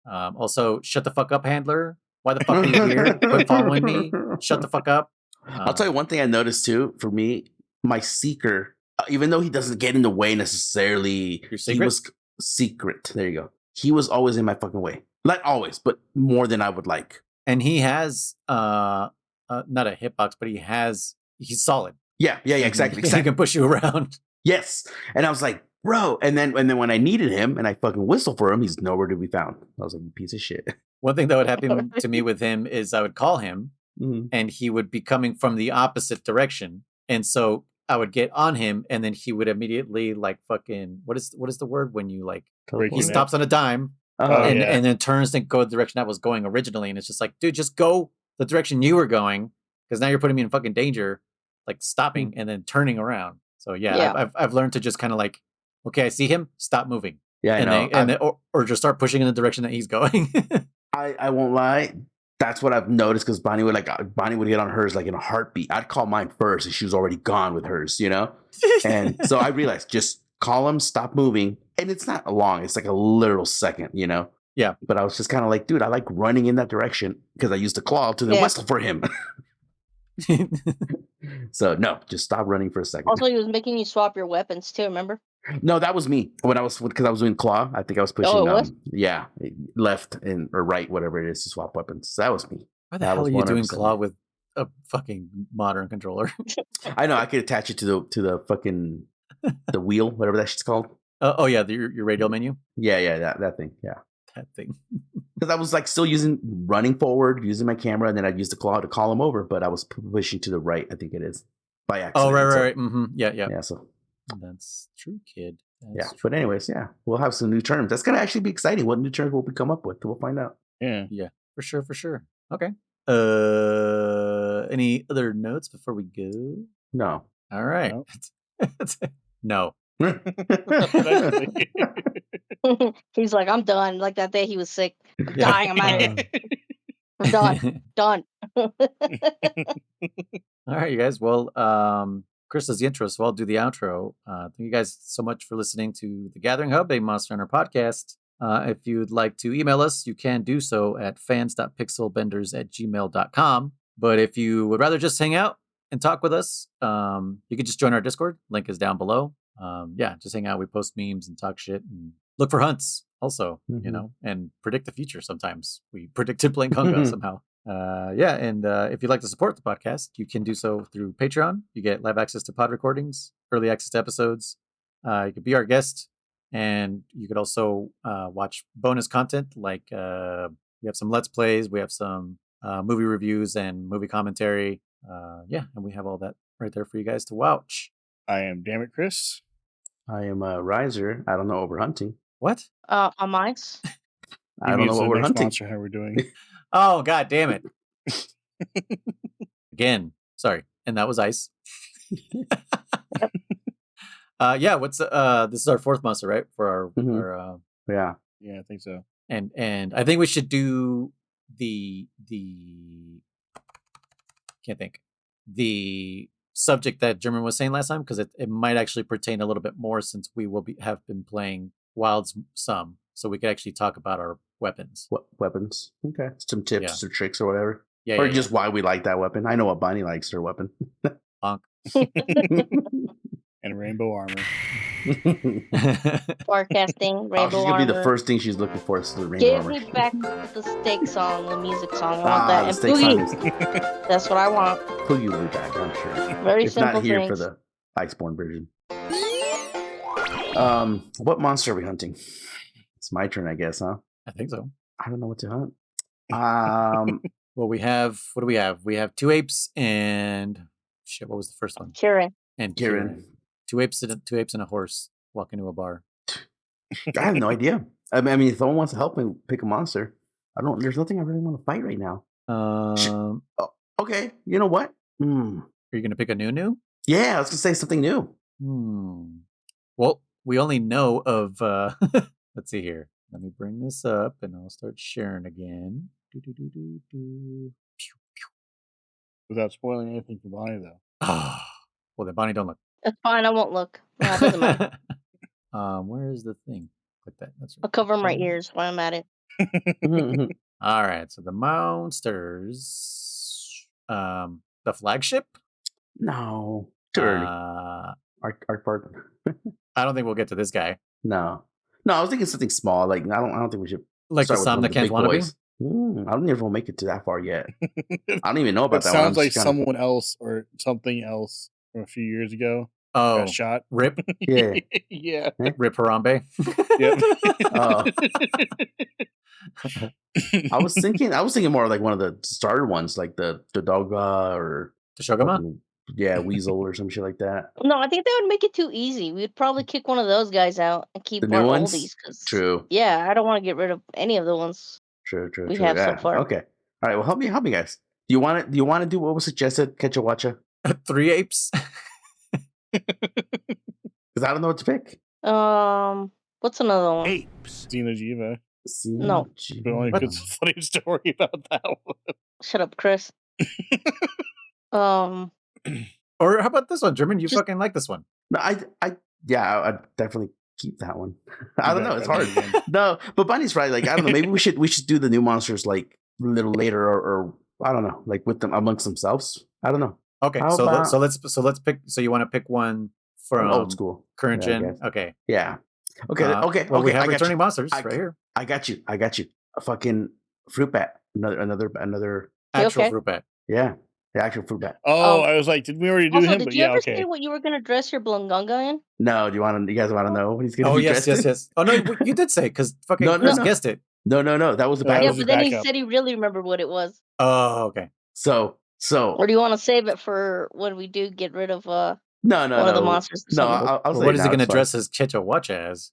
Also, shut the fuck up, handler. Why the fuck are you here? Quit following me. Shut the fuck up. I'll tell you one thing I noticed too. For me, my seeker, even though he doesn't get in the way necessarily, he was secret. There you go. He was always in my fucking way. Not always, but more than I would like. And he has not a hitbox, but he's solid. Yeah, exactly. He can push you around. Yes. And I was like, bro. And then when I needed him and I fucking whistled for him, he's nowhere to be found. I was like, you piece of shit. One thing that would happen to me with him is I would call him and he would be coming from the opposite direction. And so I would get on him and then he would immediately like fucking, what is the word when you like, he stops on a dime and then turns and go the direction I was going originally. And it's just like, dude, just go the direction you were going because now you're putting me in fucking danger, like stopping and then turning around. So I've learned to just kind of like, okay, I see him, stop moving. Yeah, then, or just start pushing in the direction that he's going. I won't lie. That's what I've noticed because Bonnie would get on hers like in a heartbeat. I'd call mine first and she was already gone with hers, And so I realized just call him, stop moving. And it's not long. It's like a literal second, Yeah. But I was just kind of like, dude, I like running in that direction because I used the claw to then whistle for him. So no, just stop running for a second. Also, he was making you swap your weapons too, remember? No, that was me because I was doing claw. I think I was pushing left or right, whatever it is, to swap weapons. So that was me. Why the hell are you doing claw with a fucking modern controller? I know I could attach it to the fucking the wheel, whatever that shit's called. Oh yeah, your radial menu. Yeah, that thing. Yeah, that thing. Because I was like still running forward, using my camera, and then I'd use the claw to call him over, but I was pushing to the right. I think it is by accident. Oh right. Mm-hmm. Yeah. Yeah. So. That's true, kid. True. But anyways, we'll have some new terms. That's gonna actually be exciting. What new terms will we come up with? We'll find out. Yeah, for sure. Okay. Any other notes before we go? No. All right. No. He's like, I'm done. Like that day he was sick. I'm dying. I'm out of here. I'm done. All right, you guys. Well, Kriss does the intro, so I'll do the outro. Thank you guys so much for listening to The Gathering Hub, a Monster Hunter podcast. If you'd like to email us, you can do so at fans.pixelbenders@gmail.com. But if you would rather just hang out and talk with us, you can just join our Discord. Link is down below. Just hang out. We post memes and talk shit and look for hunts also, and predict the future sometimes. We predicted Blangonga somehow. And if you'd like to support the podcast, you can do so through Patreon. You get live access to pod recordings, early access to episodes. You could be our guest, and you could also watch bonus content like we have some Let's Plays, we have some movie reviews and movie commentary. And we have all that right there for you guys to watch. I am Damn It Kriss. I am a Riser. I don't know what we're hunting. What? On mine's. I don't know what we're hunting. Monster, how we're doing. Oh, god damn it. Again. Sorry. And that was Ice. What's this is our fourth monster, right? For our Yeah. Yeah, I think so. And I think we should do the can't think the subject that German was saying last time, because it might actually pertain a little bit more since we will have been playing Wilds some, so we could actually talk about our weapons. What weapons? Okay, some tips or tricks or whatever. Yeah, or just why we like that weapon. I know what Bonnie likes her weapon. Bonk. And rainbow armor. Forecasting, rainbow she's gonna armor. be the first thing she's looking for is the rainbow Give armor. me back the steak song, the music song. I want that. The And steak Boogie. That's what I want. Boogie will be back, I'm sure. Very if simple not here things. for the Iceborne version. What monster are we hunting? It's my turn, I guess, huh? I think so. I don't know what to hunt. Well, we have, what do we have? We have 2 apes and shit. What was the first one? Kieran. And Kieran. 2 apes and a horse walk into a bar. I have no idea. I mean, if someone wants to help me pick a monster, there's nothing I really want to fight right now. Okay, you know what? Are you gonna pick a new? Yeah, I was gonna say something new. Well, we only know of let's see here. Let me bring this up and I'll start sharing again. Without spoiling anything for Bonnie, though. Well, then Bonnie, don't look. That's fine. I won't look. No, it doesn't matter. Where is the thing? Click that. That's right. I'll cover my ears while I'm at it. All right. So the monsters. The flagship. No, too early. Art part. I don't think we'll get to this guy. No, I was thinking something small. Like I don't think we should. Like the Sam that can't wanna be. I don't even want to make it to that far yet. I don't even know about that. Sounds like someone else or something else from a few years ago. Oh, got shot. Rip. Yeah. Yeah. Rip Harambe. Yep. I was thinking more like one of the starter ones, like the Dogga or the Shogama. Yeah, Weasel or some shit like that. No, I think that would make it too easy. We'd probably kick one of those guys out and keep The our new ones? oldies. True. Yeah, I don't want to get rid of any of the ones True. we have so far. Okay. All right. Well, help me, guys. Do you want to do what was suggested? Catch a watcha. 3 apes. Because I don't know what to pick. What's another one? Apes. Xeno'jiva. No. But only because it's a funny story about that one. Shut up, Chris. Or how about this one, German? You fucking like this one? No, I'd definitely keep that one. I don't know. It's hard. No, but Bunny's right. Like, I don't know. Maybe we should do the new monsters like a little later, or I don't know, like with them amongst themselves. I don't know. Okay, so let's pick. So you want to pick one from old school, current gen? Okay, yeah. Okay. Well, we have returning monsters right here. I got you. A fucking fruit bat. Another actual fruit bat. Yeah. The actual fruit bat. Oh, I was like, did we already do him? Did you ever say what you were going to dress your Blangonga in? No, you guys want to know what he's going to be dressed in? Yes. Oh, no, you did say, because fucking Chris guessed it. No, that was the backup. Yeah, but then he said he really remembered what it was. Oh, okay. So. Or do you want to save it for when we do get rid of one of the monsters? No, I'll say what is he going to dress his Checha as?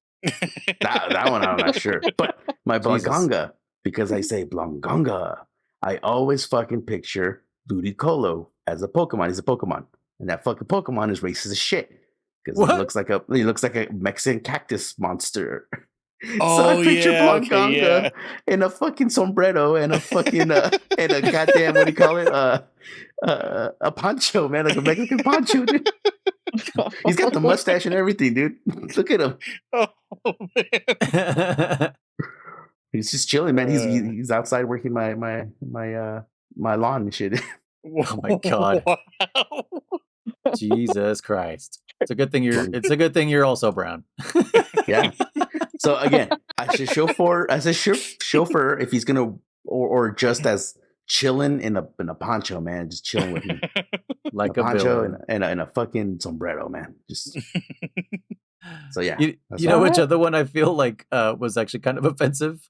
that one I'm not sure. But my Blangonga, because I say Blangonga, I always fucking picture Ludicolo as a Pokemon. He's a Pokemon, and that fucking Pokemon is racist as shit because he looks like a Mexican cactus monster. So I picture Blangonga in a fucking sombrero and a fucking and a goddamn, what do you call it? A poncho, man, like a Mexican poncho, dude. He's got the mustache and everything, dude. Look at him. Oh man. He's just chilling, man. He's outside working my lawn and shit. Oh my god. Wow. Jesus Christ. It's a good thing you're also brown. Yeah. So again, as a chauffeur if he's gonna or just as chilling in a poncho, man, just chilling with me. Like a poncho and a fucking sombrero, man. Just so yeah. You know which other one I feel like was actually kind of offensive?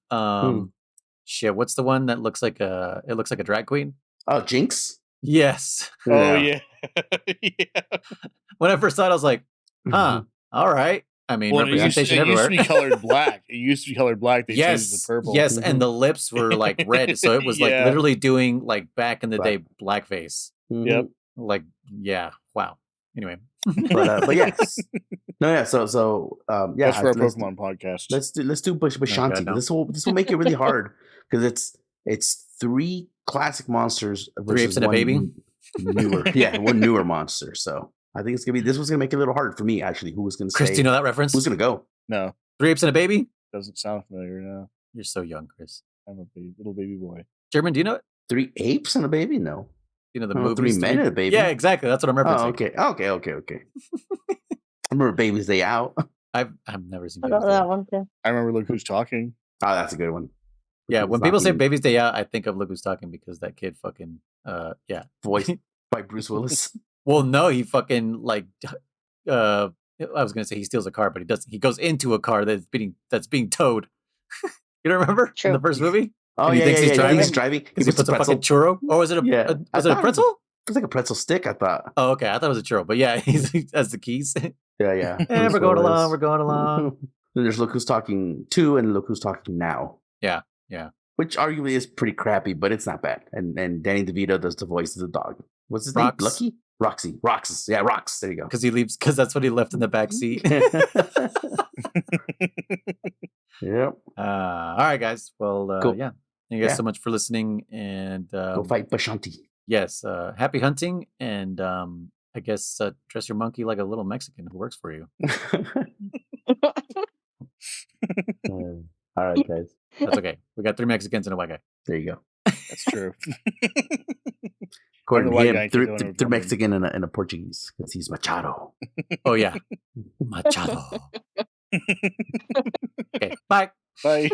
Shit, what's the one that looks like a drag queen? Oh, Jinx? Yes. Oh yeah. Yeah. When I first saw it, I was like, all right. I mean, representation everywhere. It used to be colored black. They changed it to purple. Yes, and the lips were like red, so it was like literally doing like back in the day blackface. Yep. Like, yeah. Wow. Anyway. But yes. No, yeah. So yeah. That's for our Pokemon podcast. Let's do Bushanti. No. This will make it really hard because it's 3 classic monsters 3 versus apes and a one baby? newer, one newer monster. So I think it's gonna be. This was gonna make it a little hard for me actually. Who was gonna Chris, say? do you know that reference? Who's gonna go? No, 3 apes and a baby? doesn't sound familiar. No, You're so young, Chris. I'm a little baby boy. German, do you know it? 3 apes and a baby? No. You know the Oh, movie? 3 men and a baby. Yeah, exactly. That's what I'm referencing. Oh, okay. I remember Baby's Day Out. I've never seen I Baby's know Day that Out. one too. I remember Look Who's Talking. Oh, that's a good one. Yeah, Look when Who's people say Talking. Baby's Day Out, I think of Look Who's Talking because that kid fucking yeah. Voiced by Bruce Willis. Well, no, he fucking like I was gonna say he steals a car, but he doesn't. He goes into a car that's being towed. You don't remember in the True. first movie? Oh, And he yeah, thinks yeah, he's yeah. driving? He's driving. Because he puts a fucking churro. Or was it a Yeah. was it a pretzel? It was like a pretzel stick, I thought. Oh, okay. I thought it was a churro, but yeah, he has the keys. Yeah. Yeah, we're going along. We're going along. Then there's Look Who's Talking 2 and Look Who's Talking Now. Yeah. Which arguably is pretty crappy, but it's not bad. And Danny DeVito does the voice of the dog. What's his Rox. name? Lucky? Roxy. Rox. Yeah, Rox. There you go. Because that's what he left in the back seat. Yep. All right, guys. Well, Cool. yeah. Thank you guys Yeah. so much for listening. And Go fight Bashanti. yes, happy hunting. And I guess dress your monkey like a little Mexican who works for you. All right, guys. That's okay. We got 3 Mexicans and a white guy. There you go. That's true. According the to white him, guy, through keep going with through Robin. Mexican and a Portuguese because he's Machado. Oh, yeah. Machado. Okay, bye. Bye.